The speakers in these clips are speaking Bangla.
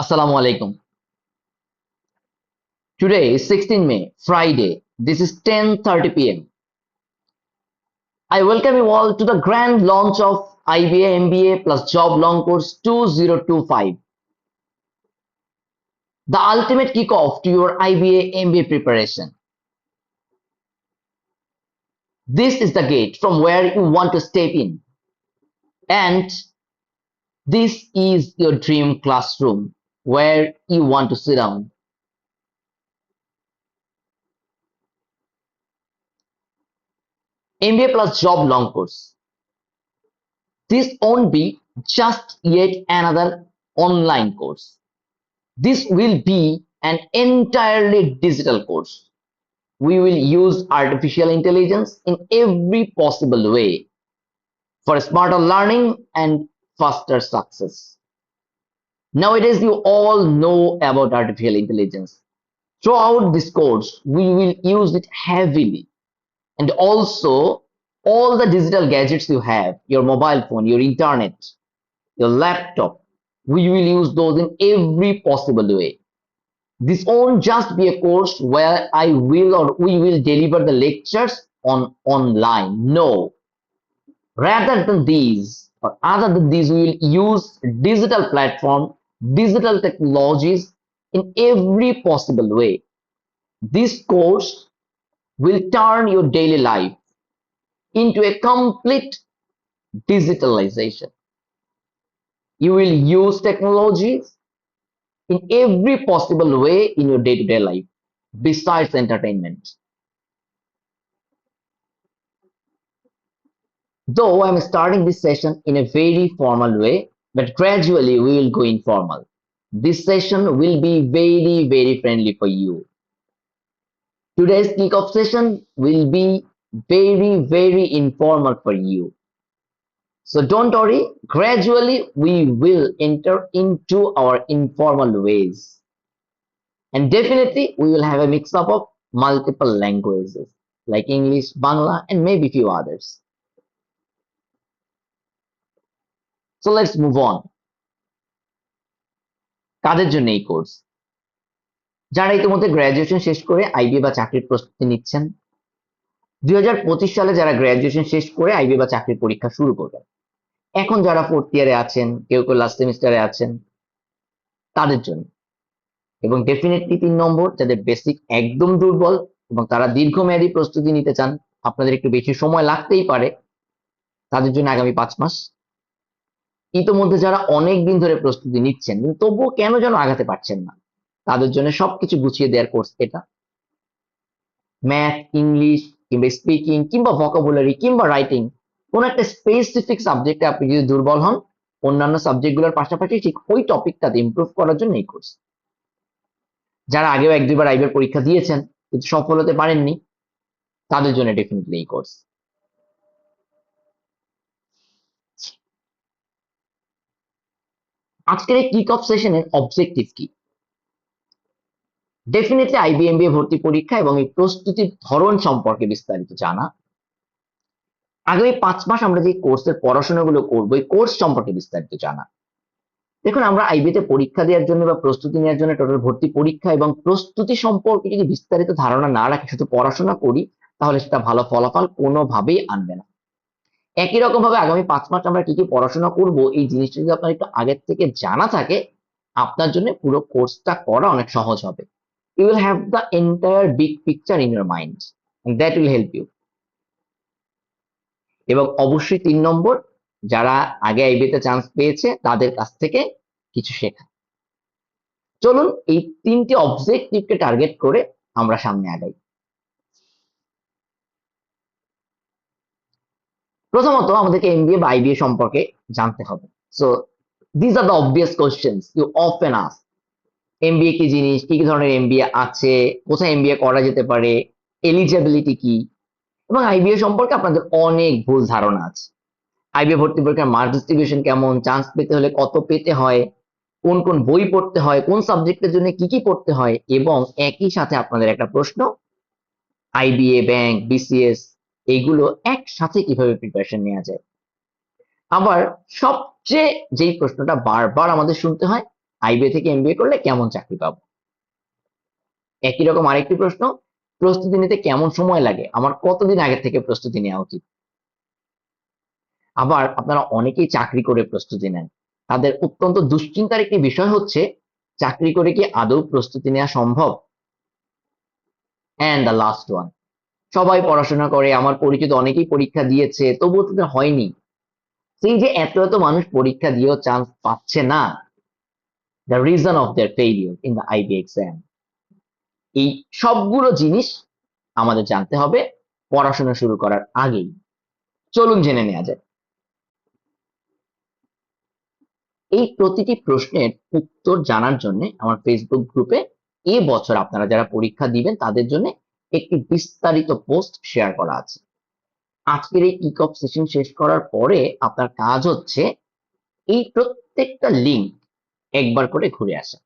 Assalamu alaikum. Today is 16 May, Friday. This is 10:30 p.m. I welcome you all to the grand launch of IBA MBA plus Job Long Course 2025. The ultimate kickoff to your IBA MBA preparation. This is the gate from where you want to step in. And this is your dream classroom where you want to sit down. MBA plus Job Long Course. This won't be just yet another online course. This will be an entirely digital course. We will use artificial intelligence in every possible way for smarter learning and faster success. Nowadays, you all know about artificial intelligence. Throughout this course, we will use it heavily. And also, all the digital gadgets you have, your mobile phone, your internet, your laptop, we will use those in every possible way. This won't just be a course where I will or we will deliver the lectures on online. No. Rather than these, or other than these, we will use digital platform, digital technologies in every possible way. This course will turn your daily life into a complete digitalization. You will use technologies in every possible way in your day-to-day life besides entertainment. Though I'm starting this session in a very formal way, but gradually we will go informal. This session will be very friendly for you. Today's kickoff session will be very informal for you. So don't worry, gradually we will enter into our informal ways. And definitely we will have a mix up of multiple languages like English, Bangla, and maybe few others. So let's move on. কাদের জন্য এই কোর্স? যারা ইতিমধ্যে গ্র্যাজুয়েশন শেষ করে আইবি বা চাকরির প্রস্তুতি নিচ্ছেন, 2025 সালে যারা গ্র্যাজুয়েশন শেষ করে আইবি বা চাকরির পরীক্ষা শুরু করবেন, এখন যারা ফোর্থ ইয়ারে আছেন, কেউ লাস্ট সেমিস্টারে আছেন, তাদের জন্য। এবং ডেফিনেটলি 3 নম্বর, যাদের বেসিক একদম দুর্বল এবং তারা দীর্ঘমেয়াদী প্রস্তুতি নিতে চান, আপনাদের একটু বেশি সময় লাগতেই পারে, তাদের জন্য আগামী 5 মাস। ইতিমধ্যে যারা অনেক দিন ধরে প্রস্তুতি নিচ্ছেন কিন্তু তবুও কেন যেন আগাতে পারছেন না, তাদের জন্য সবকিছু গুছিয়ে দেওয়ার কোর্স এটা। ম্যাথ, ইংলিশ কিংবা স্পিকিং কিংবা ভোকাবুলারি কিংবা রাইটিং, কোন একটা স্পেসিফিক সাবজেক্টে আপনি যদি দুর্বল হন, অন্যান্য সাবজেক্টগুলোর পাশাপাশি ঠিক ওই টপিকটাতে ইমপ্রুভ করার জন্য এই কোর্স। যারা আগেও 1-2 বার আইবির পরীক্ষা দিয়েছেন কিন্তু সফল হতে পারেননি, তাদের জন্য ডেফিনেটলি এই কোর্স। আজকের এই কিক অফ সেশনের অবজেক্টিভ কি? ডেফিনেটলি আইবিএমবিএ ভর্তি পরীক্ষা এবং এই প্রস্তুতির ধরন সম্পর্কে বিস্তারিত জানা। আগামী 5 মাস আমরা যে কোর্সের পড়াশোনাগুলো করবো, এই কোর্স সম্পর্কে বিস্তারিত জানা। দেখুন, আমরা আইবিতে পরীক্ষা দেওয়ার জন্য বা প্রস্তুতি নেওয়ার জন্য টোটাল ভর্তি পরীক্ষা এবং প্রস্তুতি সম্পর্কে যদি বিস্তারিত ধারণা না রাখি, শুধু পড়াশোনা করি, তাহলে সেটা ভালো ফলাফল কোনোভাবেই আনবে না। একই রকম ভাবে আগামী 5 মাস আমরা কি পড়াশোনা করব, এই জিনিসটা যদি আপনার একটু আগের থেকে জানা থাকে, আপনার জন্য পুরো কোর্সটা করা অনেক সহজ হবে। You will have the entire big picture in your mind and that will help you. এবং অবশ্যই 3 নম্বর, যারা আগে আইবিতে চান্স পেয়েছে তাদের কাছ থেকে কিছু শেখা। চলুন এই 3টি অবজেক্টিভকে টার্গেট করে আমরা সামনে আগাই। প্রথমত আমাদেরকে এমবিএ বা আইবিএ সম্পর্কে জানতে হবে। So this are the obvious questions you often ask. MBA কি জিনিস, কি কি ধরনের এমবিএ আছে, কোথায় এমবিএ করা যেতে পারে, এলিজিবিলিটি কি, এবং আইবিএ সম্পর্কে আপনাদের অনেক ভুল ধারণা আছে। আইবিএ ভর্তি পরীক্ষার মার্ক ডিস্ট্রিবিউশন কেমন, চান্স পেতে হলে কত পেতে হয়, কোন কোন বই পড়তে হয়, কোন সাবজেক্টের জন্য কি কি পড়তে হয়, এবং একই সাথে আপনাদের একটা প্রশ্ন, আইবিএ, ব্যাংক, বিসিএস, এইগুলো একসাথে কিভাবে প্রিপারেশন নেওয়া যায়। আবার সবচেয়ে যেই প্রশ্নটা বারবার আমাদের শুনতে হয়, আইবিএ থেকে এমবিএ করলে কেমন চাকরি পাবো। একই রকম আরেকটি প্রশ্ন, প্রস্তুতি নিতে কেমন সময় লাগে, আমার কতদিন আগে থেকে প্রস্তুতি নেওয়া উচিত। আবার আপনারা অনেকেই চাকরি করে প্রস্তুতি নেন, তাদের অত্যন্ত দুশ্চিন্তার একটি বিষয় হচ্ছে চাকরি করে কি আদৌ প্রস্তুতি নেওয়া সম্ভব। অ্যান্ড দ্য লাস্ট ওয়ান, সবাই পড়াশোনা করে, আমার পরিচিত অনেকেই পরীক্ষা দিয়েছে তবুও তাদের হয়নি। সেই যে এত এত মানুষ পরীক্ষা দিয়েও চান্স পাচ্ছে না, the reason of their failure in the IB exam. এই সবগুলো জিনিস আমাদের জানতে হবে পড়াশোনা শুরু করার আগেই। চলুন জেনে নেওয়া যায়। এই প্রতিটি প্রশ্নের উত্তর জানার জন্য আমার ফেসবুক গ্রুপে বছর আপনারা যারা পরীক্ষা দিবেন তাদের জন্য একটি বিস্তারিত পোস্ট শেয়ার করা আছে। আজকের এই কিক অফ সেশন শেষ করার পরে আপনার কাজ হচ্ছে এই প্রত্যেকটা লিঙ্ক একবার করে ঘুরে আসা।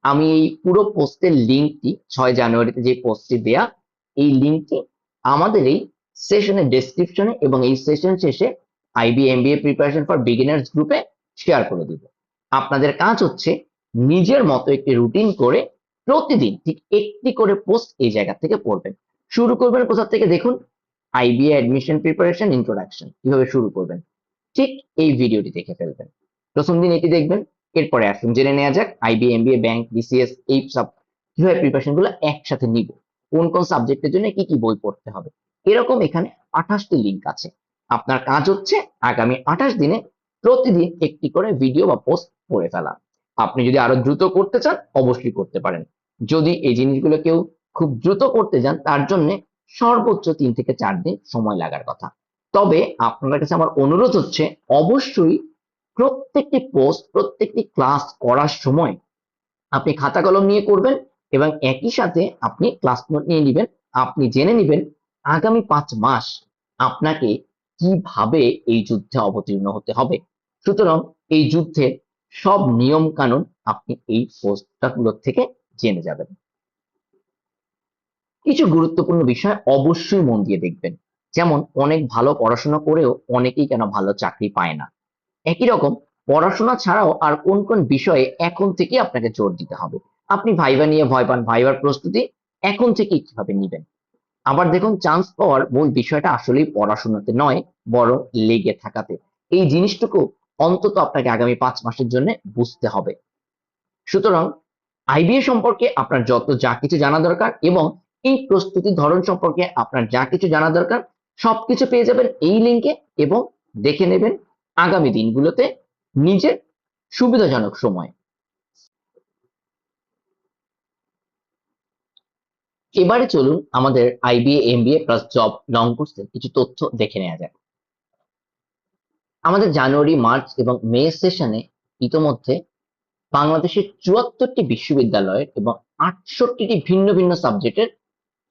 আমি এই পুরো পোস্টের লিঙ্কটি 6 জানুয়ারিতে যে পোস্টটি দেয়া, এই লিঙ্কটি আমাদের এই সেশনের ডেসক্রিপশনে এবং এই সেশন শেষে IB MBA preparation for beginners গ্রুপে শেয়ার করে দিব। আপনাদের কাজ হচ্ছে নিজের মতো একটি রুটিন করে প্রতিদিন ঠিক একটি করে পোস্ট এই জায়গা থেকে পড়বেন। শুরু করবেন কোথা থেকে দেখুন, আইবিএ অ্যাডমিশন প্রিপারেশন ইন্ট্রোডাকশন কিভাবে শুরু করবেন, ঠিক এই ভিডিওটি দেখে ফেলবেন। প্রথম দিন এটি দেখবেন, এরপরে আসুন জেনে নেওয়া যাক আইবি এমবিএ ব্যাংক বিসিএস এই সব কিভাবে প্রিপারেশন গুলো একসাথে নিব, কোন কোন সাবজেক্টের জন্য কি কি বই পড়তে হবে। এরকম এখানে 28টি লিঙ্ক আছে। আপনার কাজ হচ্ছে আগামী 28 দিনে প্রতিদিন একটি করে ভিডিও বা পোস্ট পড়ে ফেলা। আপনি যদি আরো দ্রুত করতে চান অবশ্যই করতে পারেন। যদি এই জিনিসগুলো কেউ খুব দ্রুত করতে যান তার জন্য সর্বোচ্চ 3 থেকে 4 দিন সময় লাগার কথা। তবে আপনার কাছে আমার অনুরোধ হচ্ছে অবশ্যই প্রত্যেকটি পোস্ট প্রত্যেকটি ক্লাস করার সময় আপনি খাতা কলম নিয়ে করবেন এবং একই সাথে আপনি ক্লাস নোট নিয়ে নেবেন। আপনি জেনে নেবেন আগামী 5 মাস আপনাকে কিভাবে এই যুদ্ধে অবতীর্ণ হতে হবে। সুতরাং এই যুদ্ধের সব নিয়ম কানুন আপনি এই পোস্টগুলো থেকে জেনে যাবেন। কিছু গুরুত্বপূর্ণ বিষয় অবশ্যই মন দিয়ে দেখবেন, যেমন অনেক ভালো পড়াশোনা করেও অনেকেই কেন ভালো চাকরি পায় না। একই রকম পড়াশোনা ছাড়াও আর কোন কোন বিষয়ে এখন থেকে আপনাকে জোর দিতে হবে। আপনি ভাইবা নিয়ে ভয় পান, ভাইবার প্রস্তুতি এখন থেকে কিভাবে নিবেন। আবার দেখুন চান্স পাওয়ার মূল বিষয়টা আসলেই পড়াশোনাতে নয়, বরং লেগে থাকাতে। এই জিনিসটুকু অন্তত আপনাকে আগামী 5 মাসের জন্য বুঝতে হবে। সুতরাং আইবিএ সম্পর্কে আপনার যা কিছু জানা দরকার এবং এই প্রস্তুতির ধরন সম্পর্কে আপনার যা কিছু জানা দরকার সবকিছু পেয়ে যাবেন এই লিঙ্কে এবং দেখে নেবেন আগামী দিনগুলোতে নিজের সুবিধাজনক সময়। এবারে চলুন আমাদের IBA MBA plus job long কোর্সের কিছু তথ্য দেখে নেওয়া যাক। আমাদের জানুয়ারি মার্চ এবং মে সেশনে ইতোমধ্যে বাংলাদেশের 74টি বিশ্ববিদ্যালয়ের এবং 68টি ভিন্ন ভিন্ন সাবজেক্টের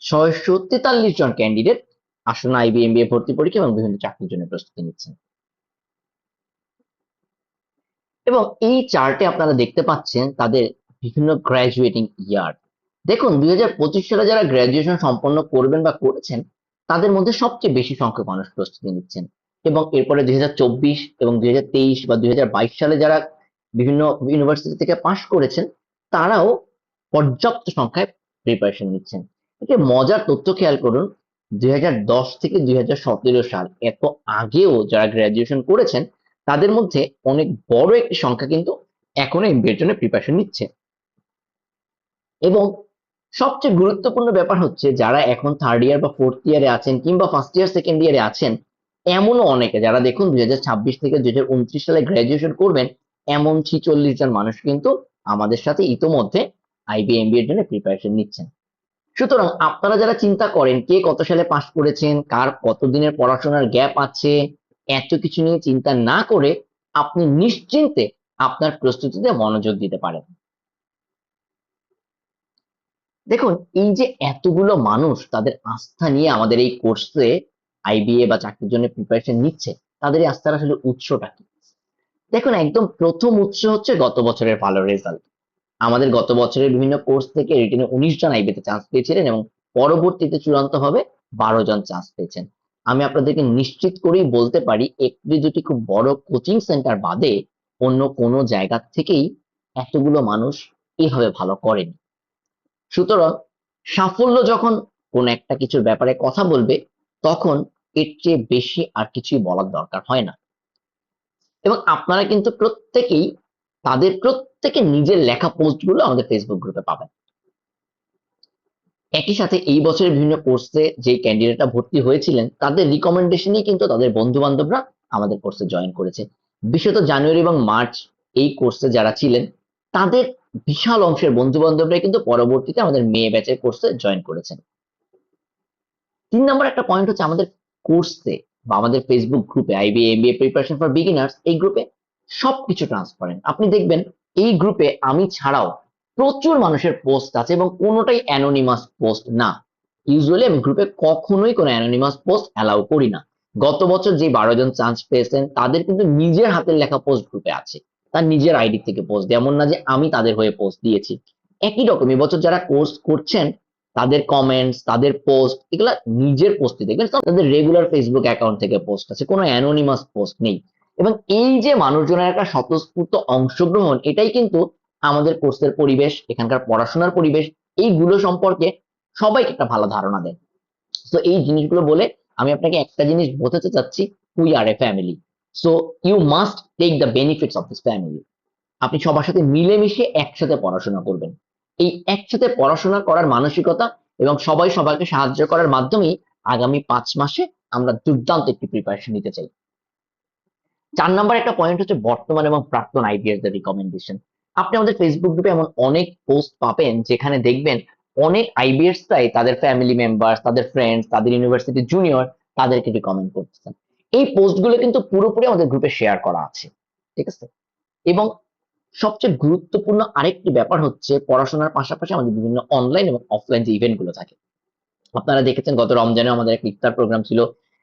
643 জন ক্যান্ডিডেট আসন্ন আইবি এমবিএ ভর্তি পরীক্ষা এবং বিভিন্ন চাকরির জন্য প্রস্তুতি নিচ্ছেন। এবং এই চার্টে আপনারা দেখতে পাচ্ছেন তাদের বিভিন্ন গ্র্যাজুয়েটিং ইয়ার। দেখুন 2025 সালে যারা গ্র্যাজুয়েশন সম্পন্ন করবেন বা করেছেন তাদের মধ্যে সবচেয়ে বেশি সংখ্যক মানুষ প্রস্তুতি নিচ্ছেন। এবং এরপরে 2024 এবং 2023 বা 2022 সালে যারা বিভিন্ন ইউনিভার্সিটি থেকে পাশ করেছেন তারাও পর্যাপ্ত সংখ্যায় প্রিপারেশন নিচ্ছেন। এতে মজার তথ্য খেয়াল করুন, 2010 থেকে 2017 সাল এত আগেও যারা গ্র্যাজুয়েশন করেছেন তাদের মধ্যে অনেক বড় একটি সংখ্যা কিন্তু এখনো এমবিএর জন্য প্রিপারেশন নিচ্ছে। এবং সবচেয়ে গুরুত্বপূর্ণ ব্যাপার হচ্ছে যারা এখন থার্ড ইয়ার বা ফোর্থ ইয়ারে আছেন কিংবা ফার্স্ট ইয়ার সেকেন্ড ইয়ারে আছেন এমনও অনেকে যারা দেখুন 2026 থেকে 2029 সালে গ্র্যাজুয়েশন করবেন, এমন 46 জন মানুষ কিন্তু আমাদের সাথে ইতোমধ্যে আইবি এমবিএর জন্য প্রিপারেশন নিচ্ছেন। সুতরাং আপনারা যারা চিন্তা করেন কে কত সালে পাস করেছেন, কার কতদিনের পড়াশোনার গ্যাপ আছে, এত কিছু নিয়ে চিন্তা না করে আপনি নিশ্চিন্তে আপনার প্রস্তুতিতে মনোযোগ দিতে পারেন। দেখুন এই যে এতগুলো মানুষ তাদের আস্থা নিয়ে আমাদের এই কোর্সে আইবিএ বা চাকরির জন্য প্রিপারেশন নিচ্ছে, তাদের এই আস্থার আসলে উৎসটা কি? দেখুন একদম প্রথম উৎস হচ্ছে গত বছরের ভালো রেজাল্ট। আমাদের গত বছরের বিভিন্ন কোর্স থেকে রিটেনে 19 জন আইবিতে চান্স পেয়েছিলেন এবং পরবর্তীতে চূড়ান্ত ভাবে 12 জন চান্স পেয়েছেন। আমি আপনাদেরকে নিশ্চিত করেই বলতে পারি একটি দুটি খুব বড় কোচিং সেন্টার বাদে অন্য কোনো জায়গা থেকেই এতগুলো মানুষ এইভাবে ভালো করেনি। সুতরাং সাফল্য যখন কোন একটা কিছুর ব্যাপারে কথা বলবে, তখন এর চেয়ে বেশি আর কিছুই বলার দরকার হয় না। এবং আপনারা কিন্তু প্রত্যেকেই তাদের প্রত্যেকে নিজের লেখা পোস্টগুলো আমাদের ফেসবুক গ্রুপে পাবেন। একই সাথে এই বছরের বিভিন্ন কোর্সে যে ক্যান্ডিডেটরা ভর্তি হয়েছিলেন, তাদের রিকমেন্ডেশনেই কিন্তু তাদের বন্ধু বান্ধবরা আমাদের কোর্সে জয়েন করেছে। বিশেষত জানুয়ারি এবং মার্চ এই কোর্সে যারা ছিলেন, তাদের বিশাল অংশের বন্ধু বান্ধবরা কিন্তু পরবর্তীতে আমাদের মে ব্যাচের কোর্সে জয়েন করেছেন। 3 নম্বর একটা পয়েন্ট হচ্ছে আমাদের কোর্সে বা আমাদের ফেসবুক গ্রুপে IBA MBA preparation for beginners, এই গ্রুপে সবকিছু ট্রান্সপারেন্ট। আপনি দেখবেন এই গ্রুপে আমি ছাড়াও প্রচুর মানুষের পোস্ট আছে এবং কোনোটাই অ্যানোনিমাস পোস্ট না। ইউজুয়ালি আমি গ্রুপে কখনোই কোনো অ্যানোনিমাস পোস্ট অ্যালাউ করি না। গত বছর যে 12 জন চান্স পেয়েছেন, তাদের কিন্তু নিজের হাতের লেখা পোস্ট গ্রুপে আছে, তার নিজের আইডি থেকে পোস্ট, এমন না যে আমি তাদের হয়ে পোস্ট দিয়েছি। একই রকম এবছর যারা কোর্স করছেন, তাদের কমেন্টস, তাদের পোস্ট, এগুলা নিজের পোস্টই দেখবেন, তাদের রেগুলার ফেসবুক অ্যাকাউন্ট থেকে পোস্ট আছে, কোনো অ্যানোনিমাস পোস্ট নেই। এবং এই যে মানুষজনের একটা স্বতঃস্ফূর্ত অংশগ্রহণ, এটাই কিন্তু আমাদের কোর্সের পরিবেশ, এখানকার পড়াশোনার পরিবেশ, এইগুলো সম্পর্কে সবাইকে একটা ভালো ধারণা দেয়। তো এই জিনিসগুলো বলে আমি আপনাকে একটা জিনিস বোঝাতে চাচ্ছি, we are a family. So you must take the benefits of this family. আপনি সবার সাথে মিলেমিশে একসাথে পড়াশোনা করবেন। এই একসাথে পড়াশোনা করার মানসিকতা এবং সবাই সবাইকে সাহায্য করার মাধ্যমেই আগামী 5 মাসে আমরা দুর্দান্ত একটি প্রিপারেশন নিতে চাই। 4 নাম্বার একটা পয়েন্ট হচ্ছে বর্তমান এবং প্রাক্তন আইবিএস দের রিকমেন্ডেশন। আপনি আমাদের ফেসবুক গ্রুপে এমন অনেক পোস্ট পাবেন যেখানে দেখবেন অনেক আইবিএস রাই তাদের ফ্যামিলি মেম্বার, তাদের ফ্রেন্ডস, তাদের ইউনিভার্সিটি জুনিয়র তাদেরকে রিকমেন্ড করতেছেন। এই পোস্টগুলো কিন্তু পুরোপুরি আমাদের গ্রুপে শেয়ার করা আছে, ঠিক আছে? এবং সবচেয়ে গুরুত্বপূর্ণ আরেকটি ব্যাপার হচ্ছে পড়াশোনার পাশাপাশি আমাদের বিভিন্ন অনলাইন এবং অফলাইন যে ইভেন্ট গুলো থাকে। আপনারা দেখেছেন গত রমজানে আমাদের একটা ইফতার প্রোগ্রাম ছিল,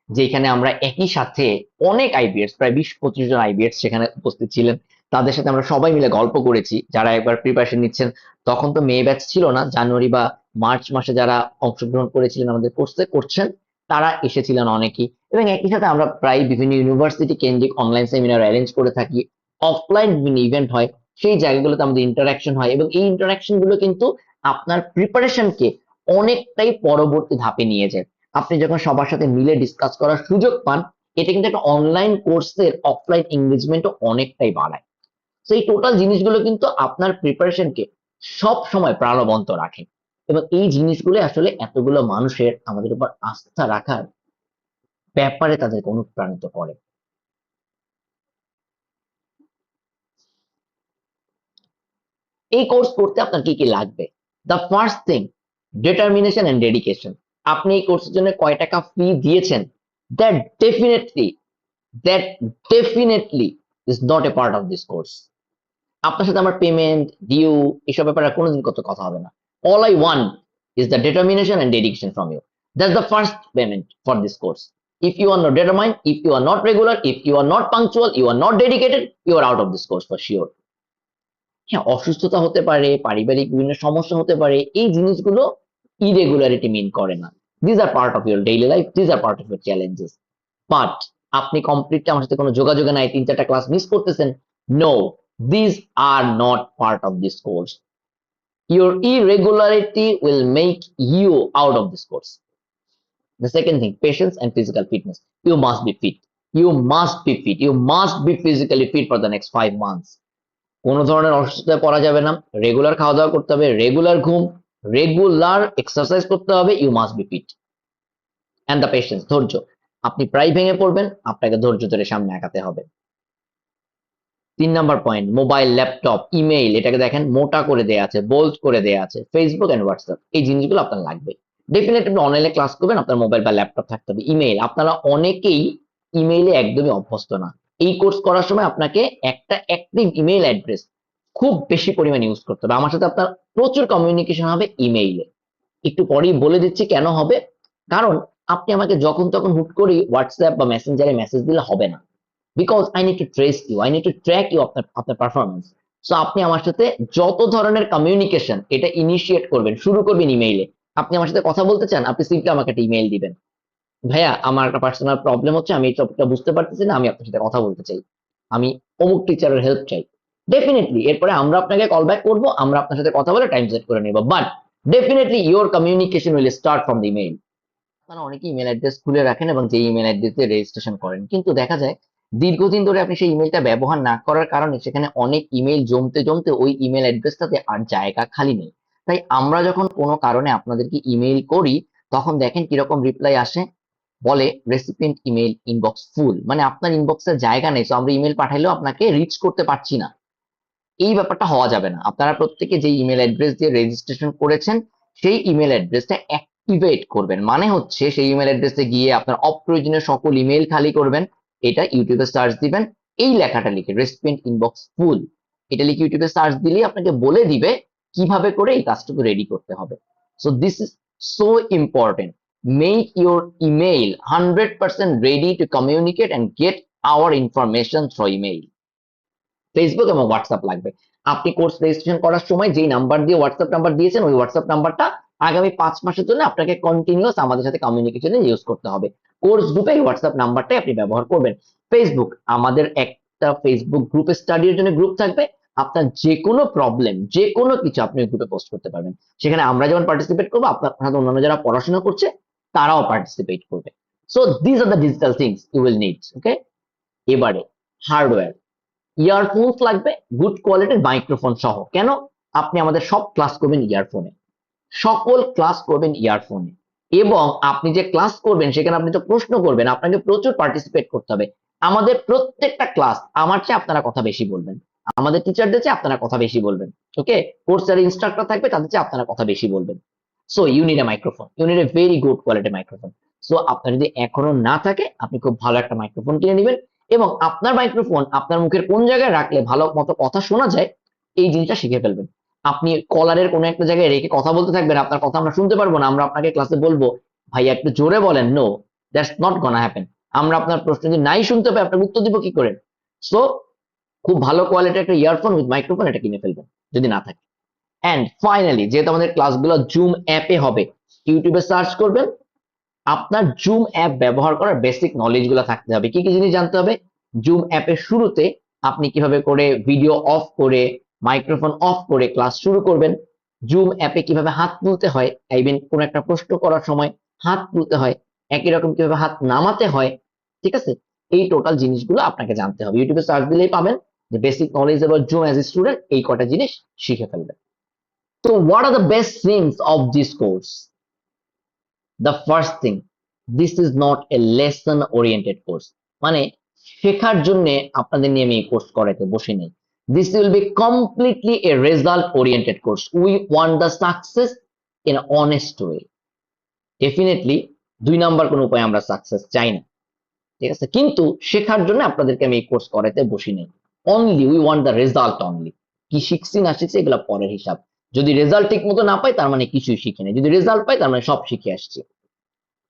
যেখানে আমরা একই সাথে অনেক আইবিএস, প্রায় 20-25 জন আইবিএস সেখানে উপস্থিত ছিলেন। তাদের সাথে আমরা সবাই মিলে গল্প করেছি। যারা একবার প্রিপারেশন নিচ্ছেন, তখন তো মে ব্যাচ ছিল না, জানুয়ারি বা মার্চ মাসে যারা অংশগ্রহণ করেছিলেন আমাদের কোর্সে করছেন, তারা এসেছিলেন অনেকেই। এবং একই সাথে আমরা প্রায় বিভিন্ন ইউনিভার্সিটি কেন্দ্রিক অনলাইন সেমিনার অ্যারেঞ্জ করে থাকি, অফলাইন বিভিন্ন ইভেন্ট হয়, সেই জায়গাগুলোতে আমাদের ইন্টারাকশন হয় এবং এই ইন্টারাকশন গুলো কিন্তু আপনার প্রিপারেশনকে অনেকটাই পরবর্তী ধাপে নিয়ে যায়। আপনি যখন সবার সাথে মিলে ডিসকাস করার সুযোগ পান, এটা কিন্তু একটা অনলাইন কোর্সের অফলাইন এঙ্গেজমেন্টও অনেকটাই বাড়ায়। তো এই টোটাল জিনিসগুলো কিন্তু আপনার প্রিপারেশনকে সব সময় প্রাণবন্ত রাখে এবং এই জিনিসগুলো আসলে এতগুলো মানুষের আমাদের উপর আস্থা রাখার ব্যাপারে তাদেরকে অনুপ্রাণিত করে। এই কোর্স করতে আপনার কি কি লাগবে? The first thing, determination and dedication. আপনি এই কোর্সের জন্য কয় টাকা ফি দিয়েছেন, that definitely that definitely is not a part of this course. আপনার সাথে আমার পেমেন্ট ডিউ এসব ব্যাপারে কোনোদিন কত কথা হবে না। All I want is the determination and dedication from you. That's the first payment for this course. If you are not determined, if you are not regular, if you are not punctual, you are not dedicated, you are out of this course for sure. হ্যাঁ, অসুস্থতা হতে পারে, পারিবারিক বিভিন্ন সমস্যা হতে পারে, এই জিনিসগুলো ইরেগুলারিটি মিন করে না। This are part of your daily life, this are part of your challenges. But আপনি কমপ্লিটলি আমার সাথে কোনো যোগাযোগে নাই, 3-4টা ক্লাস মিস করতেছেন, no, this are not part of this course. Your irregularity will make you out of this course. The second thing, patience and physical fitness. You must be fit. You must be fit. You must be physically fit for the next 5 months. কোনো ধরনের অসুস্থতায় পড়া যাবে না, রেগুলার খাওয়া দাওয়া করতে হবে, রেগুলার ঘুম, রেগুলার এক্সারসাইজ করতে হবে, you must be fit. And the patience, ধৈর্য। আপনি প্রায় ভেঙে পড়বেন, আপনাকে ধৈর্য ধরে সামনে আগাতে হবে। 3 number point, mobile, laptop, email, এটাকে দেখেন মোটা করে দেয়া আছে, বোল্ড করে দেয়া আছে, ফেসবুক এন্ড হোয়াটসঅ্যাপ, এই জিনিসগুলো আপনার লাগবে। ডেফিনেটলি আপনি অনলাইনে ক্লাস করবেন, আপনার মোবাইল বা ল্যাপটপ থাকতে হবে। ইমেইল, আপনারা অনেকেই ইমেইলে একদমই অভ্যস্ত না। এই কোর্স করার সময় আপনাকে একটা অ্যাক্টিভ ইমেইল অ্যাড্রেস খুব বেশি পরিমাণ ইউজ করতে হবে। আমার সাথে আপনার প্রচুর কমিউনিকেশন হবে ইমেইলে। একটু পরেই বলে দিচ্ছি কেন হবে। কারণ আপনি আমাকে যখন তখন হুট করে হোয়াটসঅ্যাপ বা মেসেঞ্জারে মেসেজ দিলে হবে না। Because I need to trace you, I need to track you, আপনার আপনার পারফরমেন্স। সো আপনি আমার সাথে যত ধরনের কমিউনিকেশন এটা ইনিশিয়েট করবেন, শুরু করবেন ইমেইলে। আপনি আমার সাথে কথা বলতে চান, আপনি সিম্পলি আমাকে একটা ইমেইল দিবেন, ভাইয়া আমার একটা পার্সোনাল প্রবলেম হচ্ছে, আমি এই টপিকটা বুঝতে পারতেছি না, আমি আপনার সাথে কথা বলতে চাই, আমি অমুক টিচারের হেল্প চাই। ডেফিনেটলি এরপরে আমরা আপনাকে কল ব্যাক করবো, আমরা আপনার সাথে কথা বলে টাইম সেট করে নেব, but definitely your communication will start from the email. আপনারা অনেকে ইমেল অ্যাড্রেস খুলে রাখেন এবং যে ইমেল অ্যাড্রেসে রেজিস্ট্রেশন করেন, কিন্তু দেখা যায় দীর্ঘদিন ধরে আপনি সেই ইমেলটা ব্যবহার না করার কারণে সেখানে অনেক ইমেল জমতে জমতে ওই ইমেল অ্যাড্রেসটাতে আর জায়গা খালি নেই। তাই আমরা যখন কোনো কারণে আপনাদেরকে ইমেইল করি তখন দেখেন কিরকম রিপ্লাই আসে, বলে রেসিপিয়েন্ট ইমেল ইনবক্স ফুল, মানে আপনার ইনবক্সে জায়গা নেই, তো আমরা ইমেল পাঠাইলেও আপনাকে রিচ করতে পারছি না। এই ব্যাপারটা হওয়া যাবে না। আপনারা প্রত্যেকে যে ইমেল অ্যাড্রেস দিয়ে রেজিস্ট্রেশন করেছেন সেই ইমেল অ্যাড্রেসটা অ্যাক্টিভেট করবেন, মানে হচ্ছে সেই ইমেল অ্যাড্রেসে গিয়ে আপনার অপ্রয়োজনীয় সকল ইমেল খালি করবেন। এটা ইউটিউবে সার্চ দিবেন, এই লেখাটা লিখে রেসিপিয়েন্ট ইনবক্স ফুল, এটা লিখে ইউটিউবে সার্চ দিলেই আপনাকে বলে দিবে কিভাবে করে এই কাজটুকু রেডি করতে হবে। So this is so important, make your email 100% ready to communicate and get our information through email। Facebook এবং হোয়াটসঅ্যাপ লাগবে। আপনি কোর্স রেজিস্ট্রেশন করার সময় যেই নাম্বার দিয়ে হোয়াটসঅ্যাপ নাম্বার দিয়েছেন ওই হোয়াটসঅ্যাপ নাম্বারটা আগামী 5 মাসের জন্য আপনাকে কন্টিনিউয়াস আমাদের সাথে কমিউনিকেশনে ইউজ করতে হবে। কোর্স গ্রুপে এই হোয়াটসঅ্যাপ নাম্বারটাই আপনি ব্যবহার করবেন। ফেসবুক, আমাদের একটা ফেসবুক গ্রুপে স্টাডির জন্য গ্রুপ থাকবে, আপনার যে কোনো প্রবলেম যে কোনো কিছু আপনি ওই গ্রুপে পোস্ট করতে পারবেন। সেখানে আমরা যেমন পার্টিসিপেট করবো, আপনার সাথে অন্যান্য যারা পড়াশোনা করছে তারাও পার্টিসিপেট করবে। So this are the digital things you will need. Okay, এবারে হার্ডওয়্যার, ইয়ারফোনস লাগবে, গুড কোয়ালিটির মাইক্রোফোন সহ। কেন? আপনি আমাদের সব ক্লাস করবেন ইয়ারফোনে, সকল ক্লাস করবেন ইয়ারফোনে, এবং আপনি যে ক্লাস করবেন সেখানে আপনি যে প্রশ্ন করবেন আপনাকে প্রচুর পার্টিসিপেট করতে হবে। আমাদের প্রত্যেকটা ক্লাস আমার চেয়ে আপনারা কথা বেশি বলবেন, আমাদের টিচারদের চেয়ে আপনারা কথা বেশি বলবেন। ওকে, কোর্সের ইনস্ট্রাক্টর থাকবে তাদের চেয়ে আপনারা কথা বেশি বলবেন। So you need a microphone, you need a very good quality microphone. So আপনার যদি এখনো না থাকে আপনি খুব ভালো একটা মাইক্রোফোন কিনে নেবেন, এবং আপনার মাইক্রোফোন আপনার মুখের কোন জায়গায় রাখলে ভালো মতো কথা শোনা যায় এই জিনিসটা শিখে ফেলবেন। আপনি কলারের কোনো একটা জায়গায় রেখে কথা বলতে থাকবেন, আপনার কথা আমরা শুনতে পারবো না, আমরা আপনাকে ক্লাসে বলবো ভাইয়া একটু জোরে বলেন, no, that's not gonna happen. আমরা আপনার প্রশ্ন যদি নাই শুনতে পাই আপনার উত্তর দিব কি করে? সো খুব ভালো কোয়ালিটির একটা ইয়ারফোন উইথ মাইক্রোফোন এটা কিনে ফেলবেন যদি না থাকে। অ্যান্ড ফাইনালি, যেহেতু আমাদের ক্লাসগুলো জুম অ্যাপে হবে, ইউটিউবে সার্চ করবেন, আপনার জুম অ্যাপ ব্যবহার করার বেসিক নলেজ গুলো থাকতে হবে। কি কি জিনিস জানতে হবে? জুম অ্যাপের শুরুতে আপনি কিভাবে করে ভিডিও অফ করে মাইক্রোফোন অফ করে ক্লাস শুরু করবেন, জুম অ্যাপে কিভাবে হাত তুলতে হয়, ইভেন কোন একটা প্রশ্ন করার সময় হাত তুলতে হয়, একই রকম কিভাবে হাত নামাতে হয়, ঠিক আছে? এই টোটাল জিনিসগুলো আপনাকে জানতে হবে। ইউটিউবে সার্চ দিলেই পাবেন যে basic knowledge about zoom as a student, এই কটা জিনিস শিখে ফেলবেন। তো what are the best things of this course? The first thing, this is not a lesson oriented course, মানে শেখার জন্য আপনাদের নিয়ে আমি এই কোর্স করাতে বসে নেই। This will be completely a result oriented course. We want the success in honest way. Definitely 2 number কোনো উপায় আমরা সাকসেস চাই না, ঠিক আছে? কিন্তু শেখার জন্য আপনাদেরকে আমি এই কোর্স করাতে বসি নেই। Only we want the result only. কি শিখছি না শিখছি এগুলো পরের হিসাব। যদি রেজাল্ট ঠিক মতো না পাই তার মানে কিছুই শিখি নাই, যদি রেজাল্ট পাই তার মানে সব শিখে আসছি।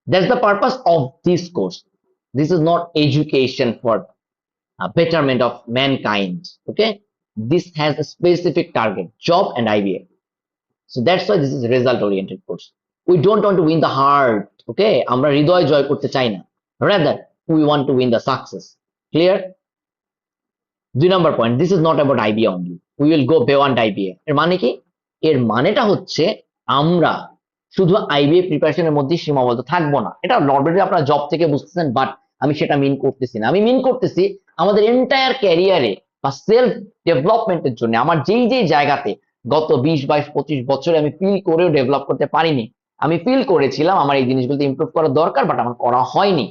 That's the purpose of this course. This is not education for betterment of mankind. Okay, this has a specific target, job and IBA. So that's why this is a result oriented course. We don't want to win the heart. Okay, আমরা হৃদয় জয় করতে চাই না, rather we want to win the success. Clear? 2 number point, this is not about IBA only, we will go beyond IBA। এর মানে কি? এর মানেটা হচ্ছে আমরা শুধু আইবিএ প্রিপারেশনের মধ্যে সীমাবদ্ধ থাকবো না। এটা অলরেডি আপনারা জব থেকে বুঝতেছেন, বাট আমি সেটা মিন করতেছি না। আমি মিন করতেছি আমাদের এন্টায়ার ক্যারিয়ারে বা সেলফ ডেভেলপমেন্টের জন্য আমার যেই যেই জায়গাতে গত 20, 22, 25 বছরে আমি ফিল করেও ডেভেলপ করতে পারিনি, আমি ফিল করেছিলাম আমার এই জিনিসগুলোতে ইমপ্রুভ করা দরকার বাট আমার করা হয়নি,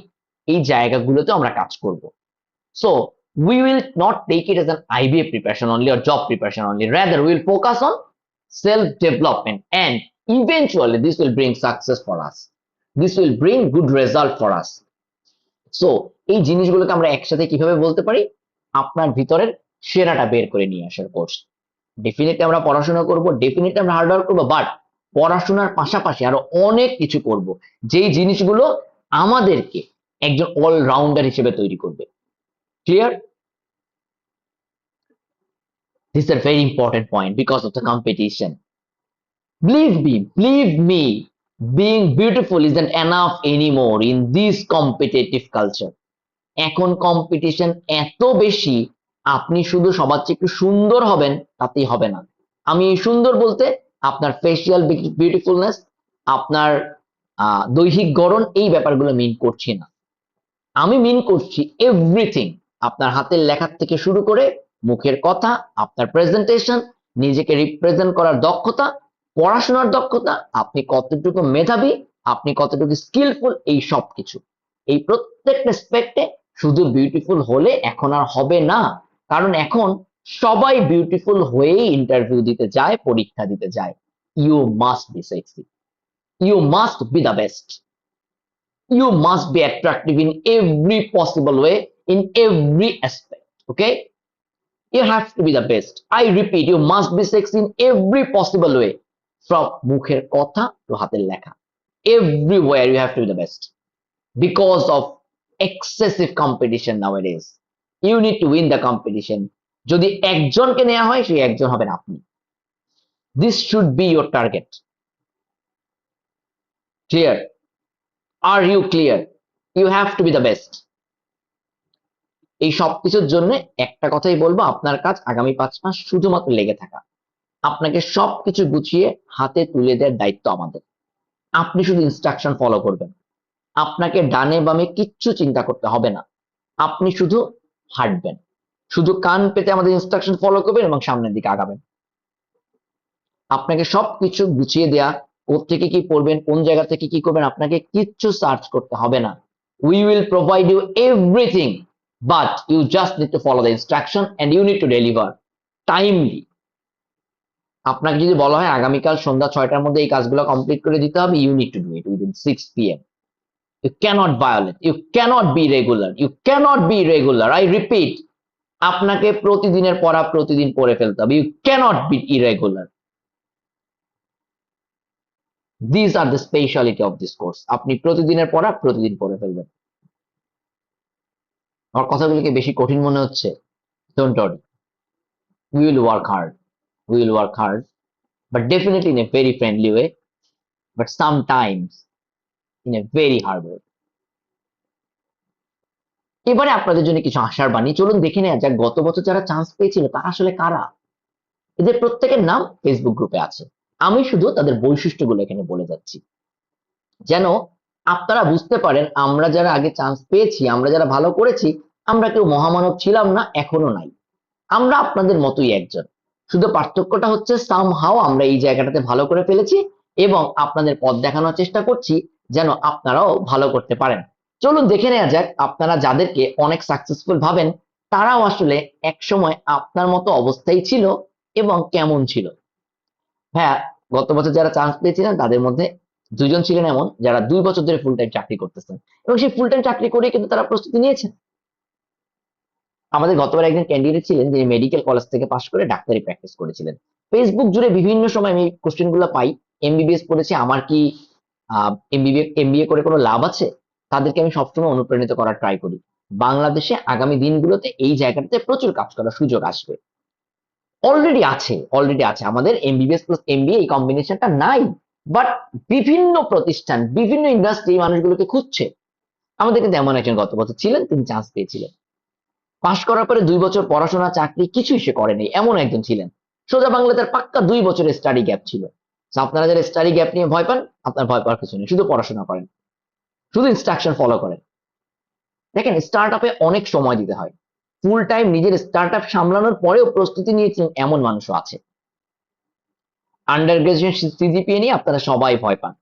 এই জায়গাগুলোতে আমরা কাজ করব। So we will not take it as an IBA preparation only or job preparation only, rather we will focus on self development, and eventually this will bring success for us, this will bring good result for us। So এই জিনিসগুলোকে আমরা একসাথে কিভাবে বলতে পারি? আপনার ভিতরের সেরাটা বের করে নিয়ে আসার কোর্স। ডেফিনেটলি আমরা পড়াশোনা করব, ডেফিনেটলি আমরা হার্ড ওয়ার্ক করবো, বাট পড়াশোনার পাশাপাশি আরো অনেক কিছু করব যেই জিনিসগুলো আমাদেরকে একজন অলরাউন্ডার হিসেবে তৈরি করবে। Clear? This is a very important point because of the competition. Believe me, being beautiful isn't enough anymore in this competitive culture. এখন কম্পিটিশন এত বেশি, আপনি শুধু সবার চেয়ে একটু সুন্দর হবেন তাতেই হবে না। আমি সুন্দর বলতে আপনার ফেসিয়াল বিউটিফুলনেস, আপনার দৈহিক গড়ন, এই ব্যাপারগুলো মিন করছি না। আমি মিন করছি এভরিথিং। আপনার হাতের লেখার থেকে শুরু করে মুখের কথা, আপনার প্রেজেন্টেশন, নিজেকে রিপ্রেজেন্ট করার দক্ষতা, পড়াশোনার দক্ষতা, আপনি কতটুকু মেধাবী, আপনি কতটুকু স্কিলফুল, এই সব কিছু, এই প্রত্যেকটা স্পেক্টে শুধু বিউটিফুল হলে এখন আর হবে না। কারণ এখন সবাই বিউটিফুল হয়েই ইন্টারভিউ দিতে যায়, পরীক্ষা দিতে যায়। You must be sexy, you must be the best, you must be attractive in every possible way, in every aspect. Okay, you have to be the best. I repeat, you must be sexy in every possible way, from মুখের কথা to হাতের লেখা, everywhere you have to be the best, because of excessive competition nowadays. You need to win the competition. যদি একজনকে নেওয়া হয় সেই একজন হবেন আপনি। This should be your target. Clear? Are you clear? You have to be the best. এই সবকিছুর জন্য একটা কথাই বলবো, আপনার কাজ আগামী 5 মাস শুধুমাত্র লেগে থাকা। আপনাকে সবকিছু গুছিয়ে হাতে তুলে দেওয়ার দায়িত্ব আমাদের। আপনি শুধু ইনস্ট্রাকশন ফলো করবেন, আপনাকে ডানে বামে কিচ্ছু চিন্তা করতে হবে না। আপনি শুধু হাঁটবেন, শুধু কান পেতে আমাদের ইনস্ট্রাকশন ফলো করবেন এবং সামনের দিকে আগাবেন। আপনাকে সবকিছু গুছিয়ে দেয়া, কোত্থেকে কি পড়বেন, কোন জায়গা থেকে কি করবেন, আপনাকে কিচ্ছু সার্চ করতে হবে না। We will provide you everything, but you just need to follow the instruction and you need to deliver timely. আপনাকে যদি বলা হয় আগামীকাল সন্ধ্যা 6টার মধ্যে এই কাজগুলো কমপ্লিট করে দিতে হবে, you need to do it within 6 p.m. You cannot violate, you cannot be regular, you cannot be regular. I repeat, আপনাকে প্রতিদিনের পড়া প্রতিদিন পড়ে ফেলতে হবে, you cannot be irregular. These are the speciality of this course. আপনি প্রতিদিনের পড়া প্রতিদিন পড়ে ফেলবেন। আমার কথাগুলোকে বেশি কঠিন মনে হচ্ছে? Don't worry, we will work hard, we will work hard, but definitely in a very friendly way, but sometimes in a very hard way. এবারে আপনাদের জন্য কিছু আশার বাণী, চলুন দেখে নেওয়া যাক গত বছর যারা চান্স পেয়েছিল তারা আসলে কারা। এদের প্রত্যেকের নাম ফেসবুক গ্রুপে আছে, আমি শুধু তাদের বৈশিষ্ট্যগুলো এখানে বলে যাচ্ছি, যেন আপনারা বুঝতে পারেন আমরা যারা আগে চান্স পেয়েছি, আমরা যারা ভালো করেছি, আমরা কেউ মহামানব ছিলাম না, এখনো নাই। আমরা আপনাদের মতোই একজন, শুধু পার্থক্যটা হচ্ছে সামহাও আমরা এই জায়গাটাতে ভালো করে ফেলেছি এবং আপনাদের পথ দেখানোর চেষ্টা করছি যেন আপনারাও ভালো করতে পারেন। চলুন দেখে নেওয়া যাক আপনারা যাদেরকে অনেক সাকসেসফুল ভাবেন তারাও আসলে এক সময় আপনার মতো অবস্থায় ছিল এবং কেমন ছিল। হ্যাঁ, গত বছর যারা চান্স পেয়েছিলেন তাদের মধ্যে 2জন ছিলেন এমন যারা 2 বছর ধরে ফুল টাইম চাকরি করতেছেন এবং সেই ফুল টাইম চাকরি করে কিন্তু তারা প্রস্তুতি নিয়েছেন। আমাদের গতবার একজন ক্যান্ডিডেট ছিলেন যিনি মেডিকেল কলেজ থেকে পাশ করে ডাক্তারি প্র্যাকটিস করেছিলেন। ফেসবুক জুড়ে বিভিন্ন সময় আমি কোশ্চেন গুলো পাই, এমবিবিএস পড়েছি, আমার কি এমবিএ করে কোনো লাভ আছে? তাদেরকে আমি সবসময় অনুপ্রাণিত করার ট্রাই করি। বাংলাদেশে আগামী দিনগুলোতে এই জায়গাটাতে প্রচুর কাজ করার সুযোগ আসবে। অলরেডি আছে আমাদের এমবিবিএস প্লাস এমবিএ, এই কম্বিনেশনটা নাই, বাট বিভিন্ন প্রতিষ্ঠান বিভিন্ন ইন্ডাস্ট্রি মানুষগুলোকে খুঁজছে। আমাদের কিন্তু এমন একজন গত বছর ছিলেন, তিনি চান্স পেয়েছিলেন। পাশ করার পরে 2 বছর পড়াশোনা চাকরি কিছুই সে করেনি, এমন একজন ছিলেন। সোজা বাংলা তার পাক্কা 2 বছরের স্টাডি গ্যাপ ছিল। আপনারা যারা স্টাডি গ্যাপ নিয়ে ভয় পান, আপনার ভয় পাওয়ার কিছু নেই, শুধু পড়াশোনা করেন, শুধু ইনস্ট্রাকশন ফলো করেন। দেখেন, স্টার্ট আপে অনেক সময় দিতে হয়, ফুল টাইম নিজের স্টার্ট আপ সামলানোর পরেও প্রস্তুতি নিয়েছেন এমন মানুষও আছে। আন্ডার গ্রাজুয়েশন সিজিপিএ নিয়ে আপনারা সবাই ভয় পান,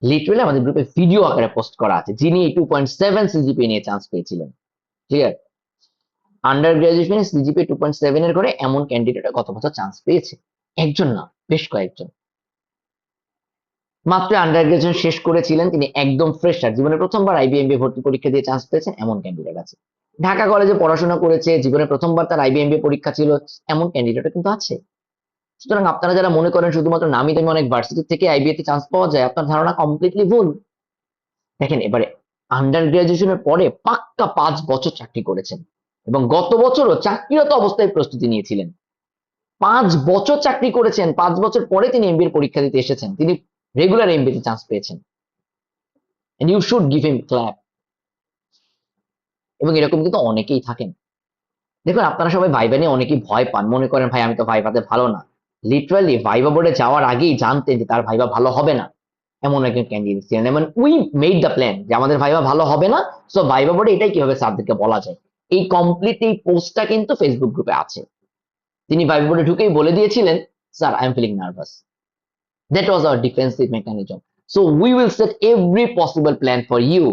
লিটারালি আমাদের গ্রুপে ভিডিও আকারে পোস্ট করা আছে যিনি 2.7 সিজিপিএ নিয়ে চান্স পেয়েছিলেন। ক্লিয়ার? আন্ডার গ্রাজুয়েশনে সিজিপিএ 2.7 এর করে এমন ক্যান্ডিডেট গত বছর চান্স পেয়েছে, একজন না বেশ কয়েকজন। মাত্র আন্ডার গ্রাজুয়েশন শেষ করেছিলেন, তিনি একদম ফ্রেশার, জীবনে প্রথমবার আইবিএমবিএ ভর্তি পরীক্ষা দিয়ে চান্স পেয়েছেন এমন ক্যান্ডিডেট আছে। ঢাকা কলেজে পড়াশোনা করেছে, জীবনে প্রথমবার তার আইবিএমবিএ পরীক্ষা ছিল, এমন ক্যান্ডিডেটও কিন্তু আছে। সুতরাং আপনারা যারা মনে করেন শুধুমাত্র নামি দামি অনেক ভার্সিটি থেকে আইবিএ তে চান্স পাওয়া যায়, আপনার ধারণা কমপ্লিটলি ভুল। দেখেন, এবারে আন্ডার গ্রাজুয়েশনের পরে পাক্কা 5 বছর চাকরি করেছেন এবং গত বছরও চাকরিরত অবস্থায় প্রস্তুতি নিয়েছিলেন। 5 বছর চাকরি করেছেন, 5 বছর পরে তিনি এমবিএ পরীক্ষা দিতে এসেছেন, তিনি রেগুলার এমবিএ তে চান্স পেয়েছেন। And you should give him clap. এবং এরকম কিন্তু অনেকেই থাকেন। দেখুন, আপনারা সবাই ভাইবা নিয়ে অনেকেই ভয় পান, মনে করেন ভাই আমি তো ভাইভাতে ভালো না। লিটারালি ভাইবা বোর্ডে যাওয়ার আগেই জানতেন যে তার ভাইবা ভালো হবে না, এমন একজন ক্যান্ডিডেট ছিলেন। এবং উই মেড দ্য প্ল্যান যে আমাদের ভাইবা ভালো হবে না, সো ভাইবা বোর্ডে এটাই কিভাবে স্যারদেরকে বলা যায়। এই কমপ্লিট এই পোস্টটা কিন্তু ফেসবুক গ্রুপে আছে। তিনি ভাইবা বোর্ডে ঢুকেই বলে দিয়েছিলেন, sir I am feeling nervous. That was our defensive mechanism. So we will set every possible plan for you,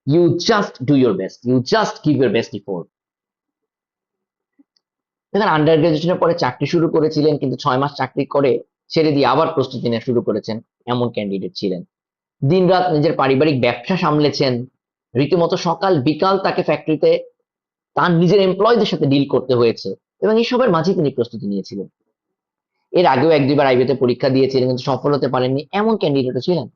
you just do your best, you just give your best effort. দেখেন, আন্ডার গ্রাজুয়েশনের পরে চাকরি শুরু করেছিলেন, কিন্তু 6 মাস চাকরি করে ছেড়ে দিয়ে আবার প্রস্তুতি নেওয়া শুরু করেছেন, এমন ক্যান্ডিডেট ছিলেন। দিনরাত নিজের পারিবারিক ব্যবসা সামলেছেন, রীতিমতো সকাল বিকাল তাকে ফ্যাক্টরিতে তার নিজের এমপ্লয়ীদের সাথে ডিল করতে হয়েছে, এবং এইসবের মাঝে তিনি প্রস্তুতি নিয়েছিলেন। এর আগেও 1-2 বার আইবিতে পরীক্ষা দিয়েছিলেন, কিন্তু সফল হতে পারেননি, এমন ক্যান্ডিডেটও ছিলেন।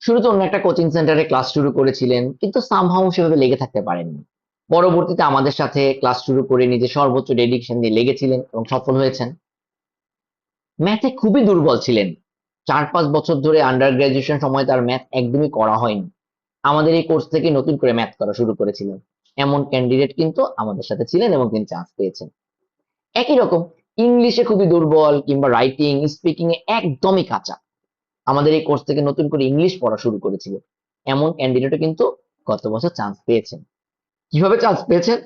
শুরুতে অন্য একটা কোচিং সেন্টারে ক্লাস শুরু করেছিলেন, কিন্তু সামহাউ সেভাবে লেগে থাকতে পারেননি। পরবর্তীতে আমাদের সাথে ক্লাস শুরু করে নিজের সর্বোচ্চ ডেডিকেশন দিয়ে লেগেছিলেন এবং সফল হয়েছেন। ম্যাথে খুবই দুর্বল ছিলেন, 4-5 বছর ধরে আন্ডার গ্রাজুয়েশন সময় তার ম্যাথ একদমই করা হয়নি। আমাদের এই কোর্স থেকে নতুন করে ম্যাথ করা শুরু করেছিলেন, এমন ক্যান্ডিডেট কিন্তু আমাদের সাথে ছিলেন এবং তিনি চান্স পেয়েছেন। একই রকম ইংলিশে খুবই দুর্বল, কিংবা রাইটিং স্পিকিং এ একদমই কাঁচা, আমাদের এই কোর্স থেকে নতুন করে ইংলিশ পড়া শুরু করেছিল, এমন ক্যান্ডিডেটও কিন্তু গত বছর চান্স পেয়েছেন। কিভাবে চান্স পেয়েছেন?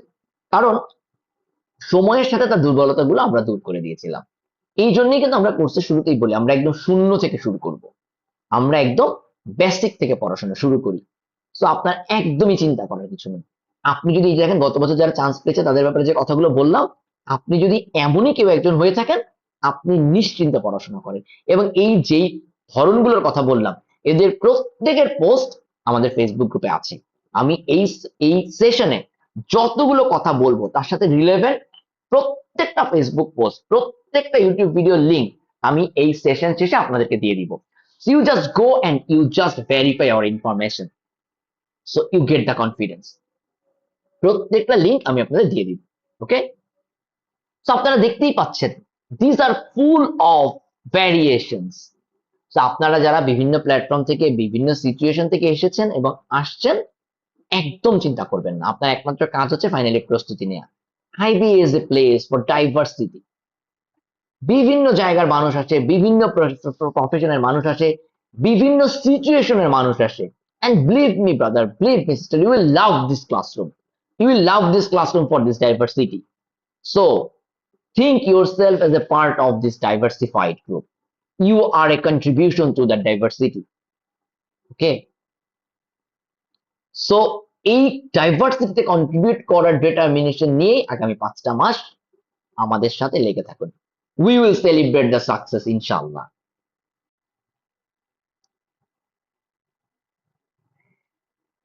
কারণ সময়ের সাথে তার দুর্বলতাগুলো আমরা দূর করে দিয়েছিলাম। এই জন্যই কিন্তু আমরা কোর্সের শুরুতেই বলি আমরা একদম শূন্য থেকে শুরু করব, আমরা একদম বেসিক থেকে পড়াশোনা শুরু করি। তো আপনার একদমই চিন্তা করার কিছু নেই। আপনি যদি এই দেখেন গত বছর যারা চান্স পেয়েছে তাদের ব্যাপারে যে কথাগুলো বললাম, আপনি যদি এমনই কেউ একজন হয়ে থাকেন, আপনি নিশ্চিন্তে পড়াশোনা করেন। এবং এই যেই ধরনগুলোর কথা বললাম, এদের প্রত্যেকের পোস্ট আমাদের ফেসবুক গ্রুপে আছে। আমি এই সেশনে যতগুলো কথা বলবো তার সাথে রিলেভেন্ট প্রত্যেকটা ফেসবুক পোস্ট, প্রত্যেকটা ইউটিউব ভিডিও লিংক আমি এই সেশন শেষে আপনাদেরকে দিয়ে দিব। So you just go and you just verify our information, so you get the confidence. প্রত্যেকটা লিংক আমি আপনাদের দিয়ে দিব। ওকে, সো আপনারা দেখতেই পাচ্ছেন, this are full of variations. তো আপনারা যারা বিভিন্ন প্ল্যাটফর্ম থেকে বিভিন্ন সিচুয়েশন থেকে এসেছেন এবং আসছেন, একদম চিন্তা করবেন না, আপনার একমাত্র কাজ হচ্ছে ফাইনালি প্রস্তুতি নেওয়া। IBA is a place for diversity. বিভিন্ন জায়গার মানুষ আসে, বিভিন্ন প্রফেশনের মানুষ আসে, বিভিন্ন সিচুয়েশনের মানুষ আসে। And believe me brother, believe me sister, you will love this classroom, you will love this classroom for this diversity. So think yourself as a part of this diversified group, you are a contribution to that diversity. Okay, so এই ডাইভার্সিটিতে কন্ট্রিবিউট করার ডিটারমিনেশন নিয়ে আগামী 5টা মাস আমাদের সাথে লেগে থাকুন। We will celebrate the success ইনশাআল্লাহ।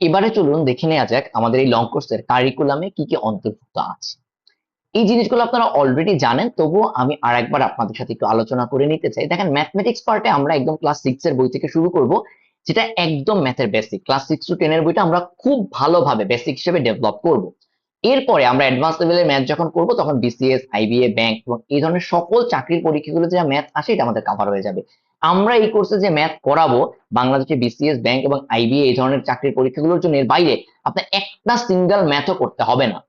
এবারে চলুন দেখে নেওয়া যাক আমাদের এই লং কোর্সের কারিকুলামে কি কি অন্তর্ভুক্ত আছে। এই জিনিসগুলো আপনারা অলরেডি জানেন, তবুও আমি আরেকবার আপনাদের সাথে একটু আলোচনা করে নিতে চাই। দেখেন, ম্যাথমেটিক্স পার্টে আমরা একদম ক্লাস 6 এর বই থেকে শুরু করব, যেটা একদম ম্যাথের বেসিক। ক্লাস 6 to 10 এর বইটা আমরা খুব ভালোভাবে বেসিক হিসেবে ডেভেলপ করব। এরপরে আমরা অ্যাডভান্স লেভেলের ম্যাথ যখন করব, তখন বিসিএস, আইবিএ, ব্যাংক এবং এই ধরনের সকল চাকরির পরীক্ষাগুলো যে ম্যাথ আসে, এটা আমাদের কভার হয়ে যাবে। আমরা এই কোর্সে যে ম্যাথ করাবো, বাংলাদেশে বিসিএস, ব্যাংক এবং আইবিএ এই ধরনের চাকরির পরীক্ষাগুলোর জন্য, এর বাইরে আপনার একটা সিঙ্গেল ম্যাথও করতে হবে না।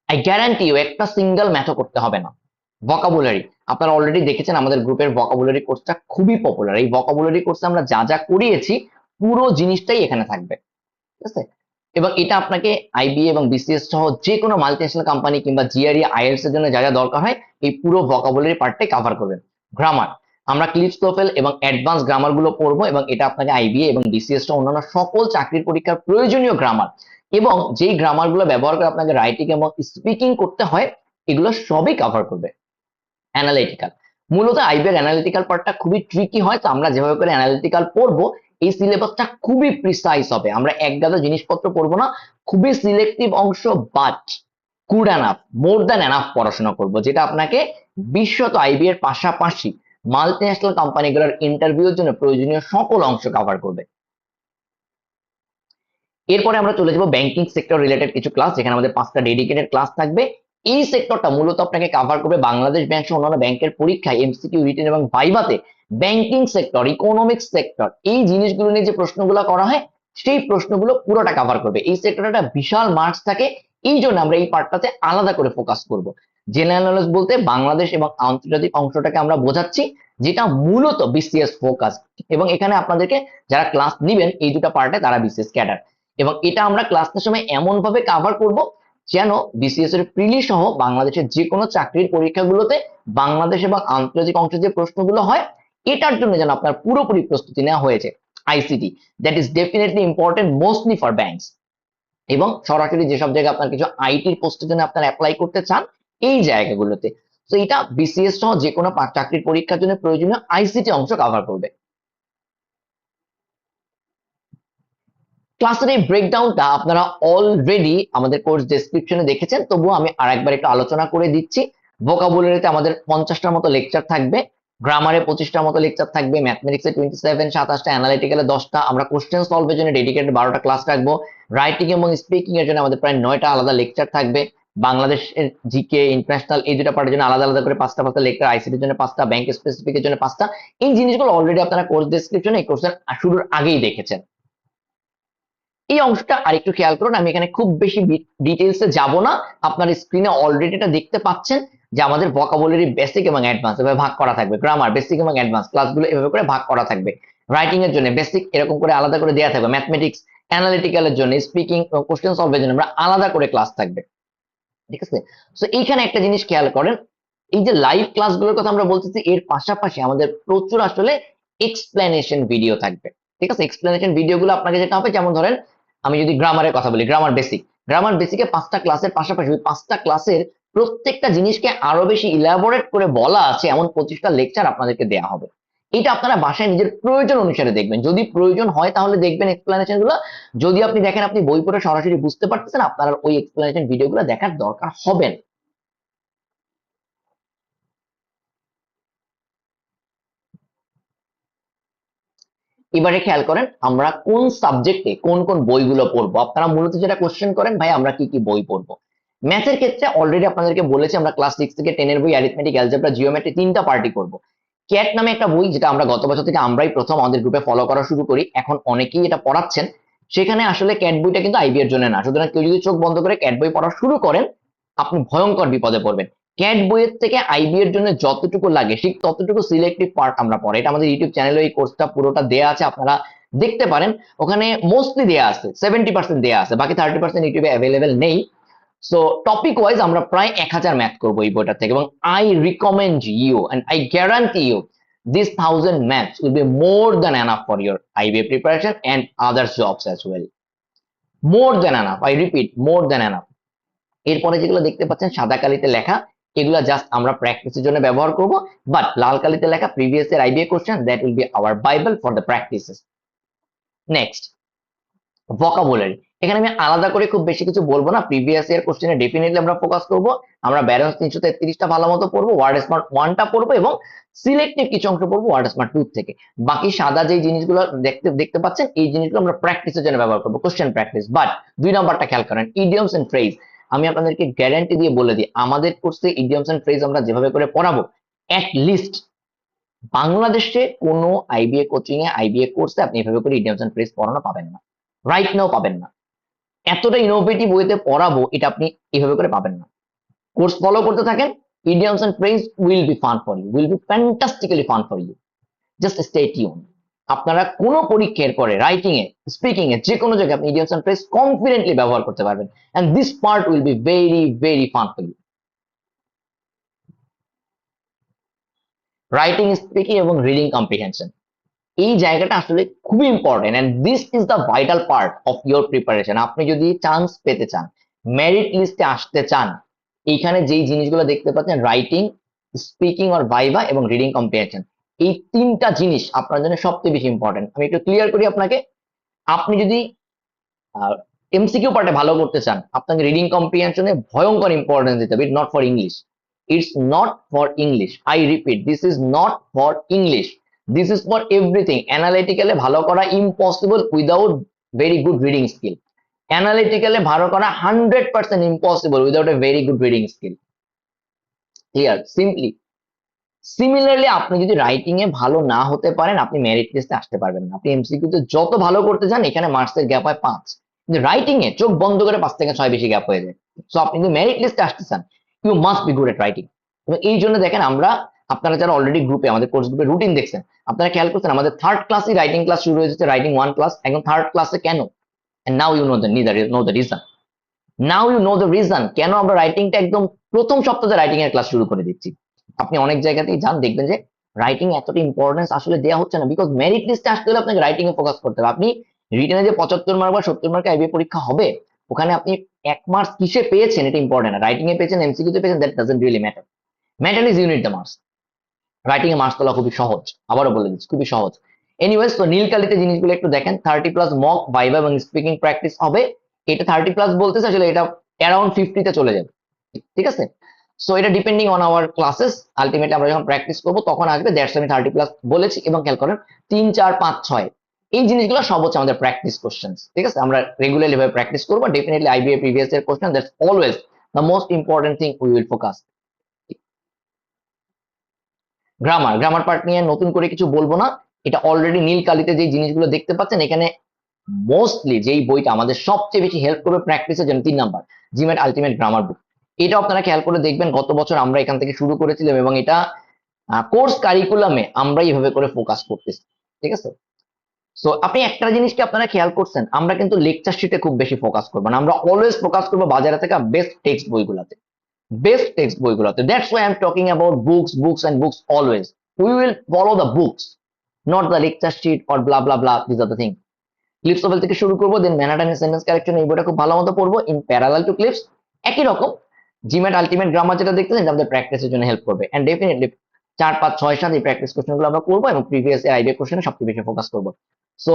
আই গ্যারান্টি ইউ, একটা সিঙ্গেল ম্যাথও করতে হবে না। ভোকাবুলারি আপনারা অলরেডি দেখেছেন, আমাদের গ্রুপের ভোকাবুলারি কোর্সটা খুবই পপুলার। এই ভোকাবুলারি কোর্সে আমরা যা যা করিয়েছি, পুরো জিনিসটাই এখানে থাকবে, ঠিক আছে? এবং এটা আপনাকে আইবিএ এবং বিসিএস সহ যে কোনো মাল্টিন্যাশনাল কোম্পানি কিংবা জিআরই, আইএলটিএস এর জন্য যা যা দরকার হয়, এই পুরো ভোকাবুলারি পার্টটাই কভার করবে। গ্রামার, আমরা ক্লিপস, টোফেল এবং অ্যাডভান্স গ্রামার গুলো পড়বো, এবং এটা আপনাকে আইবিএ এবং বিসিএস সহ অন্যান্য সকল চাকরির পরীক্ষার প্রয়োজনীয় গ্রামার, এবং যেই গ্রামার গুলো ব্যবহার করে আপনাকে রাইটিং এবং স্পিকিং করতে হয়, এগুলো সবই কভার করবে। অ্যানালিটিক্যাল, মূলত আইবিএর অ্যানালিটিক্যাল পার্টটা খুবই ট্রিকি হয়, তো আমরা যেভাবে করে অ্যানালিটিক্যাল পড়বো, এই সিলেবাসটা খুবই প্রিসাইজ হবে। আমরা এক গাদা জিনিসপত্র পড়বো না, খুবই সিলেক্টিভ অংশ, but good enough, more than enough পড়াশোনা করবো, যেটা আপনাকে বিশ্বত আইবি এর পাশাপাশি মাল্টিন্যাশনাল কোম্পানিগুলোর ইন্টারভিউর জন্য প্রয়োজনীয় সকল অংশ কভার করবে। এরপরে আমরা চলে যাবো ব্যাংকিং সেক্টর রিলেটেড কিছু ক্লাস, যেখানে আমাদের 5টা ডেডিকেটেড ক্লাস থাকবে। এই সেক্টরটা মূলত আপনাকে কভার করবে বাংলাদেশ ব্যাংক সহ অন্যান্য ব্যাংকের পরীক্ষায় এমসিকিউ, রিটেন এবং ভাইভাতে ব্যাংকিং সেক্টর, ইকোনমিক্স সেক্টর, এই জিনিসগুলো নিয়ে যে প্রশ্নগুলো করা হয়, সেই প্রশ্নগুলো পুরোটা কভার করবে। এই সেক্টরে একটা বিশাল মার্কস থাকে, এই জন্য আমরা এই পার্টটাতে আলাদা করে ফোকাস করব। জেনারেল নলেজ বলতে বাংলাদেশ এবং আন্তর্জাতিক অংশটাকে আমরা বোঝাচ্ছি, যেটা মূলত বিসিএস ফোকাস। এবং এখানে আপনাদেরকে যারা ক্লাস নিবেন এই দুটো পার্টে তারা বিসিএস ক্যাডার, এবং এটা আমরা ক্লাসের সময় এমন ভাবে কভার করব যেন বিসিএস এর প্রিলি সহ বাংলাদেশের যে কোনো চাকরির পরীক্ষাগুলোতে বাংলাদেশ এবং আন্তর্জাতিক অংশের যে প্রশ্নগুলো হয় এটার জন্য যেন আপনার পুরোপুরি প্রস্তুতি নেওয়া হয়েছে। ICT that is definitely important mostly for banks, এবং সরাসরি যেসব জায়গায় আপনার কিছু আইটির পোস্টের জন্য আপনারা অ্যাপ্লাই করতে চান এই জায়গাগুলোতে। তো এটা বিসিএস সহ যে কোনো চাকরির পরীক্ষার জন্য প্রয়োজনীয় আইসিটি অংশ কভার করবে। ক্লাসের এই ব্রেকডাউনটা আপনারা অলরেডি আমাদের কোর্স ডেসক্রিপশনে দেখেছেন, তবুও আমি আরেকবার একটু আলোচনা করে দিচ্ছি। ভোকাবুলারিতে আমাদের 50টার মতো লেকচার থাকবে, গ্রামারে 25টার মতো লেকচার থাকবে, ম্যাথমেটিক্সে 27, 27টা, অ্যানালিটিক্যালে 10টা, আমরা কোশ্চেন সলভের জন্য ডেডিকেটেড 12টা ক্লাস রাখবো, রাইটিং এবং স্পিকিং এর জন্য আমাদের প্রায় 9টা আলাদা লেকচার থাকবে, বাংলাদেশের জিকে ইন্টারন্যাশনাল এই দুটো পার্টের জন্য আলাদা আলাদা করে 5টা 5টা লেকচার, আইসিটির জন্য 5টা, ব্যাংক স্পেসিফিকের জন্য 5টা। এই জিনিসগুলো অলরেডি আপনারা কোর্স ডেসক্রিপশনে এই কোর্সের শুরুর আগেই দেখেছেন। এই অংশটা আরেকটু খেয়াল করুন, আমি এখানে খুব বেশি ডিটেইলসে যাব না, আপনার স্ক্রিনে অলরেডি এটা দেখতে পাচ্ছেন যে আমাদের ভোকাবুলারি বেসিক এবং অ্যাডভান্স এভাবে ভাগ করা থাকবে, গ্রামার বেসিক এবং অ্যাডভান্স ক্লাসগুলো এভাবে করে ভাগ করা থাকবে, রাইটিং এর জন্য বেসিক এরকম করে আলাদা করে দেওয়া থাকবে, ম্যাথমেটিক্স অ্যানালিটিক্যালের জন্য, স্পিকিং কোশ্চেন সলভের জন্য আমরা আলাদা করে ক্লাস থাকবে, ঠিক আছে। সো এইখানে একটা জিনিস খেয়াল করেন, এই যে লাইভ ক্লাসগুলোর কথা আমরা বলতেছি এর পাশাপাশি আমাদের প্রচুর আসলে এক্সপ্লেনেশন ভিডিও থাকবে, ঠিক আছে। এক্সপ্লেনেশন ভিডিওগুলো আপনাকে যেটা হবে, যেমন ধরেন আমি যদি গ্রামারের কথা বলি, গ্রামার বেসিকে 5টা ক্লাসের পাশাপাশি ওই 5টা ক্লাসের প্রত্যেকটা জিনিসকে আরো বেশি ইলাবোরেট করে বলা আছে এমন 25টা লেকচার আপনাদেরকে দেওয়া হবে। এটা আপনারা বাসায় নিজের প্রয়োজন অনুসারে দেখবেন, যদি প্রয়োজন হয় তাহলে দেখবেন এক্সপ্লেনেশন গুলো, যদি আপনি দেখেন আপনি বই পড়ে সরাসরি বুঝতে পারতেছেন আপনার ওই এক্সপ্লেনেশন ভিডিওগুলো দেখার দরকার হবে না। এবারে খেয়াল করেন আমরা কোন সাবজেক্টে কোন কোন বইগুলো পড়বো, আপনারা মূলত যেটা কোশ্চেন করেন ভাই আমরা কি কি বই পড়বো। ম্যাথের ক্ষেত্রে অলরেডি আপনাদেরকে বলেছি আমরা ক্লাস 6 থেকে 10 এর বই অ্যারিথমেটিক, অ্যালজেব্রা, জিওমেট্রি 3টা পার্টি করব। ক্যাট নামে একটা বই যেটা আমরা গত বছর থেকে আমরাই প্রথম আমাদের গ্রুপে ফলো করা শুরু করি, এখন অনেকেই এটা পড়াচ্ছেন। সেখানে আসলে ক্যাট বইটা কিন্তু আইবি এর জন্য না, সুতরাং কেউ যদি চোখ বন্ধ করে ক্যাট বই পড়া শুরু করেন আপনি ভয়ঙ্কর বিপদে পড়বেন। ক্যাট বইয়ের থেকে আইবি এর জন্য যতটুকু লাগে ঠিক ততটুকু সিলেক্টিভ পার্ট আমরা পড়াই, এটা আমাদের ইউটিউব চ্যানেলে এই কোর্সটা পুরোটা দেয়া আছে, আপনারা দেখতে পারেন। ওখানে মোস্টলি দেয়া আছে, 70% দেয়া আছে, বাকি 30% ইউটিউবে অ্যাভেলেবেল নেই। সো টপিক ওয়াইজ আমরা প্রায় 1000 ম্যাথ করবো এই বইটা থেকে, এবং I recommend you and I guarantee you this 1000 maths will be more than enough for your IBA preparation and other jobs as well. More than enough, I repeat, more than enough. এরপরে যেগুলো দেখতে পাচ্ছেন সাদা কালিতে লেখা, এগুলো জাস্ট আমরা প্র্যাকটিসের জন্য ব্যবহার করব, বাট লাল কালিতে লেখা প্রিভিয়াস এর IBA question, that will be hour Bible for the practices. Next vocabulary, এখানে আমি আলাদা করে খুব বেশি কিছু বলবো না, প্রিভিয়াস ইয়ার কোশ্চেনে ডেফিনেটলি আমরা ফোকাস করব। আমরা ব্যালেন্স 333টা ভালো মতো পড়বো, ওয়ার্ড স্মার্ট 1টা পড়বো, এবং সিলেক্টিভ কিছু অংশ পড়বো ওয়ার্ড স্মার্ট 2 থেকে। বাকি সাদা যে জিনিসগুলো দেখতে পাচ্ছেন এই জিনিসগুলো আমরা প্র্যাকটিসের জন্য ব্যবহার করবো, কোশ্চেন প্র্যাকটিস। বাট 2 নাম্বারটা খেয়াল করেন, ইডিয়মস এন্ড ফ্রেজ। আমি আপনাদেরকে গ্যারান্টি দিয়ে বলে দিই আমাদের কোর্সে ইডিয়মস এন্ড ফ্রেজ আমরা যেভাবে করে পড়াবো, অ্যাট লিস্ট বাংলাদেশে কোনো আইবিএ কোচিং এ আইবিএ কোর্সে আপনি এভাবে করে ইডিয়মস এন্ড ফ্রেজ পড়ানো পাবেন না, রাইট নাও পাবেন না। এতটা ইনোভেটিভ ওয়েতে পড়াবো এটা আপনি এভাবে করে পাবেন না। কোর্স ফলো করতে থাকেন, idioms and phrase will be fun for you, will be fantastically fun for you, just stay tuned। আপনারা কোনো পরীক্ষার পরে রাইটিং এ, স্পিকিং এ, যে কোনো জায়গায় আপনি idioms and phrase কনফিডেন্টলি ব্যবহার করতে পারবেন, and this part will be very very fun for you। Writing, speaking এবং রিডিং কম্প্রিহেনশন, এই জায়গাটা আসলে খুবই important, and this is the vital part of your preparation. আপনি যদি চান্স পেতে চান, মেরিট লিস্টে আসতে চান, এইখানে যেই জিনিসগুলো দেখতে পাচ্ছেন রাইটিং, স্পিকিং অর ভাইভা এবং রিডিং কম্প্রিহেনশন, এই 3টা জিনিস আপনার জন্য সবচেয়ে বেশি ইম্পর্টেন্ট। আমি একটু ক্লিয়ার করি আপনাকে, আপনি যদি এমসিকিউ পার্টে ভালো করতে চান আপনাকে রিডিং কম্প্রিহেনশনে ভয়ঙ্কর ইম্পর্টেন্স দিতে হবে, it's not for English, it's not for English, I repeat, this is not for English, this is for everything. অ্যানালিটিক্যালে ভালো করা impossible without very good reading skill, অ্যানালিটিক্যালে ভালো করা 100% impossible without a very good reading skill, clear, simply. Similarly আপনি যদি রাইটিং এ ভালো না হতে পারেন আপনি মেরিট লিস্টে আসতে পারবেন না। আপনি এমসিকিউ তে যত ভালো করতে চান এখানে মার্কসের গ্যাপ হয় 5, কিন্তু রাইটিং এ চোখ বন্ধ করে 5 থেকে 6 বেশি গ্যাপ হয়ে যায়। সো আপনি যদি মেরিট লিস্টে আসতে চান, you must be good at writing. এবং এই জন্য দেখেন আমরা, আপনারা যারা অলরেডি গ্রুপে আমাদের কোর্স গ্রুপে রুটিন দেখছেন, আপনারা খেয়াল করছেন আমাদের থার্ড ক্লাসই রাইটিং ক্লাস শুরু হয়েছে, রাইটিং 1 ক্লাস, এখন থার্ড ক্লাসে কেন? And now you know the reason, now you know the reason কেন আমরা রাইটিংটা একদম প্রথম সপ্তাহে রাইটিং এর ক্লাস শুরু করে দিচ্ছি। আপনি অনেক জায়গাতেই যান, দেখবেন যে রাইটিং এতটা ইম্পর্টেন্স আসলে দেওয়া হচ্ছে না, বিকজ মেরিট লিস্টে আসতে হলে আপনাকে রাইটিং এ ফোকাস করতে হবে। আপনি রিটেনে যে 75 মার্ক বা 70 মার্কের আইবিএ পরীক্ষা হবে, ওখানে আপনি 1 মার্কস কিসে পেয়েছেন এটা ইম্পর্টেন্ট না, রাইটিং এ পেয়েছেন, এমসিকিউ তে পেয়েছেন, that doesn't really matter. Matter is unit the marks. Writing A marks তোলা খুবই সহজ, আবারও বলে দিচ্ছি খুবই সহজ। এনিওয়েজ, তো নীলকালিতে জিনিসগুলো একটু দেখেন, 30+ মক, ভাইভা এবং স্পিকিং প্র্যাকটিস হবে। এটা 30+ বলতেছে, আসলে এটা অ্যারাউন্ড 50-তে চলে যাবে, ঠিক আছে। সো এটা depending on our classes, ultimately আমরা যখন প্র্যাকটিস করবো তখন আসবে, দ্যাটস আমি 30+ বলেছি। এবং খেয়াল করেন 3, 4, 5, 6 এই জিনিসগুলো সব হচ্ছে আমাদের প্র্যাকটিস কোশ্চেন, ঠিক আছে। আমরা রেগুলারলি ভাবে প্র্যাকটিস করবো, definitely IBA previous year question, that's always the most important thing we will focus. Grammar part নিয়ে নতুন করে কিছু বলবো না, এটা অলরেডি নীল কালিতে যে জিনিসগুলো দেখতে পাচ্ছেন এখানে, মোস্টলি যেই বইটা আমাদের সবচেয়ে বেশি হেল্প করবে প্র্যাকটিসের জন্য, 3 number GMAT ultimate grammar book. এটা আপনারা খেয়াল করে দেখবেন, গত বছর আমরা এখান থেকে শুরু করেছিলাম এবং এটা কোর্স কারিকুলামে আমরা এইভাবে করে ফোকাস করতেছি, ঠিক আছে। সো আপনি একটা জিনিসকে আপনারা খেয়াল করছেন, আমরা কিন্তু লেকচার শিটে খুব বেশি ফোকাস করবো না, আমরা অলওয়েজ ফোকাস করবো বাজারে থেকে বেস্ট টেক্সট বইগুলোতে, বেস্ট টেক্সট বইগুলোতে। That's why I am talking about books and books always. We will follow the books, not the lecture sheet or blah blah blah, this are the thing. ক্লিপস ওভেল থেকে শুরু করবো, দেন ম্যানহাটন সেন্টেন্স কারেকশন, এই বইটা খুব ভালো মতো পড়বো ইন প্যারালাল টু ক্লিপস। একই রকম জিম্যাট আলটিমেট গ্রামার যেটা দেখতেছেন, এটা আমাদের প্র্যাকটিসের জন্য হেল্প করবে, এন্ড ডেফিনেটলি 4, 5, 6, 7 এই প্র্যাকটিস কোশ্চেন গুলো আমরা করবো এবং প্রিভিয়াস ইয়ার আইডিয়া কোশ্চেনে সবচেয়ে বেশি ফোকাস করবো। সো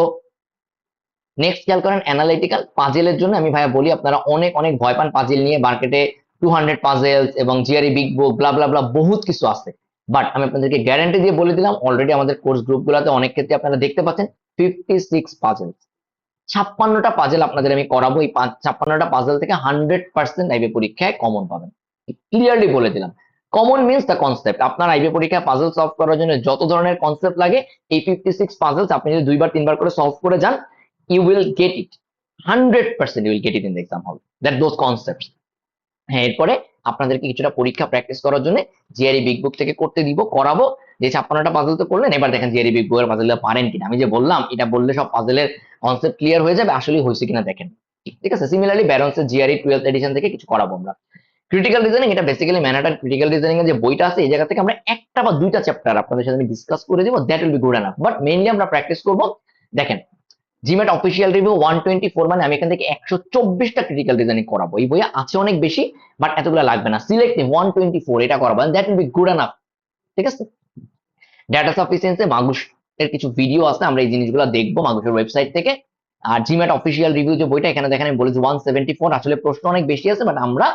নেক্সট খেয়াল করেন অ্যানালিটিক্যাল পাজেলের জন্য, আমি ভাইয়া বলি আপনারা অনেক অনেক ভয় পান পাজেল নিয়ে, মার্কেটে 200 পাজেলস এবং জিআরই বিগ বুক ব্লা ব্লা ব্লা বহুত কিছু আছে, বাট আমি আপনাদেরকে গ্যারান্টি দিয়ে বলে দিলাম, অলরেডি আমাদের কোর্স গ্রুপগুলোতে অনেক ক্ষেত্রে আপনারা দেখতে পাচ্ছেন 56 পাজেল, 56টা পাজেল আপনাদের আমি করাবো। এই 56টা পাজেল থেকে 100% আইবি পরীক্ষায় কমন পাবেন, ক্লিয়ারলি বলে দিলাম। কমন মিনস দ্য কনসেপ্ট, আপনার আইবি পরীক্ষায় পাজেল সলভ করার জন্য যত ধরনের কনসেপ্ট লাগে, এই 56 পাজেলস আপনি যদি 2বার 3বার করে সলভ করে যান, you will get it, 100% you will get it in the exam hall, that those concepts। হ্যাঁ, এরপরে আপনাদেরকে কিছুটা পরীক্ষা প্র্যাকটিস করার জন্য জিআরই বিগ বুক থেকে করতে দিব, করাবো। যে 56টা পাজল তো করলেন, এবার দেখেন জিআরই বিগ বুকের পাজলটা পারেন কিনা। আমি যে বললাম এটা বললে সব পাজলের কনসেপ্ট ক্লিয়ার হয়ে যাবে, আসলে হয়েছে কিনা দেখেন, ঠিক আছে। সিমিলারলি ব্যারন্সের জিআরই 12th এডিশন থেকে কিছু করাবো আমরা। ক্রিটিক্যাল রিজনিং, এটা বেসিক্যালি ম্যানহাটন ক্রিটিক্যাল রিজনিং এর যে বইটা আছে, এই জায়গা থেকে আমরা একটা বা দুইটা চ্যাপ্টার আপনাদের সাথে আমি ডিসকাস করে দিব, that will be good enough. But mainly আমরা প্র্যাকটিস করবো। দেখেন জিম্যাট অফিসিয়াল রিভিউ 124, মানে আমি এখান থেকে 124টা ক্রিটিক্যাল রিজনিং করাবো। এই বইয়ে আছে অনেক বেশি, বাট এতগুলো লাগবে না, সিলেক্টিভ 124 এটা করাবো, that will be good enough, ঠিক আছে। ডেটা সাফিসিয়েন্সি মাগুস এর কিছু ভিডিও আছে, আমরা এই জিনিসগুলো দেখবো মাগুসের ওয়েবসাইট থেকে। আর জিম্যাট অফিসিয়াল রিভিউ যে বইটা, এখানে দেখেন আমি বলেছি 174, আসলে প্রশ্ন অনেক বেশি আছে, বাট আমরা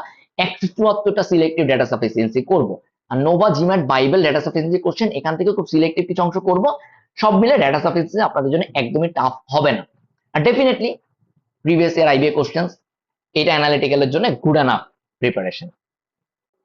174টা সিলেক্টিভ ডেটা সাফিসিয়েন্সি করবো। আর Nova GMAT Bible data sufficiency question, এখান থেকে খুব সিলেক্টিভ কিছু অংশ করবো। সব মিলে ডেটা সাফিসিয়েন্সি আপনাদের জন্য একদমই টাফ হবে না। আর definitely previous year IBA questions, এটা অ্যানালিটিক্যালের জন্য গুড এনাফ প্রিপারেশন।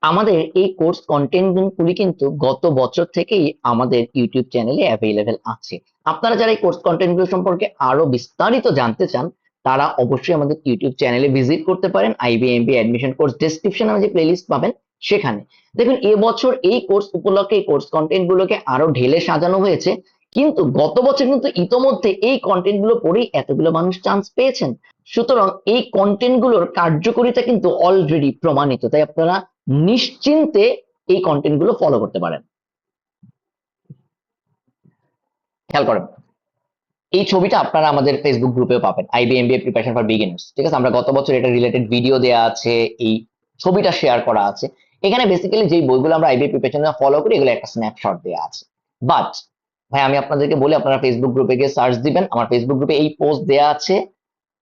আমাদের এই কোর্স কন্টেন্ট গুলি কিন্তু গত বছর থেকেই আমাদের ইউটিউব চ্যানেলে অ্যাভেলেবেল আছে। আপনারা যারা এই কোর্স কন্টেন্ট গুলো সম্পর্কে আরো বিস্তারিত জানতে চান, তারা অবশ্যই আমাদের ইউটিউব চ্যানেলে ভিজিট করতে পারেন। আইবিএমবি অ্যাডমিশন কোর্স ডেসক্রিপশনে যে প্লেলিস্ট পাবেন সেখানে দেখুন, এবছর এই কোর্স উপলক্ষে এই কোর্স কন্টেন্ট গুলোকে আরো ঢেলে সাজানো হয়েছে, কিন্তু গত বছর কিন্তু ইতোমধ্যে এই কন্টেন্ট গুলো পড়েই এতগুলো মানুষ চান্স পেয়েছেন। সুতরাং এই কন্টেন্ট গুলোর কার্যকারিতা কিন্তু অলরেডি প্রমাণিত, তাই আপনারা নিশ্চিন্তে এই কন্টেন্ট গুলো ফলো করতে পারেন। খেয়াল করেন এই ছবিটা আপনারা আমাদের ফেসবুক গ্রুপেও পাবেন, আইবিএমবিএ প্রিপারেশন ফর বিগিনার্স, ঠিক আছে। আমরা গত বছর এটা রিলেটেড ভিডিও দেওয়া আছে, এই ছবিটা শেয়ার করা আছে। এখানে বেসিক্যালি যে বইগুলো আমরা আইবিএ প্রিপারেশন ফলো করি, এগুলো একটা স্ন্যাপশট দেওয়া আছে। বাট ভাই আমি আপনাদেরকে বলি, আপনারা ফেসবুক গ্রুপে গিয়ে সার্চ দিবেন, আমার ফেসবুক গ্রুপে এই পোস্ট দেওয়া আছে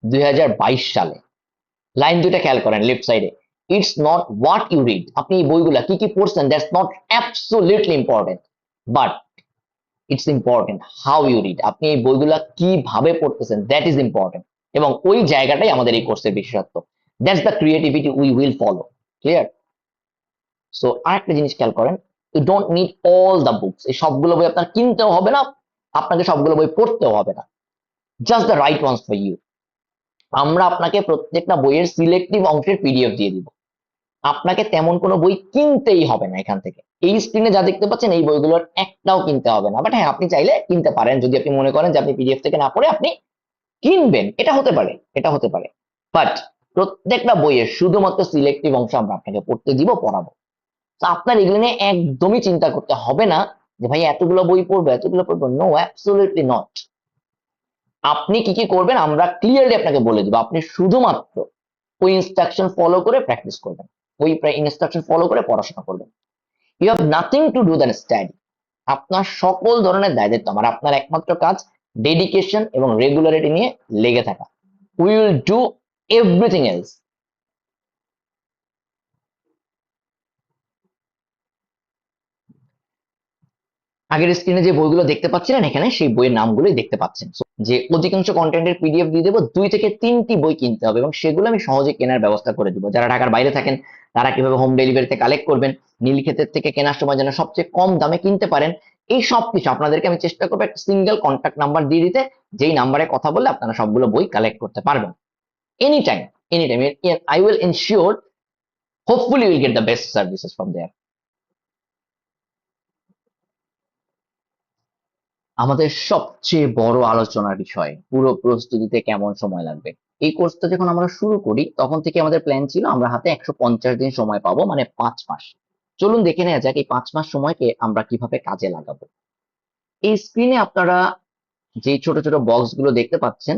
2022 সালে। লাইন দুইটা খেয়াল করেন লেফট সাইডে, it's not what you read, আপনি এই বইগুলা কি কি পড়ছেন that's not absolutely important, but it's important how you read, আপনি এই বইগুলা কিভাবে পড়তেছেন দ্যাট ইজ ইম্পর্টেন্ট। এবং ওই জায়গাটাই আমাদের এই কোর্সের বিশেষত্ব, that's the creativity we will follow, clear. So আরেকটা জিনিস খেয়াল করেন, you don't need all the books, এই সবগুলো বই আপনার কিনতেও হবে না, আপনাকে সবগুলো বই পড়তেও হবে না, just the right ones for you. আমরা আপনাকে প্রত্যেকটা বইয়ের সিলেক্টিভ অংশের পিডিএফ দিয়ে দিব। আপনাকে তেমন কোনো বই কিনতেই হবে না এখান থেকে। এই স্ক্রিনে যা দেখতে পাচ্ছেন এই বইগুলোর একটাও কিনতে হবে না, বাট হ্যাঁ আপনি চাইলে কিনতে পারেন যদি আপনি মনে করেন যে আপনি পিডিএফ থেকে না পড়ে আপনি কিনবেন, এটা হতে পারে, এটা হতে পারে। বাট প্রত্যেকটা বইয়ের শুধুমাত্র সিলেক্টিভ অংশ আমরা আপনাকে পড়তে দিব, পড়াবো। তো আপনার এগুলো নিয়ে একদমই চিন্তা করতে হবে না যে ভাই এতগুলো বই পড়বো এতগুলো পড়বো, নো, অ্যাবসলিউটলি নট। আপনি কি কি করবেন আমরা ক্লিয়ারলি আপনাকে বলে দিব, আপনি শুধুমাত্র ওই ইনস্ট্রাকশন ফলো করে প্র্যাকটিস করবেন, ওই ইনস্ট্রাকশন ফলো করে পড়াশোনা করবেন। You have nothing to do than study. আপনার সকল ধরনের দায়িত্ব আমার, আপনার একমাত্র কাজ ডেডিকেশন এবং রেগুলারিটি নিয়ে লেগে থাকা। We will do everything else. আগের স্ক্রিনে যে বইগুলো দেখতে পাচ্ছিলেন এখানে সেই বইয়ের নামগুলোই দেখতে পাচ্ছেন। যে অধিকাংশ কন্টেন্টের পিডিএফ দিয়ে দেবো, 2 থেকে 3টি বই কিনতে হবে এবং সেগুলো আমি সহজে কেনার ব্যবস্থা করে দিব। যারা ঢাকার বাইরে থাকেন তারা কিভাবে হোম ডেলিভারিতে কালেক্ট করবেন, নীলক্ষেতের থেকে কেনার সময় যেন সবচেয়ে কম দামে কিনতে পারেন, এই সব কিছু আপনাদেরকে আমি চেষ্টা করবো একটা সিঙ্গেল কন্ট্যাক্ট নাম্বার দিয়ে দিতে, যেই নাম্বারে কথা বললে আপনারা সবগুলো বই কালেক্ট করতে পারবেন any time, any time. I will ensure, hopefully will get the best services from there. আমাদের সবচেয়ে বড় আলোচনার বিষয় পুরো প্রস্তুতিতে কেমন সময় লাগবে। এই কোর্সটা যখন আমরা শুরু করি তখন থেকে আমাদের প্ল্যান ছিল আমরা হাতে 150 দিন সময় পাবো, মানে 5 মাস। চলুন দেখে নেওয়া যাক এই 5 মাস সময়কে আমরা কিভাবে কাজে লাগাবো। এই স্ক্রিনে আপনারা যে ছোট ছোট বক্স গুলো দেখতে পাচ্ছেন,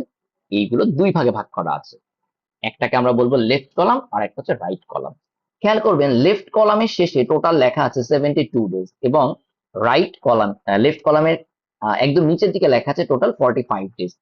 এইগুলো 2 ভাগে ভাগ করা আছে। একটাকে আমরা বলবো লেফট কলাম আর একটা হচ্ছে রাইট কলাম। খেয়াল করবেন লেফট কলামের শেষে টোটাল লেখা আছে 72 ডেজ এবং লেফট কলামের একদম নিচের দিকে লেখা আছে টোটাল 45 ডেজ।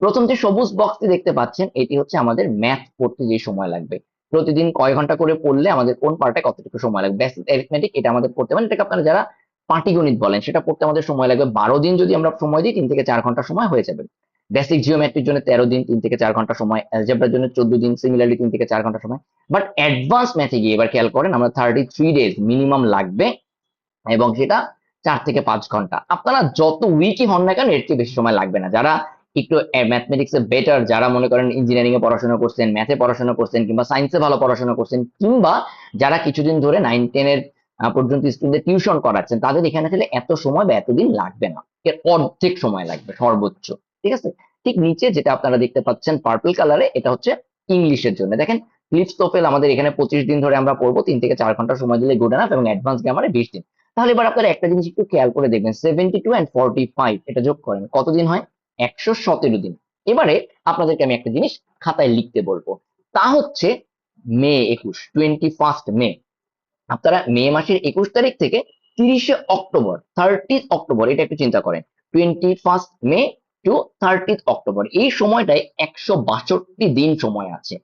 প্রথম যে সবুজ বক্সটি দেখতে পাচ্ছেন এটি হচ্ছে আমাদের ম্যাথ পড়তে যে সময় লাগবে, প্রতিদিন কয় ঘন্টা করে পড়লে আমাদের কোন পার্টে কতটুকু সময় লাগবে, বেসিক অ্যারিথমেটিক এটা আমাদের পড়তে, মানে এটাকে আপনারা যারা পাটিগণিত বলেন সেটা পড়তে আমাদের সময় লাগবে 12 দিন। যদি আমরা সময় দিই 3 থেকে 4 ঘন্টা সময় হয়ে যাবে। বেসিক জিওমেট্রির জন্য 13 দিন, 3 থেকে 4 ঘন্টা সময়। অ্যালজেব্রার জন্য 14 দিন, সিমিলারলি 3 থেকে 4 ঘন্টা সময়। বাট অ্যাডভান্স ম্যাথে গিয়ে এবার খেয়াল করেন আমরা 33 ডেজ মিনিমাম লাগবে এবং সেটা 4 থেকে 5 ঘন্টা। আপনারা যত উইকই হন না কেন এর চেয়ে বেশি সময় লাগবে না। যারা একটু ম্যাথমেটিক্সে বেটার, যারা মনে করেন ইঞ্জিনিয়ারিং এ পড়াশোনা করছেন, ম্যাথে পড়াশোনা করছেন কিংবা সায়েন্সে ভালো পড়াশোনা করছেন, কিংবা যারা কিছুদিন ধরে 9-10 এর পর্যন্ত স্টুডেন্টদের টিউশন করাচ্ছেন, তাদের এখানে আসলে এত সময় বা এতদিন লাগবে না, এর অর্ধেক সময় লাগবে সর্বোচ্চ। ঠিক আছে। ঠিক নিচে যেটা আপনারা দেখতে পাচ্ছেন পার্পল কালারে, এটা হচ্ছে ইংলিশের জন্য। দেখেন ক্লিপস টোফেল আমাদের এখানে 25 দিন ধরে আমরা পড়বো, 3 থেকে 4 ঘন্টা সময় দিলে গুড এনাফ, এবং অ্যাডভান্স গ্রামারে 20 দিন। তাহলে এবার আপনারা একটা জিনিস একটু খেয়াল করে দেখবেন, 72 and 45 এটা যোগ করেন কতদিন হয়, 117 দিন। এবারে আপনাদেরকে আমি একটা জিনিস খাতায় লিখতে বলবো, তা হচ্ছে মে 21, 21 মে। আপনারা মে মাসের 21 তারিখ থেকে 30 অক্টোবর, 30 অক্টোবর, এটা একটু চিন্তা করেন, 21 মে টু 30 অক্টোবর, এই সময়টায় 162 দিন সময় আছে,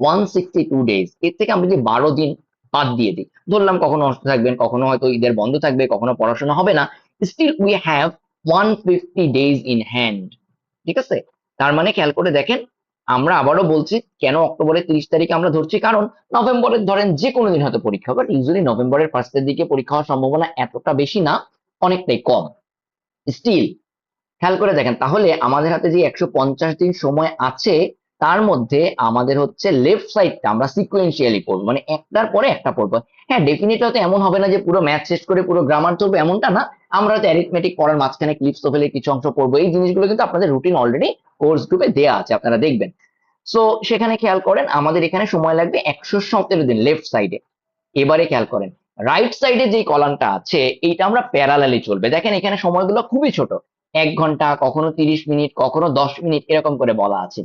162 ডেজ। এর থেকে আমরা যদি 12 দিন বাদ দিয়ে দিই, ধরলাম কখনো অসুস্থ থাকবেন, কখনো হয়তো ঈদের বন্ধ থাকবে, কখনো পড়াশোনা হবে না, still we have 150 days in hand. ঠিক আছে। তার মানে খেয়াল করে দেখেন, আমরা আবারও বলছি কেন অক্টোবরের 30 তারিখে আমরা ধরছি, কারণ নভেম্বরের ধরেন যে কোনো দিন হয়তো পরীক্ষা হবে, ইউজুয়ালি নভেম্বরের ফার্স্টের দিকে পরীক্ষা হওয়ার সম্ভাবনা এতটা বেশি না, অনেকটাই কম। স্টিল খেয়াল করে দেখেন, তাহলে আমাদের হাতে যে 150 দিন সময় আছে তার মধ্যে আমাদের হচ্ছে লেফট সাইডটা আমরা সিকুয়েন্সিয়ালি পড়বো, মানে একটার পরে একটা পড়বো। হ্যাঁ ডেফিনেটলি হয়তো এমন হবে না যে পুরো ম্যাথ শেষ করে পুরো গ্রামার চলবে, এমনটা না। আমরা হয়তো অ্যারিথমেটিক পড়ার মাঝখানে ক্লিপস তোফেলের কিছু অংশ পড়বো, এই জিনিসগুলো কিন্তু আপনাদের রুটিন অলরেডি কোর্স গ্রুপে দেওয়া আছে, আপনারা দেখবেন। সো সেখানে খেয়াল করেন আমাদের এখানে সময় লাগবে 117 দিন লেফট সাইডে। এবারে খেয়াল করেন রাইট সাইডে যে কলামটা আছে এইটা আমরা প্যারালালি চলবে। দেখেন এখানে সময়গুলো খুবই ছোট, 1 ঘন্টা, কখনো 30 মিনিট, কখনো 10 মিনিট, এরকম করে বলা আছে।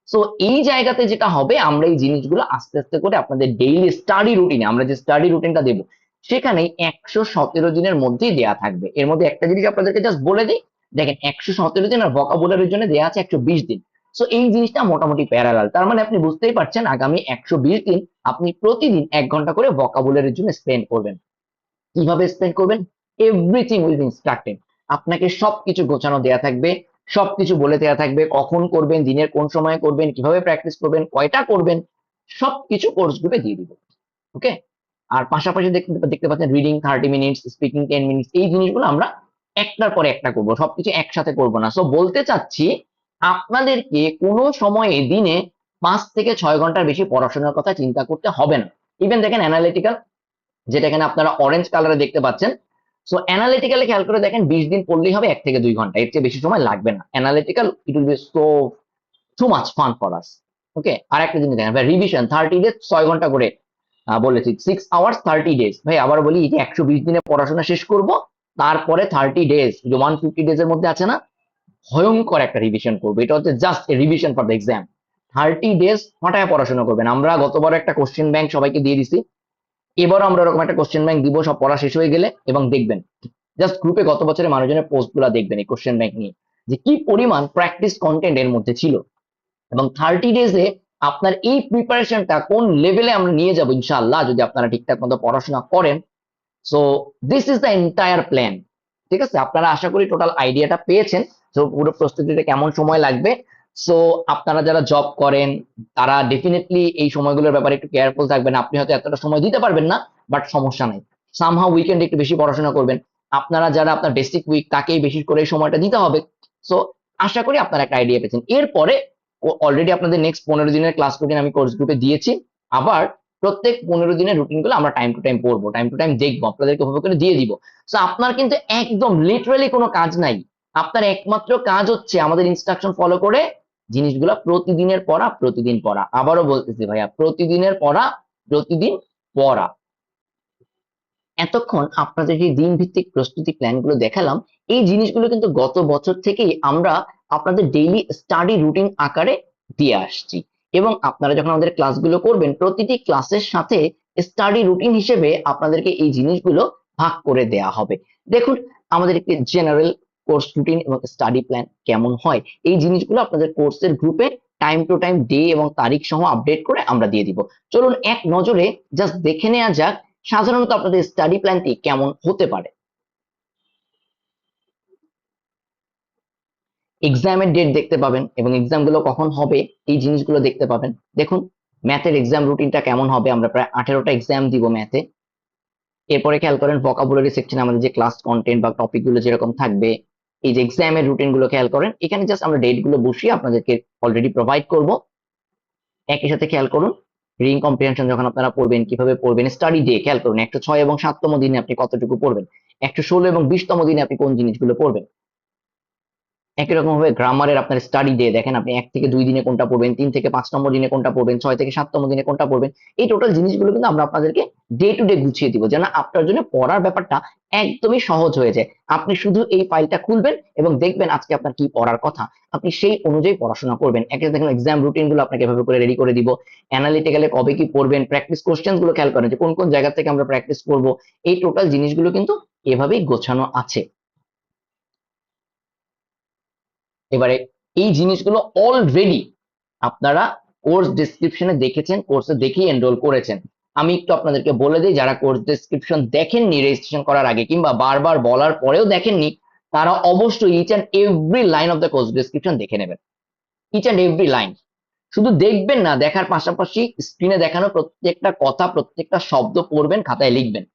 সো এই জায়গাতে যেটা হবে, আমরা এই জিনিসগুলো আস্তে আস্তে করে আপনাদের ডেইলি স্টাডি রুটিনে, আমরা যে স্টাডি রুটিনটা দেবো সেখানে 117 দিনের মধ্যেই দেয়া থাকবে। এর মধ্যে একটা জিনিস আপনাদেরকে জাস্ট বলে দিই, দেখেন 117 দিন আর ভোকাবুলারির জন্য দেয়া আছে 120 দিন। সো এই জিনিসটা মোটামুটি প্যারালাল, তার মানে আপনি বুঝতেই পারছেন আগামী 120 দিন আপনি প্রতিদিন 1 ঘন্টা করে ভোকাবুলারির জন্য স্পেন্ড করবেন। কিভাবে স্পেন্ড করবেন, এভরিথিং উইল বি ইনস্ট্রাক্টেড। আপনাকে সবকিছু গোছানো দেয়া থাকবে, সবকিছু বলে দেয়া থাকবে, কখন করবেন, দিনের কোন সময় করবেন, কিভাবে প্র্যাকটিস করবেন, কয়টা করবেন, সবকিছু কোর্স গ্রুপে দিয়ে দিব। ওকে। আর পাশাপাশি দেখতে দেখতে পাচ্ছেন রিডিং 30 মিনিটস, স্পিকিং 10 মিনিটস, এই জিনিসগুলো আমরা একটার পরে একটা করবো, সবকিছু একসাথে করবো না। সো বলতে চাচ্ছি আপনাদেরকে কোনো সময়ে দিনে থেকে 6 ঘন্টার বেশি পড়াশোনার কথা চিন্তা করতে হবে না। ইভেন দেখেন অ্যানালিটিক্যাল, যেটা এখানে আপনারা অরেঞ্জ কালারে দেখতে পাচ্ছেন, সো অ্যানালিটিক্যালে খেয়াল করে দেখেন 20 দিন পড়লেই হবে 1 থেকে 2 ঘন্টা, এর চেয়ে বেশি সময় লাগবে না। Analytical it will be so too much fun for us. Okay, আর একটা জিনিস দেখেন ভাই, রিভিশন 30 ডেজ 6 ঘন্টা করে বলেছি, 6 আওয়ার্স 30 ডেজ। ভাই আবার বলি, এই যে 120 দিনে পড়াশোনা শেষ করব, তারপরে 30 ডেজ, যে 150 এর মধ্যে আছে না, ভয়ঙ্কর একটা রিভিশন করবো। এটা হচ্ছে just revision for the exam. 30 days হঠাৎ পড়াশোনা করবেন। আমরা গতবার একটা কোশ্চেন ব্যাংক সবাইকে দিয়ে দিছি, এবারও আমরা এরকম একটা কোশ্চেন ব্যাংক দিব সব পড়া শেষ হয়ে গেলে, এবং দেখবেন জাস্ট গ্রুপে গত বছরের মানুষজনের পোস্ট গুলা দেখবেন এই কোশ্চেন ব্যাংক নিয়ে, যে কি পরিমাণ প্র্যাকটিস কন্টেন্ট এর মধ্যে ছিল। এবং 30 ডেজে আপনার এই প্রিপারেশনটা কোন লেভেলে আমরা নিয়ে যাবো ইনশাআল্লাহ, যদি আপনারা ঠিকঠাক মতো পড়াশোনা করেন। So this is the entire plan. ঠিক আছে, আপনারা আশা করি টোটাল আইডিয়াটা পেয়েছেন। তো পুরো প্রস্তুতিতে কেমন সময় লাগবে, সো আপনারা যারা জব করেন তারা ডেফিনেটলি এই সময়গুলোর ব্যাপারে একটু কেয়ারফুল থাকবেন। আপনি হয়তো এতটা সময় দিতে পারবেন না, বাট সমস্যা নাই, সামহাউ উইকেন্ডে একটু বেশি পড়াশোনা করবেন। আপনারা যারা আপনার বেসিক উইক, তাকেই বেশি করে এই সময়টা দিতে হবে। সো আশা করি আপনারা একটা আইডিয়া পেয়েছেন। এরপরে অলরেডি আপনাদের নেক্সট 15 দিনের ক্লাস রুটিন আমি কোর্স গ্রুপে দিয়েছি। আবার প্রত্যেক 15 দিনের রুটিন গুলো আমরা টাইম টু টাইম পড়বো, টাইম টু টাইম দেখবো, আপনাদেরকে ওভাবে করে দিয়ে দিব। সো আপনার কিন্তু একদম লিটারালি কোনো কাজ নাই। আপনার একমাত্র কাজ হচ্ছে আমাদের ইনস্ট্রাকশন ফলো করে জিনিসগুলো প্রতিদিনের পড়া, প্রতিদিন পড়া। আবারও বলতেছি ভাইয়া, প্রতিদিনের পড়া, প্রতিদিন পড়া। এতক্ষণ আপনাদের যে দিন ভিত্তিক প্রস্তুতি প্ল্যান গুলো দেখালাম, এই জিনিসগুলো কিন্তু গত বছর থেকেই আমরা আপনাদের ডেইলি স্টাডি রুটিন আকারে দিয়ে আসছি। এবং আপনারা যখন আমাদের ক্লাসগুলো করবেন, প্রতিটি ক্লাসের সাথে স্টাডি রুটিন হিসেবে আপনাদেরকে এই জিনিসগুলো ভাগ করে দেয়া হবে। দেখুন, আমাদের একটি জেনারেল কোর্স রুটিন এবং স্টাডি প্ল্যান কেমন হয়, এই জিনিসগুলো আপনাদের কোর্সের গ্রুপে টাইম টু টাইম ডে এবং তারিখ সহ আপডেট করে আমরা দিয়ে দিব। চলুন এক নজরে জাস্ট দেখে নেওয়া যাক সাধারণত আপনাদের স্টাডি প্ল্যানটি কেমন হতে পারে। এক্সামের ডেট দেখতে পাবেন এবং এক্সাম গুলো কখন হবে এই জিনিসগুলো দেখতে পাবেন। দেখুন, ম্যাথের এক্সাম রুটিনটা কেমন হবে, আমরা প্রায় 18টা এক্সাম দিব ম্যাথে। এরপরে খেয়াল করেন ভোকাবুলারি সেকশনে আমাদের যে ক্লাস কন্টেন্ট বা টপিক গুলো যেরকম থাকবে, এই যে এক্সামের রুটিন গুলো খেয়াল করেন, এখানে জাস্ট আমরা ডেট গুলো বসিয়ে আপনাদেরকে অলরেডি প্রোভাইড করব। একই সাথে খেয়াল করুন, রিডিং কম্প্রিহেনশন যখন আপনারা পড়বেন, কিভাবে পড়বেন, স্টাডি ডে খেয়াল করুন, 106 এবং 7তম দিনে আপনি কতটুকু পড়বেন, 116 এবং 20তম দিনে আপনি কোন জিনিসগুলো পড়বেন। একই রকম ভাবে গ্রামারের আপনার স্টাডি ডে দেখেন, আপনি 1 থেকে 2 দিনে কোনটা পড়বেন, 3 থেকে 5 নম্বর দিনে কোনটা পড়বেন, 6 থেকে 7তম দিনে কোনটা পড়বেন। এই টোটাল জিনিসগুলো কিন্তু আমরা আপনাদেরকে ডে টু ডে গুছিয়ে দিব, যেন আপনার জন্য পড়ার ব্যাপারটা একদমই সহজ হয়ে যায়। আপনি শুধু এই ফাইলটা খুলবেন এবং দেখবেন আজকে আপনার কি পড়ার কথা, আপনি সেই অনুযায়ী পড়াশোনা করবেন। একটা দেখেন এক্সাম রুটিন গুলো আপনাকে এভাবে করে রেডি করে দিব। অ্যানালিটিক্যালে কবে কি পড়বেন, প্র্যাকটিস কোশ্চেন গুলো খেয়াল করেন যে কোন কোন জায়গা থেকে আমরা প্র্যাকটিস করব। এই টোটাল জিনিসগুলো কিন্তু এভাবেই গোছানো আছে। এবারে এই জিনিসগুলো অলরেডি আপনারা কোর্স ডেসক্রিপশনে দেখেছেন, কোর্সে দেখেই এনরোল করেছেন। আমি একটু আপনাদেরকে বলে দিই, যারা কোর্স ডেসক্রিপশন দেখেননি রেজিস্ট্রেশন করার আগে কিংবা বারবার বলার পরেও দেখেননি, তারা অবশ্যই each and every line of the course description দেখে নেবেন। ইচ অ্যান্ড এভরি লাইন, শুধু দেখবেন না, দেখার পাশাপাশি স্ক্রিনে দেখানো প্রত্যেকটা কথা, প্রত্যেকটা শব্দ পড়বেন, খাতায় লিখবেন।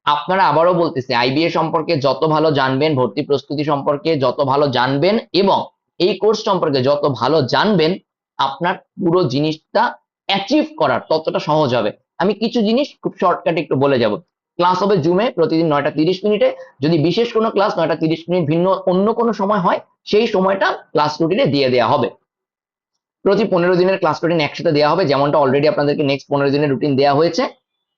আপনারা, আবারও বলতেছি, আইবিএ সম্পর্কে যত ভালো জানবেন, ভর্তি প্রস্তুতি সম্পর্কে যত ভালো জানবেন এবং এই কোর্স সম্পর্কে যত ভালো জানবেন, আপনার পুরো জিনিসটা অ্যাচিভ করার ততটা সহজ হবে। আমি কিছু জিনিস খুব শর্টকাটে একটু বলে যাব। ক্লাস হবে জুমে প্রতিদিন 9টা 30 মিনিটে। যদি বিশেষ কোনো ক্লাস 9টা 30 মিনিট ভিন্ন অন্য কোনো সময় হয়, সেই সময়টা ক্লাস রুটিনে দিয়ে দেওয়া হবে। প্রতি 15 দিনের ক্লাস রুটিন একসাথে দেওয়া হবে, যেমনটা অলরেডি আপনাদেরকে নেক্সট 15 দিনের রুটিন দেওয়া হয়েছে।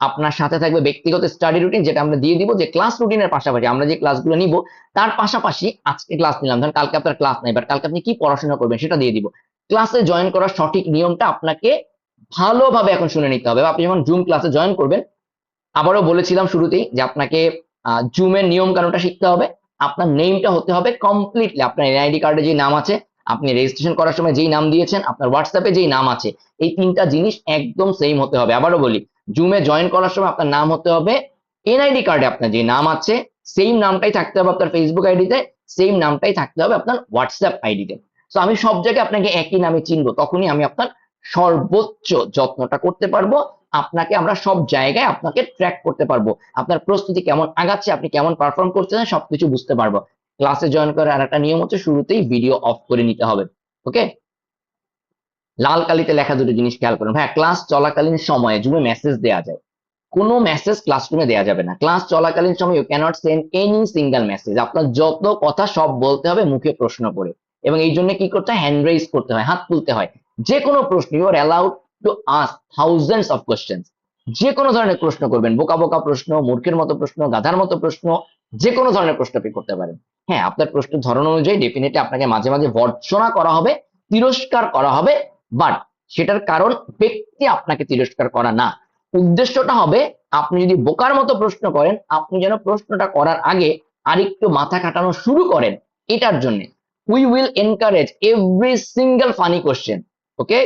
আপনার সাথে থাকবে ব্যক্তিগত স্টাডি রুটিন, যেটা আমরা দিয়ে দিব, যে ক্লাস রুটিনের পাশাপাশি আমরা যে ক্লাসগুলো নিব তার পাশাপাশি আজকে ক্লাস নিলাম, ধরেন কালকে আপনার ক্লাস নাই, বাট কালকে আপনি কি পড়াশোনা করবেন সেটা দিয়ে দিব। ক্লাসে জয়েন করার সঠিক নিয়মটা আপনাকে ভালোভাবে এখন শুনে নিতে হবে। আপনি যখন জুম ক্লাসে জয়েন করবেন, আবারও বলেছিলাম শুরুতেই যে আপনাকে জুমের নিয়ম কানুনটা শিখতে হবে। আপনার নেমটা হতে হবে কমপ্লিটলি আপনার এনআইডি কার্ডে যে নাম আছে, আপনি রেজিস্ট্রেশন করার সময় যেই নাম দিয়েছেন, আপনার হোয়াটসঅ্যাপে যেই নাম আছে, এই 3টা জিনিস একদম সেম হতে হবে। আবারও বলি, জুমে জয়েন করার সময় আপনার নাম হতে হবে, এনআইডি কার্ডে আপনার যে নাম আছে সেম নামটাই থাকতে হবে আপনার ফেসবুক আইডিতে, সেম নামটাই থাকতে হবে আপনার হোয়াটসঅ্যাপ আইডিতে। তো আমি সব জায়গায় আপনাকে একই নামে চিনবো, তখনই আমি আপনার সর্বোচ্চ যত্নটা করতে পারবো। আপনাকে আমরা সব জায়গায় আপনাকে ট্র্যাক করতে পারবো, আপনার প্রস্তুতি কেমন আগাচ্ছে, আপনি কেমন পারফর্ম করছেন, সবকিছু বুঝতে পারবো। ক্লাসে জয়েন করার আর একটা নিয়ম হচ্ছে শুরুতেই ভিডিও অফ করে নিতে হবে। ওকে, লাল কালিতে লেখা দুটো জিনিস খেয়াল করুন। ভাইয়া ক্লাস চলাকালীন সময়ে জুমে মেসেজ দেওয়া যায়, কোনো মেসেজ ক্লাসরুমে দেওয়া যাবে না। ক্লাস চলাকালীন সময় you cannot send any single message. আপনার যত কথা সব বলতে হবে মুখে প্রশ্ন করে, এবং এই জন্য কি করতে হয়, হ্যান্ড রেইজ করতে হয়, হাত তুলতে হয়। যে কোনো প্রশ্ন you are allowed to ask thousands of questions. যে কোনো ধরনের প্রশ্ন করবেন, বোকা বোকা প্রশ্ন, মূর্খের মতো প্রশ্ন, গাধার মতো প্রশ্ন, যে কোনো ধরনের প্রশ্ন আপনি করতে পারেন। হ্যাঁ, আপনার প্রশ্নের ধরন অনুযায়ী ডেফিনেটলি আপনাকে মাঝে মাঝে ভর্ৎসনা করা হবে, তিরস্কার করা হবে, বাট সেটার কারণ ব্যক্তি আপনাকে তিরস্কার করা না। উদ্দেশ্যটা হবে আপনি যদি বোকার মতো প্রশ্ন করেন, আপনি যেন প্রশ্নটা করার আগে আরেকটু মাথা খাটানো শুরু করেন। এটার জন্য we will encourage every single funny question, okay,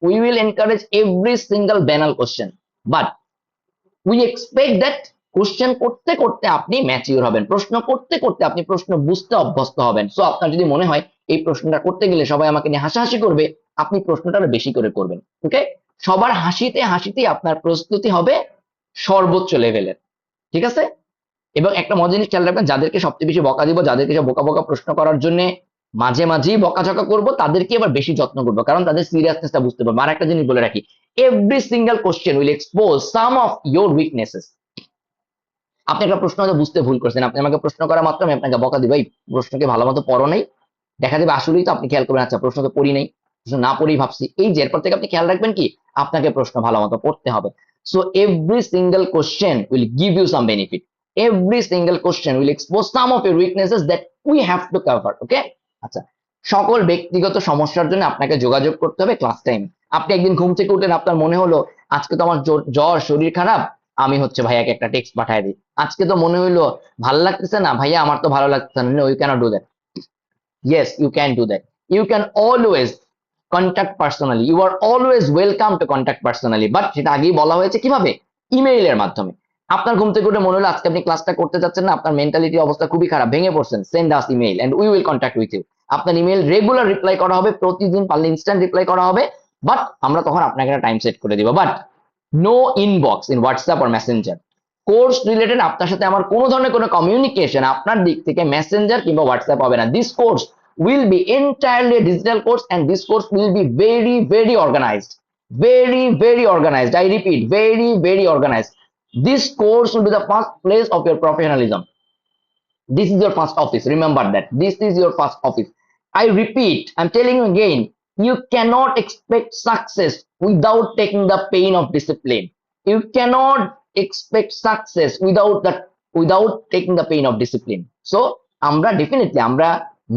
we will encourage every single banal question, but we expect that question করতে করতে আপনি ম্যাচিওর হবেন, প্রশ্ন করতে করতে আপনি প্রশ্ন বুঝতে অভ্যস্ত হবেন। সো আপনার যদি মনে হয় এই প্রশ্নটা করতে গেলে সবাই আমাকে নিয়ে হাসাহাসি করবে, আপনি প্রশ্নটা আরো বেশি করে করবেন। ওকে, সবার হাসিতে হাসিতেই আপনার প্রস্তুতি হবে সর্বোচ্চ লেভেলের, ঠিক আছে? এবং একটা মজার জিনিস খেয়াল রাখবেন, যাদেরকে সবচেয়ে বেশি বকা দিব, যাদেরকে সব বোকা বোকা প্রশ্ন করার জন্য মাঝে মাঝেই বকাঝকা করব, তাদেরকে এবার বেশি যত্ন করবো, কারণ তাদের সিরিয়াসনেসটা বুঝতে পারবো। আর একটা জিনিস বলে রাখি, every single question will expose some of your weaknesses. আপনি একটা প্রশ্ন হয়তো বুঝতে ভুল করছেন, আপনি আমাকে প্রশ্ন করা মাত্র আমি আপনাকে বকা দিব, এই প্রশ্নকে ভালো মতো পড়ো নাই, দেখা যাবে আসলেই তো আপনি খেয়াল করবেন আচ্ছা প্রশ্ন তো পড়ি নাই, প্রশ্ন না পড়েই ভাবছি। এই যে এরপর থেকে আপনি খেয়াল রাখবেন কি, আপনাকে প্রশ্ন ভালো মতো পড়তে হবে। So every single question will give you some benefit, every single question will expose some of your weaknesses that we have to cover, okay? আচ্ছা, সকল ব্যক্তিগত সমস্যার জন্য আপনাকে যোগাযোগ করতে হবে ক্লাস টাইম। আপনি একদিন ঘুম থেকে উঠলেন, আপনার মনে হলো আজকে তো আমার জ্বর, শরীর খারাপ, আমি হচ্ছে ভাইয়াকে একটা টেক্সট পাঠাই দিই। আজকে তো মনে হইলো ভালো লাগতেছে না ভাইয়া, আমার তো ভালো লাগতেছে না, no you cannot do that. Yes, you can do that. You can always contact personally. You are always welcome to contact personally. But সেটা আগেই বলা হয়েছে কিভাবে, ইমেইলের মাধ্যমে। আপনার ঘুম থেকে উঠে মনে হলো আজকে আপনি ক্লাসটা করতে যাচ্ছেন না, আপনার মেন্টালিটি অবস্থা খুবই খারাপ, ভেঙে পড়ছেন, send us email and we will contact with you. আপনার ইমেইল রেগুলার রিপ্লাই করা হবে, প্রতিদিন পারলে ইনস্ট্যান্ট রিপ্লাই করা হবে, বাট আমরা তখন আপনাকে একটা টাইম সেট করে দিব। But no inbox in WhatsApp or messenger. Course related আপনার সাথে আমার কোনো ধরনের কোনো কমিউনিকেশন আপনার দিক থেকে মেসেঞ্জার কিংবা হোয়াটসঅ্যাপ হবে না। This course will be entirely a digital course, and this course will be very very organized, very very organized, I repeat, very very organized. This course will be the first place of your professionalism. This is your first office, remember that this is your first office. I repeat, I'm telling you again, you cannot expect success without taking the pain of discipline. You cannot expect success without taking the pain of discipline. So আমরা ডেফিনেটলি আমরা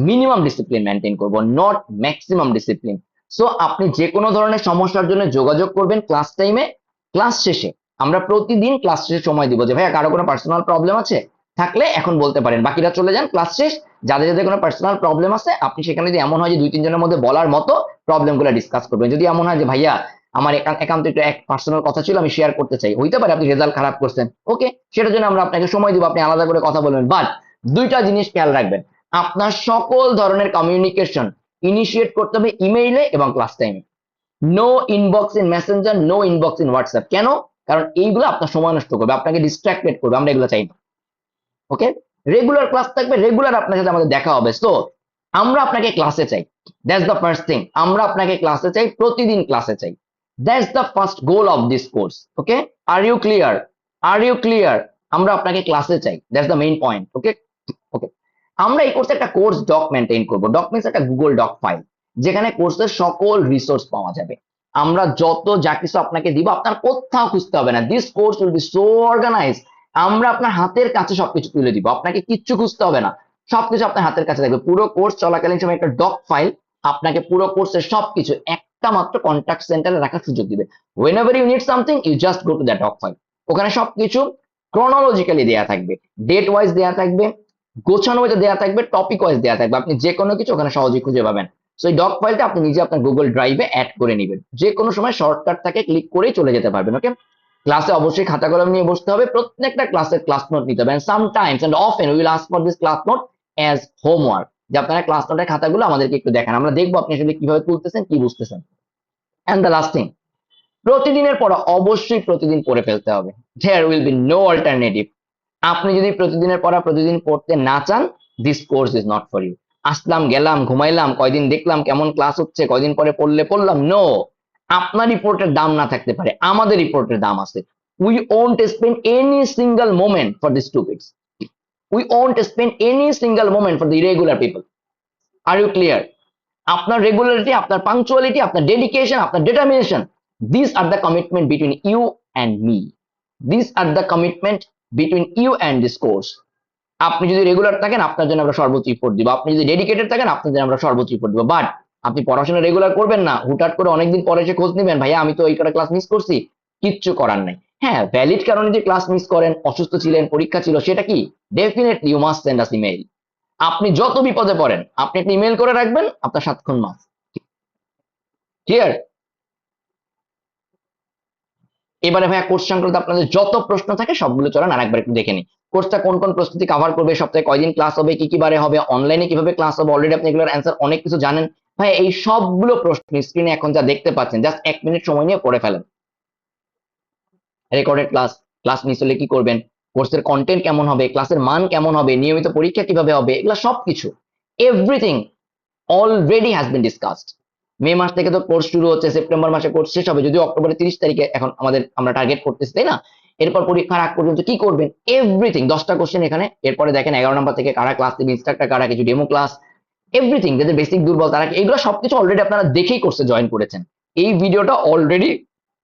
মিনিমাম ডিসিপ্লিন মেনটেন করব, নট ম্যাক্সিমাম ডিসিপ্লিন। সো আপনি যে কোনো ধরনের সমস্যার জন্য যোগাযোগ করবেন ক্লাস টাইমে, ক্লাস শেষে আমরা প্রতিদিন ক্লাস শেষে সময় দিব যে ভাইয়া কারো কোনো পার্সোনাল প্রবলেম আছে থাকলে এখন বলতে পারেন, বাকিরা চলে যান ক্লাস শেষ। যাদের যাদের কোনো পার্সোনাল প্রবলেম আছে আপনি সেখানে যদি এমন হয় যে দুই তিনজনের মধ্যে বলার মতো প্রবলেম গুলো ডিসকাস করবেন। যদি এমন হয় যে ভাইয়া আমার একান্ত একটু এক পার্সোনাল কথা ছিল আমি শেয়ার করতে চাই, হইতে পারে আপনি রেজাল্ট খারাপ করছেন, ওকে, সেটার জন্য আমরা আপনাকে সময় দিব, আপনি আলাদা করে কথা বলবেন। বাট দুইটা জিনিস খেয়াল রাখবেন, আপনার সকল ধরনের কমিউনিকেশন ইনিশিয়েট করতে হবে ইমেইলে এবং ক্লাস টাইমে। No inbox in messenger, no inbox in WhatsApp. কেন? কারণ এইগুলো আপনার সময় নষ্ট করবে, আপনাকে ডিস্ট্রাক্টেড করবে, আমরা এগুলো চাই না। ওকে, রেগুলার ক্লাস থাকবে, রেগুলার আপনার সাথে আমাদের দেখা হবে। সো আমরা আপনাকে ক্লাসে চাই, দ্যাটস দ্য ফার্স্ট থিং। আমরা আপনাকে ক্লাসে চাই, প্রতিদিন ক্লাসে চাই, that's the first goal of this course. Okay, are you clear? Are you clear? আমরা আপনাকে ক্লাসে চাই, that's the main point. Okay, okay, আমরা এই কোর্সে একটা কোর্স ডক মেনটেন করবো। ডক মিনস একটা গুগল ডক ফাইল, যেখানে কোর্সের সকল রিসোর্স পাওয়া যাবে। আমরা যত যা কিছু আপনাকে দিব আপনার কোথাও খুঁজতে হবে না। This course will be so organise, আমরা আপনার হাতের কাছে সবকিছু তুলে দিব, আপনাকে কিচ্ছু খুঁজতে হবে না, সবকিছু আপনার হাতের কাছে থাকবে। পুরো কোর্স চলাকালীন সময় একটা ডক ফাইল আপনাকে পুরো কোর্সের সবকিছু একটা মাত্র কন্ট্যাক্ট সেন্টারে রাখার সুযোগ দিবে। whenever you need something you just go to that doc file. ওখানে সবকিছু ক্রনোলজিক্যালি দেয়া থাকবে, ডেট ওয়াইজ দেয়া থাকবে, গোছানো হয়ে দেওয়া থাকবে, টপিক ওয়াইজ দেওয়া থাকবে, আপনি যে কোনো কিছু ওখানে সহজেই খুঁজে পাবেন। সো এই ডক ফাইলটা আপনি নিজে আপনার গুগল ড্রাইভে অ্যাড করে নেবেন, যে কোনো সময় শর্টকাট থাকে ক্লিক করেই চলে যেতে পারবেন। ওকে, ক্লাসে অবশ্যই খাতা কলম নিয়ে বসতে হবে, প্রত্যেকটা ক্লাসের ক্লাস নোট নিতে হবে, and sometimes and often we will ask for this class note as homework, যে আপনারা ক্লাস নোটের খাতাগুলো আমাদেরকে একটু দেখান, আমরা দেখবো আপনি আসলে কিভাবে তুলতেছেন, কি বুঝতেছেন। and the last thing, প্রতিদিনের পড়া অবশ্যই প্রতিদিন পড়ে ফেলতে হবে, there will be no alternative। আপনি যদি প্রতিদিনের পড়া প্রতিদিন পড়তে না চান, this course is not for you. আসলাম গেলাম ঘুমাইলাম, কয়দিন দেখলাম কেমন ক্লাস হচ্ছে, কয়দিন পরে পড়লাম। নো, আপনার রিপোর্টের দাম না থাকতে পারে, আমাদের রিপোর্টের দাম আছে। We won't spend any single moment for the stupids, we won't spend any single moment for the regular people. Are you clear? আপনার রেগুলারিটি, আপনার পাংচুয়ালিটি, আপনার ডেডিকেশন, আপনার determination, this are the commitment between you and me, this are the commitment between you and this course. আপনি যদি রেগুলার থাকেন আপনার জন্য আমরা সর্বোচ্চ ইফোর্ট দিব, আপনি যদি ডেডিকেটেড থাকেন আপনার জন্য আমরা সর্বোচ্চ ইফোর্ট দিব। বাট আপনি পড়াশোনা রেগুলার করবেন না, হুটহাট করে অনেকদিন পরে এসে খোঁজ নেবেন, ভাইয়া আমি তো এই কটা ক্লাস মিস করছি, কিচ্ছু করার নাই। হ্যাঁ, ভ্যালিড কারণে যে ক্লাস মিস করেন, অসুস্থ ছিলেন, পরীক্ষা ছিল, সেটা কি definitely you must send us email. আপনি যত বিপদে পড়েন আপনি একটা ইমেল করে রাখবেন, আপনার সাতক্ষণ মাস। ক্লিয়ার? এবারে ভাইয়া কোর্স সংক্রান্ত আপনাদের যত প্রশ্ন থাকে সবগুলো চলেন আরেকবার একটু দেখে নিই। কোর্সটা কোন কোন প্রস্তুতি কভার করবে, সপ্তাহে কয়দিন ক্লাস হবে, কি কি বারে হবে, অনলাইনে কিভাবে ক্লাস হবে, অলরেডি আপনি এগুলোর অ্যান্সার অনেক কিছু জানেন। ভাই এই সবগুলো প্রশ্ন স্ক্রিনে এখন যা দেখতে পাচ্ছেন জাস্ট 1 মিনিট সময় নিয়ে পড়ে ফেলেন। রেকর্ডেড ক্লাস, ক্লাস মিস হলে কি করবেন, কোর্সের কন্টেন্ট কেমন হবে, ক্লাসের মান কেমন হবে, নিয়মিত পরীক্ষা কিভাবে হবে, এগুলো সবকিছু everything already has been discussed. মে মাস থেকে তো কোর্স শুরু হচ্ছে, সেপ্টেম্বর মাসে কোর্স শেষ হবে, যদিও অক্টোবরের 30 তারিখে এখন আমরা টার্গেট করতেছি, তাই না? এরপর পরীক্ষার আগ পর্যন্ত কি করবেন, এভরিথিং 10টা কোশ্চেন এখানে। এরপরে দেখেন 11 নম্বর থেকে কারা ক্লাস দিবে, ইনস্ট্রাক্টর কারা, কিছু ডেমো ক্লাস, এভরিথিং। যাদের বেসিক দুর্বল তারা এগুলো সবকিছু অলরেডি আপনারা দেখেই কোর্সে জয়েন করেছেন। এই ভিডিওটা অলরেডি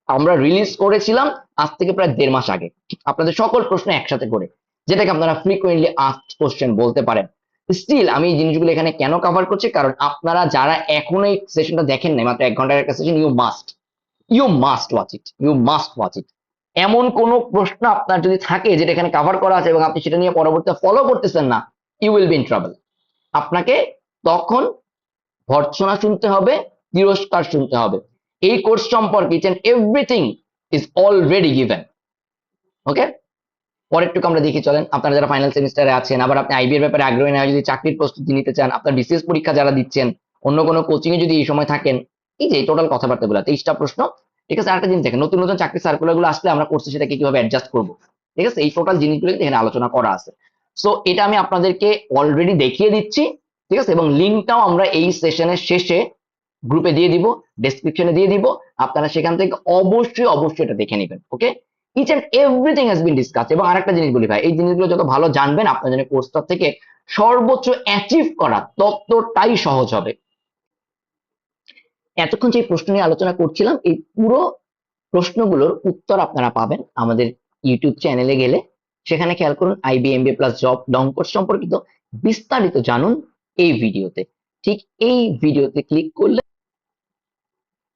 আমরা রিলিজ করেছিলাম আজ থেকে প্রায় 1.5 মাস আগে, আপনাদের সকল প্রশ্ন একসাথে করে, যেটাকে আপনারা ফ্রিকোয়েন্টলি আস্কড কোশ্চেন বলতে পারেন। স্টিল আমি এই জিনিসগুলো এখানে কেন কভার করছি, কারণ আপনারা যারা এখন এই সেশনটা দেখেন নাই, মাত্র 1 ঘন্টার একটা সেশন, you must watch it, you must watch it. এমন কোন প্রশ্ন আপনার যদি থাকে যেটা এখানে কভার করা আছে এবং আপনি সেটা নিয়ে পরবর্তীতে ফলো করতেছেন না, you will be in trouble. আপনাকে তখন ভর্ৎসনা শুনতে হবে, তিরস্কার শুনতে হবে। এই কোর্স সম্পর্কে each and everything is already given. Okay, পরেরটুকু আমরা দেখি চলেন। আপনারা যারা ফাইনাল সেমিস্টারে আছেন, আবার আপনি আইবি এর ব্যাপারে আগ্রহী না, যদি চাকরির প্রস্তুতি নিতে চান, আপনার বিসিএস পরীক্ষা যারা দিচ্ছেন, অন্য কোনো কোচিং এ যদি এই সময় থাকেন, এই যে টোটাল কথাবার্তা গুলো 23টা প্রশ্ন। ঠিক আছে, আরেকটা জিনিস দেখেন, নতুন নতুন চাকরি সার্কুলার গুলো আসলে আমরা কোর্সে সেটাকে কিভাবে অ্যাডজাস্ট করবো। ঠিক আছে, এই টোটাল জিনিসগুলো এখানে আলোচনা করা আছে। সো এটা আমি আপনাদেরকে অলরেডি দেখিয়ে দিচ্ছি। ঠিক আছে, এবং লিঙ্কটাও আমরা এই সেশনের শেষে গ্রুপে দিয়ে দিব, ডেসক্রিপশনে দিয়ে দিব, আপনারা সেখান থেকে অবশ্যই অবশ্যই এটা দেখে নেবেন। Okay, each and everything has been discuss. এবং আরেকটা জিনিস বলি ভাই, এই জিনিসগুলো যত ভালো জানবেন আপনার জন্য কোর্সটা থেকে সর্বোচ্চ অ্যাচিভ করা ততটাই সহজ হবে। এতক্ষণ যে প্রশ্ন নিয়ে আলোচনা করছিলাম, এই পুরো প্রশ্নগুলোর উত্তর আপনারা পাবেন আমাদের ইউটিউব চ্যানেলে গেলে। সেখানে খেয়াল করুন, আইবিএমবিএ প্লাস জব লং কোর্স সম্পর্কিত বিস্তারিত জানুন এই ভিডিওতে। ঠিক এই ভিডিওতে ক্লিক করলে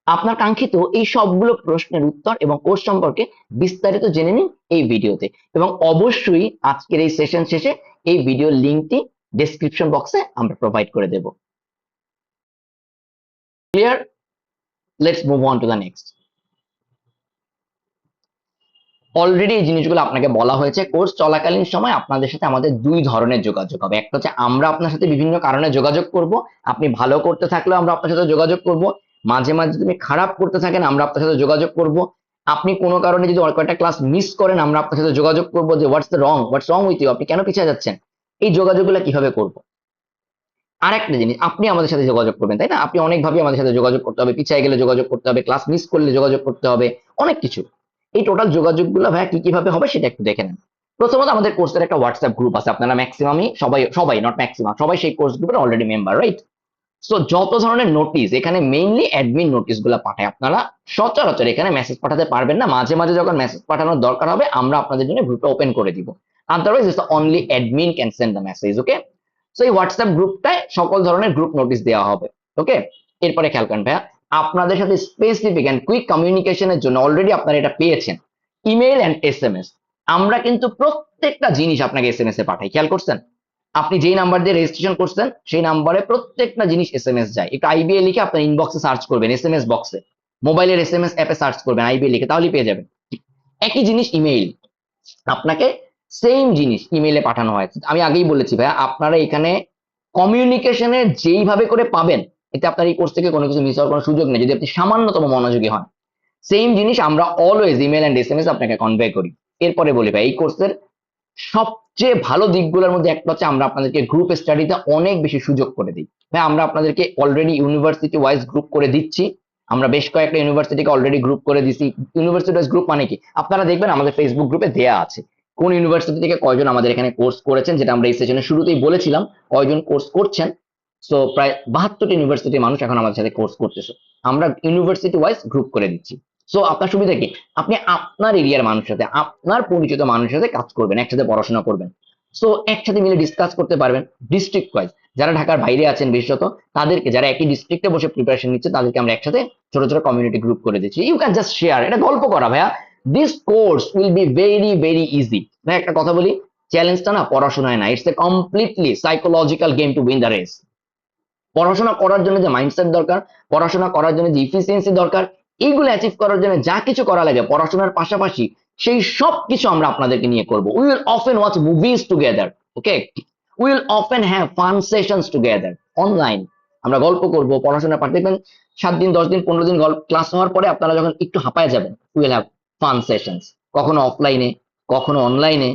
আপনার কাঙ্ক্ষিত এই সবগুলো প্রশ্নের উত্তর এবং কোর্স সম্পর্কে বিস্তারিত জেনে নিন এই ভিডিওতে। এবং অবশ্যই আজকের এই সেশন শেষে এই ভিডিওর লিঙ্কটি ডেসক্রিপশন বক্সে আমরা প্রোভাইড করে দেব। Clear? Let's move on to the next. Already এই জিনিসগুলো আপনাকে বলা হয়েছে, কোর্স চলাকালীন সময় আপনাদের সাথে আমাদের 2 ধরনের যোগাযোগ হবে। একটা হচ্ছে আমরা আপনার সাথে বিভিন্ন কারণে যোগাযোগ করব, আপনি ভালো করতে থাকলেও আমরা আপনার সাথে যোগাযোগ করব, মাঝে মাঝে যদি আপনি খারাপ করতে থাকেন আমরা আপনার সাথে যোগাযোগ করব, আপনি কোনো কারণে যদি কয়েকটা ক্লাস মিস করেন আমরা আপনার সাথে যোগাযোগ করব যে হোয়াটস রং উইথ ইউ, আপনি কেন পিছিয়ে যাচ্ছেন। এই যোগাযোগগুলো কিভাবে করব? আরেকটা জিনিস, আপনি আমাদের সাথে যোগাযোগ করবেন, তাই না? আপনি অনেকভাবে আমাদের সাথে যোগাযোগ করতে হবে, পিছিয়ে গেলে যোগাযোগ করতে হবে, ক্লাস মিস করলে যোগাযোগ করতে হবে, অনেক কিছু। এই টোটাল যোগাযোগগুলো ভাইয়া কি কিভাবে হবে সেটা একটু দেখে নেন। প্রথমত আমাদের কোর্সের একটা হোয়াটসঅ্যাপ গ্রুপ আছে, আপনারা ম্যাক্সিমামই সবাই নট ম্যাক্সিমাম, সবাই সেই কোর্স গ্রুপের অলরেডি মেম্বার, রাইট? সো যত ধরনের নোটিশ এখানে মেইনলি অ্যাডমিন নোটিশ গুলা পাঠায়, আপনারা সচরাচর এখানে মেসেজ পাঠাতে পারবেন না, মাঝে মাঝে যখন মেসেজ পাঠানোর দরকার হবে আমরা আপনাদের জন্য গ্রুপটা ওপেন করে দিব। Otherwise it's only admin can send the message. Okay, so এই হোয়াটসঅ্যাপ গ্রুপটায় সকল ধরনের গ্রুপ নোটিশ দেওয়া হবে। ওকে, এরপরে খেয়াল করেন ভাইয়া, আপনাদের সাথে স্পেসিফিক এন্ড কুইক কমিউনিকেশনের জন্য অলরেডি আপনারা এটা পেয়েছেন, ইমেইল এন্ড এসএমএস। আমরা কিন্তু প্রত্যেকটা জিনিস আপনাকে এসএমএস এ পাঠাই, খেয়াল করছেন? আপনি যেই নাম্বার দিয়ে রেজিস্ট্রেশন করছেন সেই নাম্বারে প্রত্যেকটা জিনিস এসএমএস যায়। একটু আইবিএ লিখে আপনার ইনবক্সে সার্চ করবেন, এসএমএস বক্সে মোবাইলের এসএমএস অ্যাপে সার্চ করবেন আইবিএ লিখে, তাহলেই পেয়ে যাবেন। একই জিনিস ইমেইল, আপনাকে সেম জিনিস ইমেইলে পাঠানো হয়। আমি আগেই বলেছি ভাইয়া, আপনারা এখানে কমিউনিকেশনে যেইভাবে করে পাবেন, এতে আপনার এই কোর্স থেকে কোনো কিছু মিস হওয়ার কোনো সুযোগ নেই যদি আপনি সামান্যতম মনোযোগী হন। সেম জিনিস আমরা অলওয়েজ ইমেল এন্ড এসএমএস আপনাকে কনভে করি। এরপরে বলি ভাই, এই কোর্সের সবচেয়ে ভালো দিকগুলোর মধ্যে একটা হচ্ছে আমরা আপনাদেরকে গ্রুপ স্টাডিতে অনেক বেশি সুযোগ করে দিই। ভাই আমরা আপনাদেরকে অলরেডি ইউনিভার্সিটি ওয়াইজ গ্রুপ করে দিচ্ছি। আমরা বেশ কয়েকটা ইউনিভার্সিটিকে অলরেডি গ্রুপ করে দিচ্ছি। ইউনিভার্সিটি ওয়াইজ গ্রুপ মানে কি, আপনারা দেখবেন আমাদের ফেসবুক গ্রুপে দেয়া আছে কোন ইউনিভার্সিটি থেকে কয়জন আমাদের এখানে কোর্স করেছেন, যেটা আমরা এই সেশনের শুরুতেই বলেছিলাম কয়জন কোর্স করছেন। সো প্রায় 72টি ইউনিভার্সিটির মানুষ এখন আমাদের সাথে কোর্স করতেছে। আমরা ইউনিভার্সিটি ওয়াইজ গ্রুপ করে দিচ্ছি। সো আপনার সুবিধা কি, আপনি আপনার এরিয়ার মানুষের সাথে, আপনার পরিচিত মানুষের সাথে কাজ করবেন, একসাথে পড়াশোনা করবেন। সো একসাথে মিলে ডিসকাস করতে পারবেন। ডিস্ট্রিক্ট ওয়াইজ যারা ঢাকার বাইরে আছেন বিশেষত তাদেরকে, যারা একই ডিস্ট্রিক্টে বসে প্রিপারেশন নিচ্ছে তাদেরকে আমরা একসাথে ছোট ছোট কমিউনিটি গ্রুপ করে দিচ্ছি। ইউ ক্যান জাস্ট শেয়ার, এটা গল্প করা ভাইয়া। This course will B very very easy. ভাই একটা কথা বলি, চ্যালেঞ্জটা না পড়াশোনায় না, it's a completely psychological game to win the race. পড়াশোনা করার জন্য যে মাইন্ডসেট দরকার, পড়াশোনা করার জন্য যে ইফিসিয়েন্সি দরকার, এইগুলো অ্যাচিভ করার জন্য যা কিছু করা লাগে পড়াশোনার পাশাপাশি, সেই সব কিছু আমরা আপনাদেরকে নিয়ে করব। We will often watch movies together, okay, we will often have fun sessions together online. আমরা গল্প করব, পড়াশোনা পাঠ দেখবেন 7 দিন 10 দিন 15 দিন ক্লাস হওয়ার পরে আপনারা যখন একটু হাঁপায় যাবেন, we will have fun sessions, কখনো অফলাইনে কখনো অনলাইনে।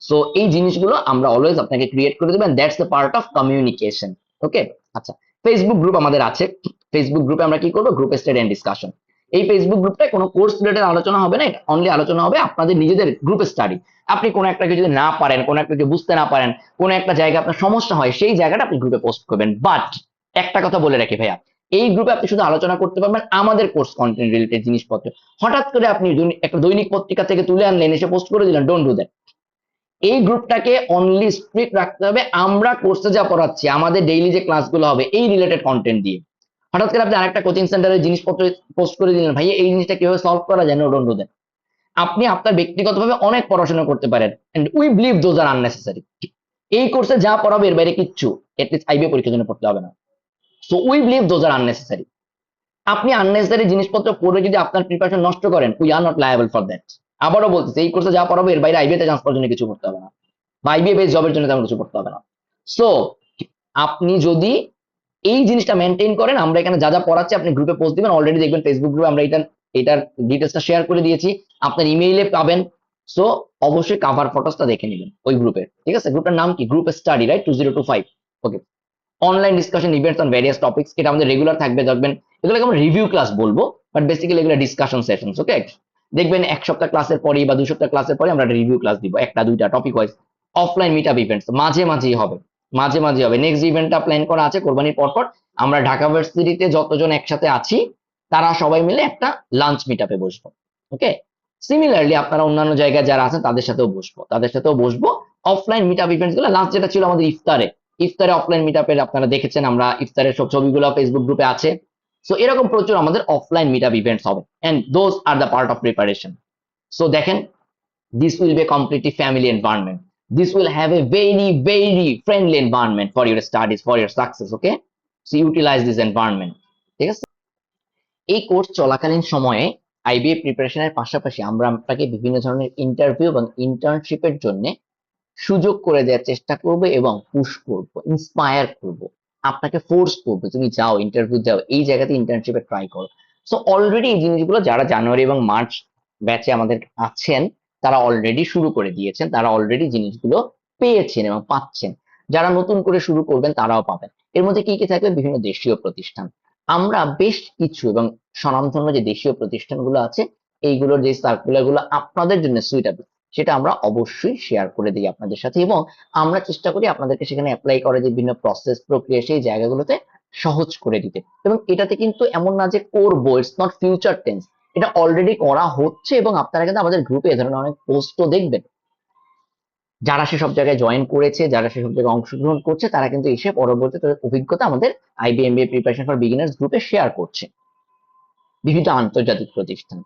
সো এই জিনিসগুলো আমরা অলওয়েজ আপনাকে ক্রিয়েট করে দেবেন, that's the part of communication. Okay, আচ্ছা, ফেসবুক গ্রুপ আমাদের আছে। ফেসবুক গ্রুপে আমরা কি করবো, গ্রুপ স্টাডি এন্ড ডিসকাশন। এই ফেসবুক গ্রুপটায় কোনো কোর্স রিলেটেড আলোচনা হবে না, এটা অনলি আলোচনা হবে আপনাদের নিজেদের গ্রুপ স্টাডি। আপনি কোনো একটা কিছু যদি না পারেন, কোনো একটা কিছু বুঝতে না পারেন, কোনো একটা জায়গায় আপনার সমস্যা হয়, সেই জায়গাটা আপনি গ্রুপে পোস্ট করবেন। বাট একটা কথা বলে রাখি ভাইয়া, এই গ্রুপে আপনি শুধু আলোচনা করতে পারবেন আমাদের কোর্স কন্টেন্ট রিলেটেড জিনিসপত্র। হঠাৎ করে আপনি একটা দৈনিক পত্রিকা থেকে তুলে আনলেন, এসে পোস্ট করে দিলেন, ডোন্ট ডু দ্যাট। এই গ্রুপটাকে অনলি স্ট্রিক্ট রাখতে হবে আমরা কোর্সে যা পড়াচ্ছি, আমাদের ডেইলি যে ক্লাসগুলো হবে এই রিলেটেড কন্টেন্ট দিয়ে। হঠাৎ করে আপনি আরেকটা কোচিং সেন্টারের জিনিসপত্র পোস্ট করে দিলেন, ভাই এই জিনিসটা কিভাবে সলভ করা যায়, নো ডোন্ট ডু দ্যাট। আপনি আপনার ব্যক্তিগতভাবে অনেক পড়াশোনা করতে পারেন, and we believe those are unnecessary. এই কোর্সে যা পড়াবে এর বাইরে কিচ্ছু এটলিস্ট আইবিএ পরীক্ষার জন্য পড়তে হবে না। So we believe those are unnecessary. আপনি আননেসেসারি জিনিসপত্র পড়ে যদি আপনার প্রিপারেশন নষ্ট করেন, we are not liable for that. আবারও বলতেছি, এই কোর্সে যা পড়াবে এর বাইরে আইবিএ তে চান্স পাওয়ার জন্য কিছু করতে হবে না, বা আইবিএ বেস জবের জন্য তেমন কিছু করতে হবে না। সো আপনি যদি এই জিনিসটা মেনটেন করেন, আমরা এখানে যা যা পড়াচ্ছি আপনি গ্রুপে পোস্ট দিবেন। অলরেডি দেখবেন ফেসবুক গ্রুপে আমরা এটার ডিটেলসটা শেয়ার করে দিয়েছি, আপনার ইমেইলে পাবেন। সো অবশ্যই কাভার ফটোসটা দেখে নেবেন ওই গ্রুপে, ঠিক আছে? গ্রুপের নাম কি, group study, right, 2025। Okay, online discussion events on various topics, এটা আমাদের রেগুলার থাকবে। দেখবেন এগুলোকে আমরা রিভিউ ক্লাস বলবো, বাট বেসিক্যালি এগুলো ডিসকাশন সেশনস। ওকে, দেখবেন এক সপ্তাহ ক্লাসের পরে বা 2 সপ্তাহ ক্লাসের পরে আমরা রিভিউ ক্লাস দিব, একটা দুইটা topic wise. Offline meet up events মাঝে মাঝেই হবে, মাঝে মাঝে হবে। নেক্সট ইভেন্টটা প্ল্যান করা আছে কোরবানির পরপর। আমরা ঢাকা ভার্সিটিতে যতজন একসাথে আছি তারা সবাই মিলে একটা লাঞ্চ মিট আপে বসবো। ওকে, সিমিলারলি আপনারা অন্যান্য জায়গায় যারা আছেন তাদের সাথেও বসবো। অফলাইন মিট আপ ইভেন্টস গুলো লাস্ট যেটা ছিল আমাদের ইফতারে অফলাইন মিট আপের আপনারা দেখেছেন, আমরা ইফতারের সব ছবিগুলো ফেসবুক গ্রুপে আছে। সো এরকম প্রচুর আমাদের অফলাইন মিট আপ ইভেন্টস হবে, and those are the part of preparation. So দেখেন, this will be a completely family environment. This will have a very very friendly environment for your studies, for your success. Okay, so utilize this environment. ঠিক আছে? এই কোর্স চলাকালীন সময়ে আইবিএ প্রিপারেশনের পাশাপাশি আমরা আপনাকে বিভিন্ন ধরনের ইন্টারভিউ এবং ইন্টার্নশিপের জন্য সুযোগ করে দেওয়ার চেষ্টা করব এবং পুশ করব, ইন্সপায়ার করব, আপনাকে ফোর্স করব, তুমি যাও ইন্টারভিউ দাও, এই জায়গাতে ইন্টার্নশিপে ট্রাই করো। সো অলরেডি এই জিনিসগুলো যারা জানুয়ারি এবং মার্চ ব্যাচে আমাদের আছেন তারা অলরেডি শুরু করে দিয়েছেন, তারা অলরেডি জিনিসগুলো পেয়েছেন এবং পাচ্ছেন। যারা নতুন করে শুরু করবেন তারাও পাবেন। এর মধ্যে কি কি থাকবে, বিভিন্ন দেশীয় প্রতিষ্ঠান, আমরা বেশ কিছু এবং স্বনামধন্য যে দেশীয় প্রতিষ্ঠানগুলো আছে এইগুলোর যে সার্কুলার গুলো আপনাদের জন্য সুইটেবল সেটা আমরা অবশ্যই শেয়ার করে দিই আপনাদের সাথে, এবং আমরা চেষ্টা করি আপনাদেরকে সেখানে অ্যাপ্লাই করার যে বিভিন্ন প্রসেস প্রক্রিয়া সেই জায়গাগুলোতে সহজ করে দিতে। এবং এটাতে কিন্তু এমন না যে করবো, ইটস নট ফিউচার টেন্স, এটা অলরেডি করা হচ্ছে। এবং আপনারা কিন্তু আমাদের গ্রুপে এ ধরনের অনেক পোস্টও দেখবেন, যারা সেসব জায়গায় জয়েন করেছে, যারা সেসব জায়গায় অংশগ্রহণ করছে, তারা কিন্তু এসে পরবর্তী তাদের অভিজ্ঞতা আমাদের আইবিএমবিএ প্রিপারেশন ফর বিগিনার্স গ্রুপে শেয়ার করছে। বিভিন্ন আন্তর্জাতিক প্রতিষ্ঠান,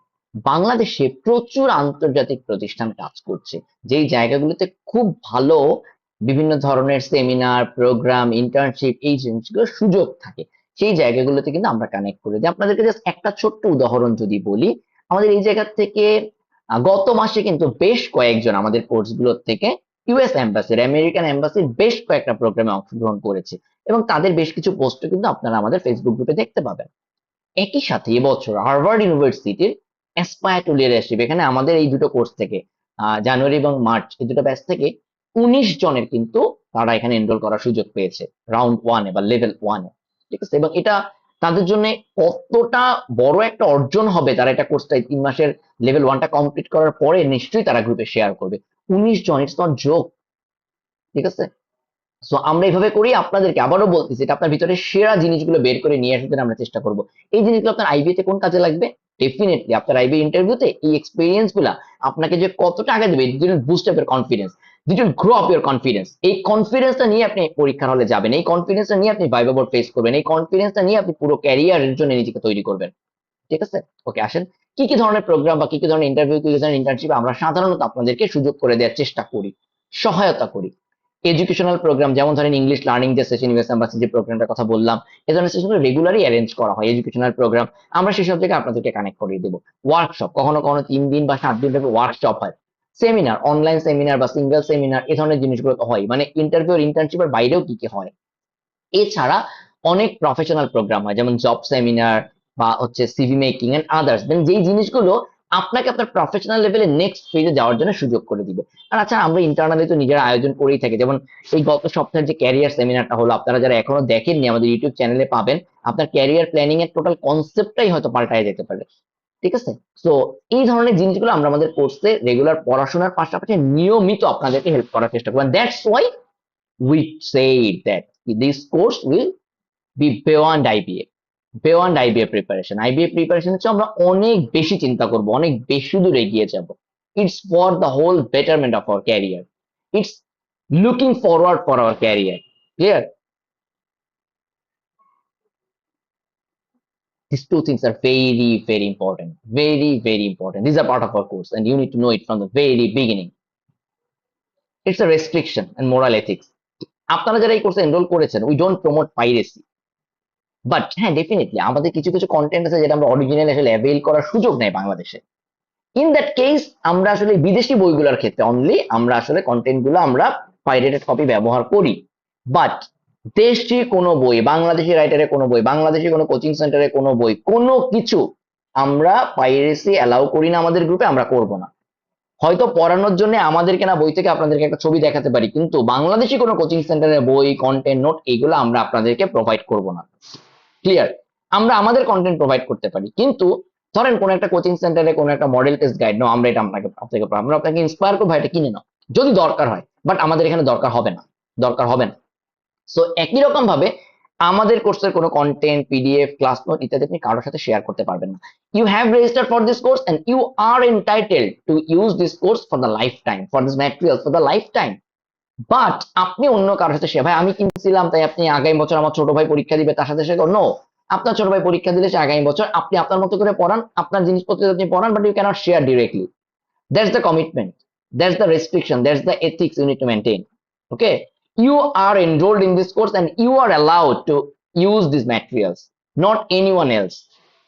বাংলাদেশে প্রচুর আন্তর্জাতিক প্রতিষ্ঠান কাজ করছে, যেই জায়গাগুলোতে খুব ভালো বিভিন্ন ধরনের সেমিনার, প্রোগ্রাম, ইন্টার্নশিপ এই জিনিসগুলোর সুযোগ থাকে, সেই জায়গাগুলোতে কিন্তু আমরা কানেক্ট করে দিই। আপনাদেরকে জাস্ট একটা ছোট্ট উদাহরণ যদি বলি, আমাদের এই জায়গা থেকে গত মাসে কিন্তু বেশ কয়েকজন আমাদের কোর্সগুলোর থেকে ইউএস এম্বাসির, আমেরিকান এম্বাসির বেশ কয়েকটা প্রোগ্রামে অংশগ্রহণ করেছে, এবং তাদের বেশ কিছু পোস্ট কিন্তু আপনারা আমাদের ফেসবুক গ্রুপে দেখতে পাবেন। একই সাথে এবছর হার্ভার্ড ইউনিভার্সিটির অ্যাসপায়ার টু লিডারশিপ, এখানে আমাদের এই দুটো কোর্স থেকে জানুয়ারি এবং মার্চ এই দুটো ব্যাচ থেকে 19 জনের কিন্তু তারা এখানে এনরোল করার সুযোগ পেয়েছে রাউন্ড 1-এ বা লেভেল 1-এ। ঠিক আছে, এবং এটা তাদের জন্য কতটা বড় একটা অর্জন হবে, তারা এটা কোর্সটা 3 মাসের লেভেল 1টা কমপ্লিট করার পরে নিশ্চয়ই তারা গ্রুপে শেয়ার করবে। 19 জন, ইটস নট জোক। ঠিক আছে, সো আমরা এইভাবে করি। আপনাদেরকে আবারও বলতেছি, এটা আপনার ভিতরে সেরা জিনিসগুলো বের করে নিয়ে আসার আমরা চেষ্টা করব। এই জিনিসগুলো আপনার আইবিএ তে কোন কাজে লাগবে? ডেফিনেটলি আপনার আইবিএ ইন্টারভিউতে এই এক্সপিরিয়েন্স গুলা আপনাকে যে কতটা আগে দেবে, it will boost up your confidence, it will grow up your confidence. এই কনফিডেন্সটা নিয়ে আপনি পরীক্ষার হলে যাবেন, এই কনফিডেন্সটা নিয়ে আপনি ভাইভা বোর্ড ফেস করবেন, এই কনফিডেন্সটা নিয়ে আপনি পুরো ক্যারিয়ারের জন্য নিজেকে তৈরি করবেন। ঠিক আছে, ওকে, আসেন কি কি ধরনের প্রোগ্রাম বা কি কি ধরনের ইন্টারভিউ, কি কি ধরনের ইন্টার্নশিপ আমরা সাধারণত আপনাদেরকে সুযোগ করে দেওয়ার চেষ্টা করি, সহায়তা করি। এডুকেশনাল প্রোগ্রাম, যেমন ধরেন ইংলিশ লার্নিং যে সেশন, ইউএস এম্বাসি যে প্রোগ্রামটার কথা বললাম, এই ধরনের সেশনগুলো রেগুলারই অ্যারেঞ্জ করা হয়। এডুকেশনাল প্রোগ্রাম আমরা সেসব জায়গায় আপনাদেরকে কানেক্ট করিয়ে দেবো। ওয়ার্কশপ, কখনো কখনো 3 দিন বা 7 দিন ধরে ওয়ার্কশপ হয়। সেমিনার, অনলাইন সেমিনার বা সিঙ্গেল সেমিনার, এই ধরনের জিনিসগুলো তো হয়। মানে ইন্টারভিউ ইন্টার্নশিপের বাইরেও কি কি হয়। এছাড়া অনেক প্রফেশনাল প্রোগ্রাম হয়, যেমন জব সেমিনার বা হচ্ছে সিভি মেকিং এন্ড আদার্স, যেই জিনিসগুলো আপনাকে আপনার প্রফেশনাল লেভেলে নেক্সট ফেজে যাওয়ার জন্য সুযোগ করে দিবে। আর আচ্ছা, আমরা ইন্টারনালি তো নিজেরা আয়োজন করেই থাকি, যেমন এই গত সপ্তাহের যে ক্যারিয়ার সেমিনারটা হলো, আপনারা যারা এখনো দেখেননি আমাদের ইউটিউব চ্যানেলে পাবেন। আপনার ক্যারিয়ার প্ল্যানিং এর টোটাল কনসেপ্টটাই হয়তো পাল্টায় যেতে পারে। ঠিক আছে, তো এই ধরনের জিনিসগুলো আমরা আমাদের কোর্সে রেগুলার পড়াশোনার পাশাপাশি নিয়মিত আপনাদেরকে হেল্প করার চেষ্টা করবেন। That's why we said that this course will be beyond IBA, beyond IBA preparation. IBA preparation হচ্ছে আমরা অনেক বেশি চিন্তা করব, অনেক বেশি দূর এগিয়ে যাব। It's for the whole betterment of our career. It's looking forward for our career. Clear? These two things are very, very important. Very, very important. These are part of our course, and you need to know it from the very beginning. It's a restriction and moral ethics. আপনারা যারা এই কোর্সে এনরোল করেছেন, we don't promote piracy. But হ্যাঁ, ডেফিনেটলি আমাদের কিছু কিছু কন্টেন্ট আছে যেটা আমরা অরিজিনাল আসলে অ্যাভেল করার সুযোগ নেই বাংলাদেশে। ইন দ্যাট কেস আমরা আসলে বিদেশি বইগুলোর ক্ষেত্রে অনলি আমরা আসলে কন্টেন্ট গুলো আমরা পাইরেটেড কপি ব্যবহার করি। বাট দেশি কোনো বই, বাংলাদেশি রাইটারের কোনো বই, বাংলাদেশি কোনো কোচিং সেন্টারের কোনো বই, কোনো কিছু আমরা পাইরেসি অ্যালাউ করি না আমাদের গ্রুপে, আমরা করব না। হয়তো পড়ানোর জন্য আমাদের কেনা বই থেকে আপনাদেরকে একটা ছবি দেখাতে পারি, কিন্তু বাংলাদেশি কোনো কোচিং সেন্টারের বই, কন্টেন্ট, নোট, এইগুলো আমরা আপনাদেরকে প্রোভাইড করব না। ক্লিয়ার? আমরা আমাদের কন্টেন্ট প্রোভাইড করতে পারি, কিন্তু ধরেন কোন একটা কোচিং সেন্টারে কোন একটা মডেল টেস্ট গাইড নাও, আমরা এটা আমরা আপনাকে ইন্সপায়ার করবো, এটা কিনে নাও যদি দরকার হয়। বাট আমাদের এখানে দরকার হবে না, দরকার হবে না। সো একই রকম ভাবে আমাদের কোর্সের কোনো কন্টেন্ট, পিডিএফ, ক্লাস নোট ইত্যাদি আপনি কারোর সাথে শেয়ার করতে পারবেন না। You have registered for this course and you are entitled to use this course for the lifetime, for this material for the lifetime. But আপনি অন্য কারোর সাথে শেয়ার, ভাই আমি কিনছিলাম তাই আপনি আগামী বছর আমার ছোট ভাই পরীক্ষা দিবে তার সাথে শেয়ার, নো। আপনার ছোট ভাই পরীক্ষা দিলে সে আগামী বছর, আপনি আপনার মতো করে পড়ান, আপনার জিনিসপত্র আপনি পড়ান, but you cannot share directly. That's the commitment, that's the restriction, that's the ethics you need to maintain. Okay, you are enrolled in this course and you are allowed to use these materials, not anyone else,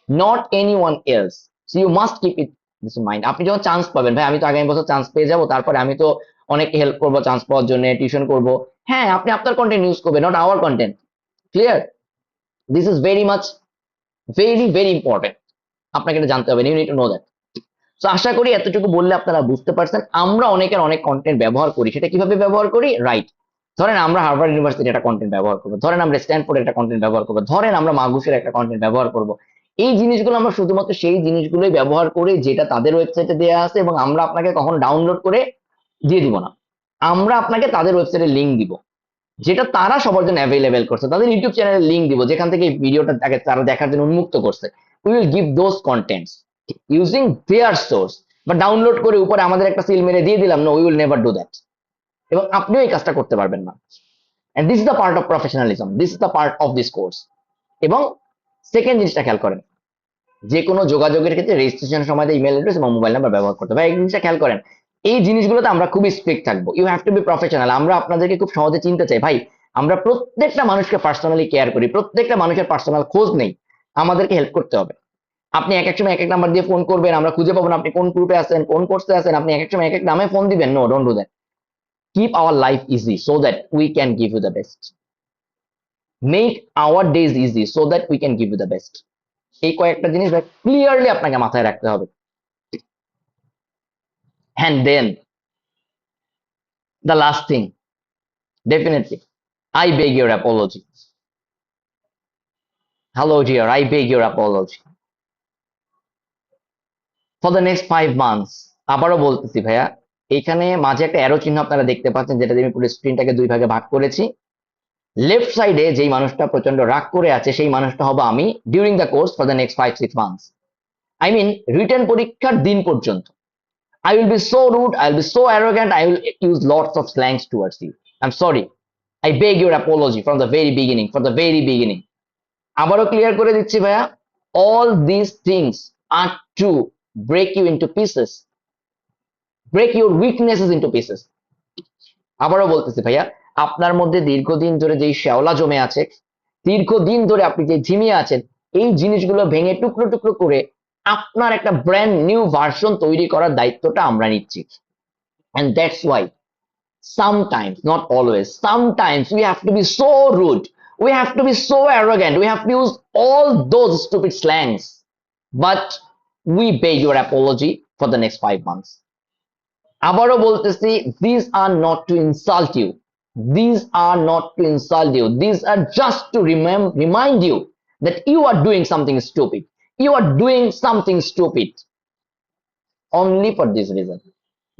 not anyone else. So you must keep it this in mind. আপনি যখন চান্স পাবেন, ভাই আমি তো আগামী বছর চান্স পেয়ে যাবো, তারপরে আমি তো অনেককে হেল্প করবো চান্স পাওয়ার জন্য, টিউশন করবো, হ্যাঁ আপনি আপনার কন্টেন্ট ইউজ করবেন, not our content. Clear? This is very much, very very important. আপনাকে এটা জানতে হবে, you need to know that. তো আশা করি এতটুকু বললে আপনারা বুঝতে পারছেন আমরা অনেকের অনেক কন্টেন্ট ব্যবহার করি। সেটা কিভাবে ব্যবহার করি? রাইট, ধরেন আমরা হার্ভার্ড ইউনিভার্সিটির একটা কন্টেন্ট ব্যবহার করবো, ধরেন আমরা স্ট্যানফোর্ডের একটা কন্টেন্ট ব্যবহার করবো, ধরেন আমরা মাগুসের একটা কন্টেন্ট ব্যবহার করব। এই জিনিসগুলো আমরা শুধুমাত্র সেই জিনিসগুলোই ব্যবহার করি যেটা তাদের ওয়েবসাইটে দেওয়া আছে, এবং আমরা আপনাকে কখনো ডাউনলোড করে দিয়ে দিব না। আমরা আপনাকে তাদের ওয়েবসাইটে লিঙ্ক দিব, যেটা তারা সবার জন্য অ্যাভেলেবেল করছে, তাদের ইউটিউব চ্যানেলের লিঙ্ক দিব যেখান থেকে এই ভিডিওটা তারা দেখার জন্য উন্মুক্ত করছে। We will give those contents using their source. বা ডাউনলোড করে উপরে আমাদের একটা সিল মেরে দিয়ে দিলাম, no, we will never do that. এবং আপনিও এই কাজটা করতে পারবেন না। And this is the part of professionalism, this is the part of this course. এবং সেকেন্ড জিনিসটা খেয়াল করেন, যে কোনো যোগাযোগের ক্ষেত্রে রেজিস্ট্রেশন সময় ইমেল অ্যাড্রেস এবং মোবাইল নাম্বার ব্যবহার করতে হবে। এই জিনিসটা খেয়াল করেন, এই জিনিসগুলোতে আমরা খুবই স্ট্রিক্ট থাকবো। You have to be professional. আমরা আপনাদেরকে খুব সহজে চিনতে চাই, ভাই আমরা প্রত্যেকটা মানুষকে পার্সোনালি কেয়ার করি, প্রত্যেকটা মানুষের পার্সোনাল খোঁজ নেই, আমাদেরকে হেল্প করতে হবে। আপনি এক এক সময় এক এক নাম্বার দিয়ে ফোন করবেন, আমরা খুঁজে পাবো না আপনি কোন গ্রুপে আছেন, কোন কোর্সে আছেন, আপনি এক এক সময় এক এক নামে ফোন দিবেন, no, don't do that. Keep our life easy so that we can give you the best, make our days easy so that we can give you the best. এই কয়েকটা জিনিস ক্লিয়ারলি আপনাকে মাথায় রাখতে হবে। And then the last thing, definitely, I beg your apology. Hello, dear, I beg your apology. For the next 5 months, আবারও বলতেছি ভাইয়া, এখানে মাঝে একটা অ্যারো চিহ্ন আপনারা দেখতে পাচ্ছেন, যেটা দিয়ে আমি পুরো স্ক্রিনটাকে দুই ভাগে ভাগ করেছি। লেফট সাইডে যেই মানুষটা প্রচন্ড রাগ করে আছে, সেই মানুষটা হবো আমি during the course for the next 5-6 months। I mean, written পরীক্ষার দিন পর্যন্ত I will be so rude, I will be so arrogant, I will use lots of slangs towards you. I'm sorry. I beg your apology from the very beginning, from the very beginning. আবারও ক্লিয়ার করে দিচ্ছি ভাইয়া, all these things are to break you into pieces, break your weaknesses into pieces. আবারও বলতেছি ভাইয়া, আপনার মধ্যে দীর্ঘদিন ধরে যেই শ্যাওলা জমে আছে, দীর্ঘদিন ধরে আপনি যে ঝিমিয়ে আছেন, এই জিনিসগুলো ভেঙে টুকরো টুকরো করে আপনার একটা ব্র্যান্ড নিউ ভার্সন তৈরি করার দায়িত্বটা আমরা নিচ্ছি। And that's why sometimes, not always, sometimes we have to be so rude, we have to be so arrogant, we have to use all those stupid slangs, but we beg your apology for the next 5 months. আবারও বলতেছি, these are not to insult you, these are not to insult you, these are just to remind you that you are doing something stupid, you are doing something stupid only for this reason.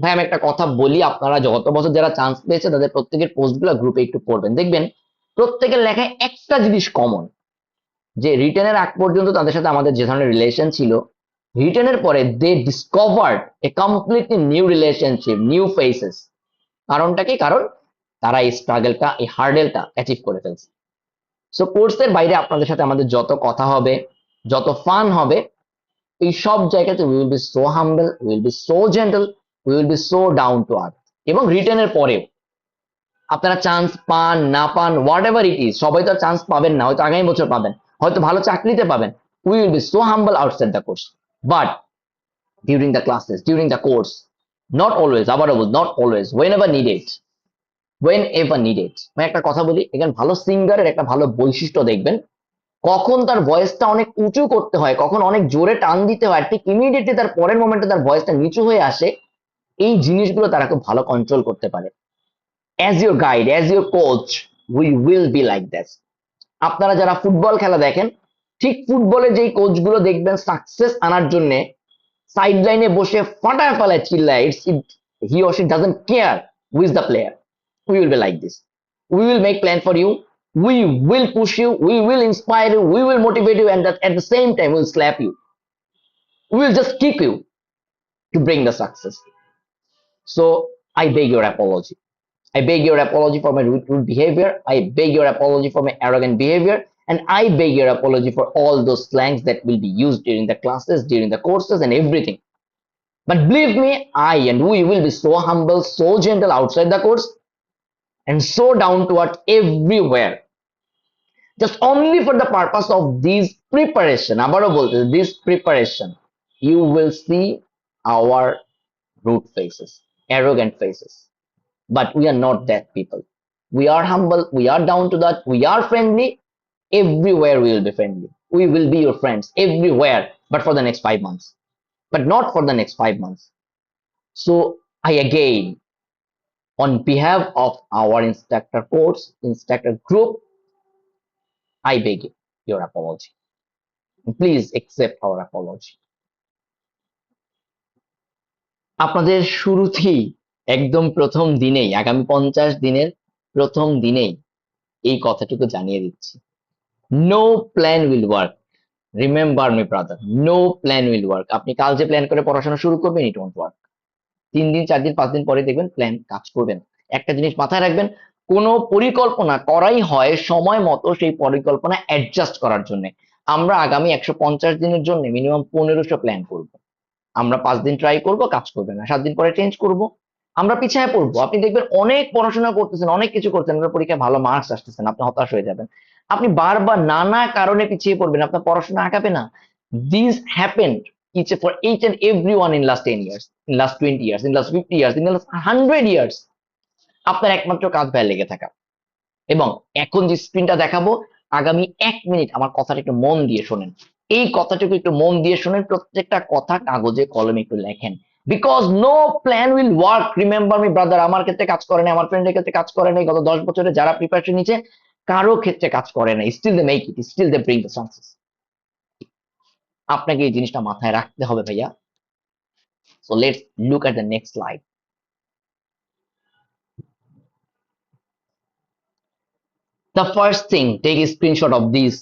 ভাই আমি একটা কথা বলি, আপনারা যত বছর যারা চান্স পেয়েছে তাদের প্রত্যেকের পোস্টগুলো গ্রুপে একটু পড়বেন, দেখবেন প্রত্যেকের লেখায় একটা জিনিস কমন, যে রিটেনের আগ পর্যন্ত তাদের সাথে আমাদের যে ধরনের রিলেশন ছিল, রিটেনের পরে they discovered a completely new relationship, new faces. কারণটা কি? কারণ তারা এই স্ট্রাগলটা, এই হার্ডেলটা অ্যাচিভ করে ফেলছে। সো কোর্সের বাইরে আপনাদের সাথে আমাদের যত কথা হবে, যত ফান হবে, এই সব জায়গাতে we will be so humble, we will be so gentle, we will be so down to earth. এবং রিটেনের পরেও আপনারা চান্স পান না পান, হোয়াট এভার ইট ইজ, সবাই তো চান্স পাবেন না, হয়তো আগামী বছর পাবেন, হয়তো ভালো চাকরিতে পাবেন। We will be so humble outside the course, but during the classes, during the course, not always, আবারও বল, not always, whenever needed, whenever needed. আমি একটা কথা বলি, এখানে ভালো সিঙ্গারের একটা ভালো বৈশিষ্ট্য দেখবেন, কখন তার ভয়েসটা অনেক উঁচু করতে হয়, কখন অনেক জোরে টান দিতে হয়, ঠিক ইমিডিয়েটলি তার পরের মোমেন্টে তার ভয়েসটা নিচু হয়ে আসে, এই জিনিসগুলো তারা খুব ভালো কন্ট্রোল করতে পারে। As your guide, as your coach, we will be like that. আপনারা যারা ফুটবল খেলা দেখেন, ঠিক ফুটবলে যেই কোচগুলো দেখবেন সাকসেস আনার জন্য সাইড লাইনে বসে ফাটায় ফালায় চিল্লায়, he or she doesn't care with the player, we will be like this. We will make plan for you, we will push you, we will inspire you, we will motivate you, and that at the same time we'll slap you, we will just kick you to bring the success. So I beg your apology, I beg your apology for my rude behavior, I beg your apology for my arrogant behavior, and I beg your apology for all those slangs that will be used during the classes, during the courses and everything. But believe me, I and we will be so humble, so gentle outside the course, and so down to earth everywhere, just only for the purpose of this preparation. আবারও বলতে, this preparation, you will see our rude faces, arrogant faces, but we are not that people. We are humble, we are down to that, we are friendly. Everywhere we will be friendly, we will be your friends everywhere, but for the next 5 months, but not for the next 5 months. So I again, on behalf of our instructor course, instructor group, I beg your apology. Please accept our apology. আপনাদের শুরুতেই, একদম প্রথম দিনেই, আগামী 50 দিনের প্রথম দিনেই এই কথাটুকু জানিয়ে দিচ্ছি, no plan will work. Remember me brother, no plan will work. আপনি কাল যে প্ল্যান করে পড়াশোনা শুরু করবেন, ইট ওয়ন্ট ওয়ার্ক। 3 দিন 4 দিন 5 দিন পরে দেখবেন প্ল্যান কাজ করবে না। একটা জিনিস মাথায় রাখবেন, কোনো পরিকল্পনা করাই হয় সময় মতো সেই পরিকল্পনা অ্যাডজাস্ট করার জন্য। আমরা আগামী 150 দিনের জন্য মিনিমাম 1500 প্ল্যান করবো। আমরা 5 দিন ট্রাই করব, কাজ করবে না, 7 দিন পরে চেঞ্জ করব, আমরা পিছিয়ে পড়বো। আপনি দেখবেন অনেক পড়াশোনা করতেছেন, অনেক কিছু করছেন, আপনার পরীক্ষায় ভালো মার্কস আসতেছেন, আপনি হতাশ হয়ে যাবেন, আপনি বারবার নানা কারণে পিছিয়ে পড়বেন, আপনার পড়াশোনা আগাবে না। This happened for each and everyone in last 10 years, in last 20 years, in last 50 years, in last 100 years. আপনার একমাত্র কাজ ভাই লেগে থাকা। এবং এখন যে স্ক্রিনটা দেখাবো, আগামী 1 মিনিট আমার কথাটা একটু মন দিয়ে শোনেন, এই কথাটুকু একটু মন দিয়ে শোনেন, প্রত্যেকটা কথা কাগজে কলমে একটু লেখেন, because no plan will work. Remember me brother, আমার ক্ষেত্রে কাজ করে না, আমার ফ্রেন্ডের ক্ষেত্রে কাজ করে নাই, গত 10 বছরে যারা প্রিপারেশন নিচ্ছে কারো ক্ষেত্রে কাজ করে না, still they make it, still they bring the success. আপনাকে এই জিনিসটা মাথায় রাখতে হবে ভাইয়া। So let's look at the next slide. The first thing, take a screenshot of this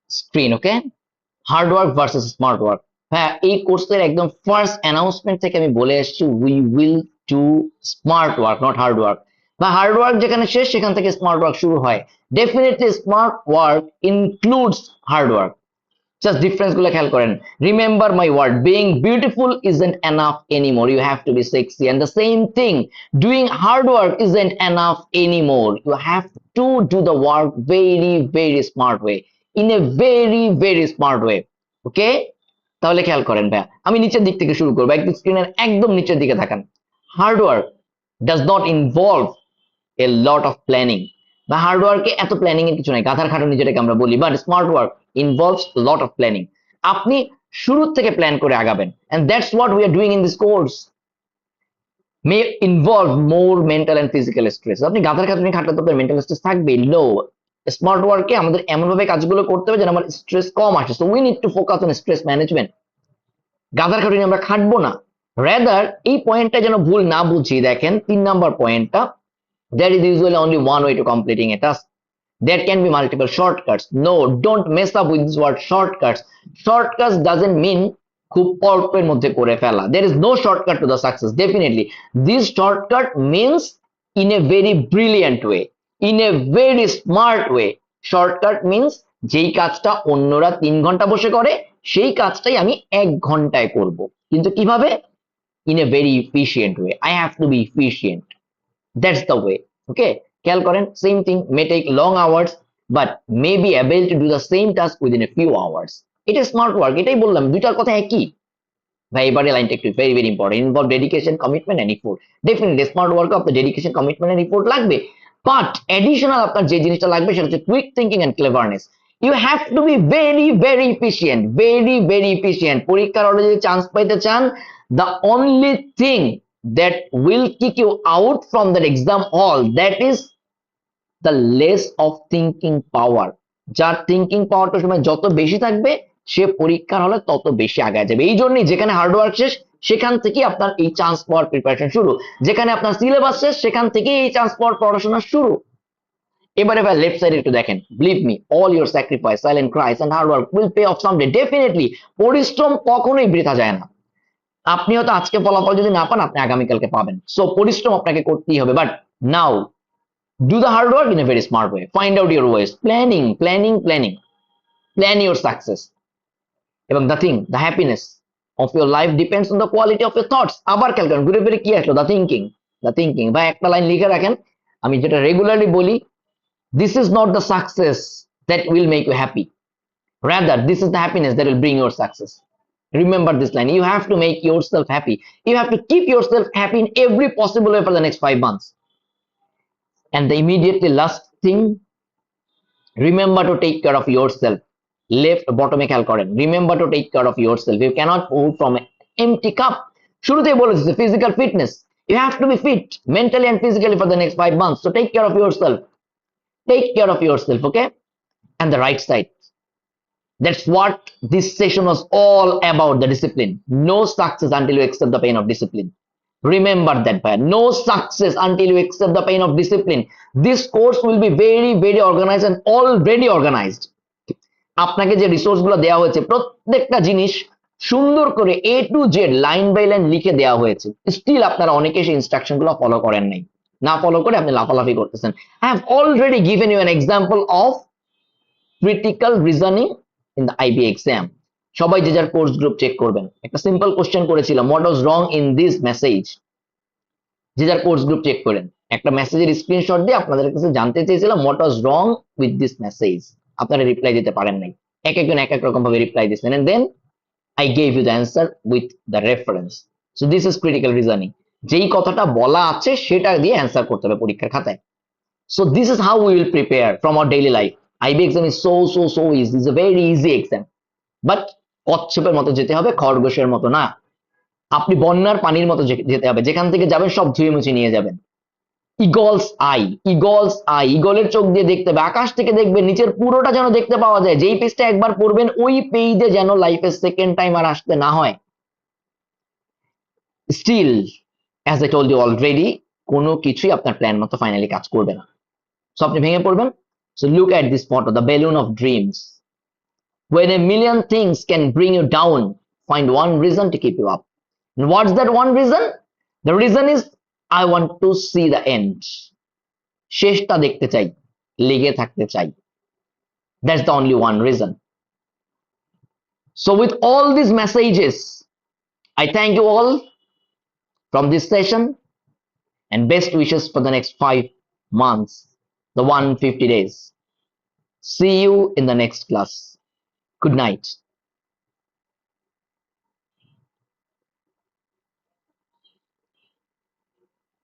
screen, okay? Hard work versus smart work. হ্যাঁ, এই কোর্সের একদম ফার্স্ট অ্যানাউন্সমেন্ট থেকে আমি বলে এসেছি, we will do smart work, not hard work. বা হার্ড ওয়ার্ক যেখানে শেষ সেখান থেকে স্মার্ট ওয়ার্ক শুরু হয়। Definitely smart work includes hard work. Just difference গুলো খেয়াল করেন। Remember my word, being beautiful isn't enough anymore, you have to be sexy, and the same thing, doing hard work isn't enough anymore, you have to do the work very very smart way, in a very very smart way. Okay, তাহলে খেয়াল করেন ভাইয়া, আমি নিচের দিক থেকে শুরু করবো, একদম স্ক্রিনের একদম নিচের দিকে থাকান। Hard work does not involve a lot of planning, বা হার্ড ওয়ার্কে এত প্ল্যানিং এর কিছু নাই, গাধার খাটুনি যেটাকে আমরা বলি। But smart work involves lot of planning. আপনি শুরু থেকে প্ল্যান করে আগাবেন, and that's what we are doing in this course. May involve more mental and physical stress. আপনি গাধার খাটুনি খাটলে তো আপনার মেন্টাল স্ট্রেস থাকবে। নো, স্মার্ট ওয়ার্কে আমাদের এমন ভাবে কাজগুলো করতে হবে যেন আমার স্ট্রেস কম আসে। So we need to focus on stress management. গাধার খাটুনি আমরা খাটবো না। রেদার এই পয়েন্টটা যেন ভুল না বুঝি, দেখেন 3 নাম্বার পয়েন্টটা, there is usually only one way to completing a task. There can be multiple shortcuts. No, don't mess up with this word shortcuts. Shortcuts doesn't mean খুব অল্পের মধ্যে করে ফেলা। There is no shortcut to the success. Definitely, this shortcut means in a very brilliant way, in a very smart way. Shortcut means যেই কাজটা অন্যরা 3 ঘন্টা বসে করে সেই কাজটাই আমি 1 ঘন্টায় করব, কিন্তু কিভাবে? In a very efficient way. I have to be efficient. That's the way. Okay, খেয়াল করেন, same thing may take long hours but may be able to do the same task within a few hours. এটা স্মার্ট ওয়ার্ক, এটাই বললাম, দুইটার কথা একই ভাই। এবারে লাইনটা একটু very very important, involve dedication, commitment and effort. Definitely smart work আপনার ডেডিকেশন, কমিটমেন্ট এন্ড ইফোর্ট লাগবে, বাট এডিশনাল আপনার যে জিনিসটা লাগবে সেটা হচ্ছে quick thinking and cleverness. You have to be very very efficient, very very efficient. পরীক্ষার হলে যদি চান্স পাইতে চান, the only thing that will kick you out from that exam hall, that is the less of thinking power. যার থিঙ্কিং পাওয়ারটা সময় যত বেশি থাকবে সে পরীক্ষার হলে তত বেশি আগায় যাবে। এই জন্যই যেখানে হার্ডওয়ার্ক শেষ সেখান থেকে আপনার এই চান্স পাওয়ার প্রিপারেশন শুরু, যেখানে আপনার সিলেবাস শেষ সেখান থেকে এই চান্স পাওয়ার পড়াশোনা শুরু। এবারে ভাই লেফট সাইডে একটু দেখেন, believe me, all your sacrifice, silent cries and hard work will pay off someday. ডেফিনেটলি পরিশ্রম কখনোই বৃথা যায় না। আপনি হয়তো আজকে ফলাফল যদি না পান, আপনি আগামীকালকে পাবেন। সো পরিশ্রম আপনাকে করতেই হবে, but now do the hard work in a very smart way. Find out your ways. Planning, planning, planning. Plan your success. এবং the thing, the happiness of your life depends on the quality of your thoughts. আবার খেয়াল করেন, ঘুরে ফিরে কি আসলো? The thinking, the thinking। ভাই একটা লাইন লিখে রাখেন, আমি যেটা রেগুলারলি বলি, this is not the success that will make you happy. Rather, this is the happiness that will bring your success. Remember this line. You have to make yourself happy. You have to keep yourself happy in every possible way for the next 5 months. And the immediately last thing, remember to take care of yourself. Left bottom এ খেয়াল করেন, remember to take care of yourself. You cannot pour from an empty cup. শুরুতেই বলেছি physical fitness, you have to be fit mentally and physically for the next 5 months. So take care of yourself, take care of yourself. Okay, and the right side, that's what this session was all about, the discipline. No success until you accept the pain of discipline. Remember that, bhai. No success until you accept the pain of discipline. This course will be very very organized and already organized. আপনাকে যে রিসোর্স গুলো দেওয়া হয়েছে প্রত্যেকটা জিনিস সুন্দর করে A to Z line by line লিখে দেওয়া হয়েছে। স্টিল আপনারা অনেকে সেই ইনস্ট্রাকশন গুলো ফলো করেন নাই, না ফলো করে আপনি লাফালাফি করতেছেন। I have already given you an example of critical reasoning in the IB exam. সবাই যে যার কোর্স গ্রুপ চেক করবেন। একটা সিম্পল কোশ্চেন করেছিলাম, what was wrong in this message? যে যার কোর্স গ্রুপ চেক করেন, একটা মেসেজের স্ক্রিনশট দিয়ে আপনাদের কাছে জানতে চেয়েছিলাম what was wrong with this message. আপনারা রিপ্লাই দিতে পারেন নাই, এক একজন এক এক রকম ভাবে রিপ্লাই দিচ্ছেন, and then I gave you the answer with the reference. So this is critical reasoning. যেই কথাটা বলা আছে সেটা দিয়ে অ্যান্সার করতে হবে পরীক্ষার খাতায়। So this is how we will prepare from our daily life. IB exam is so easy. It's a very easy exam. But কচ্ছপের মতো যেতে হবে, খরগোশের মতো না। আপনি বন্যার পানির মতো যেতে হবে, যেখান থেকে যাবেন সব ধুয়ে মুছে নিয়ে যাবেন। ইগলস আই, ইগলের চোখ দিয়ে দেখতে হবে, আকাশ থেকে দেখবেন নিচের পুরোটা যেন দেখতে পাওয়া যায়, যেই পেজটা একবার পড়বেন ওই পেজে যেন লাইফে সেকেন্ড টাইম আর আসতে না হয়। Still as I told you already, কোনো কিছুই আপনার প্ল্যান মতো ফাইনালি কাজ করবে না। সো আপনি ভেঙে পড়বেন। So look at this photo, the balloon of dreams. When a million things can bring you down, find one reason to keep you up. And what's that one reason? The reason is I want to see the end. শেষটা দেখতে চাই, লেগে থাকতে চাই। That's the only one reason. So with all these messages, I thank you all from this session and best wishes for the next 5 months, the 150 days. See you in the next class. Good night.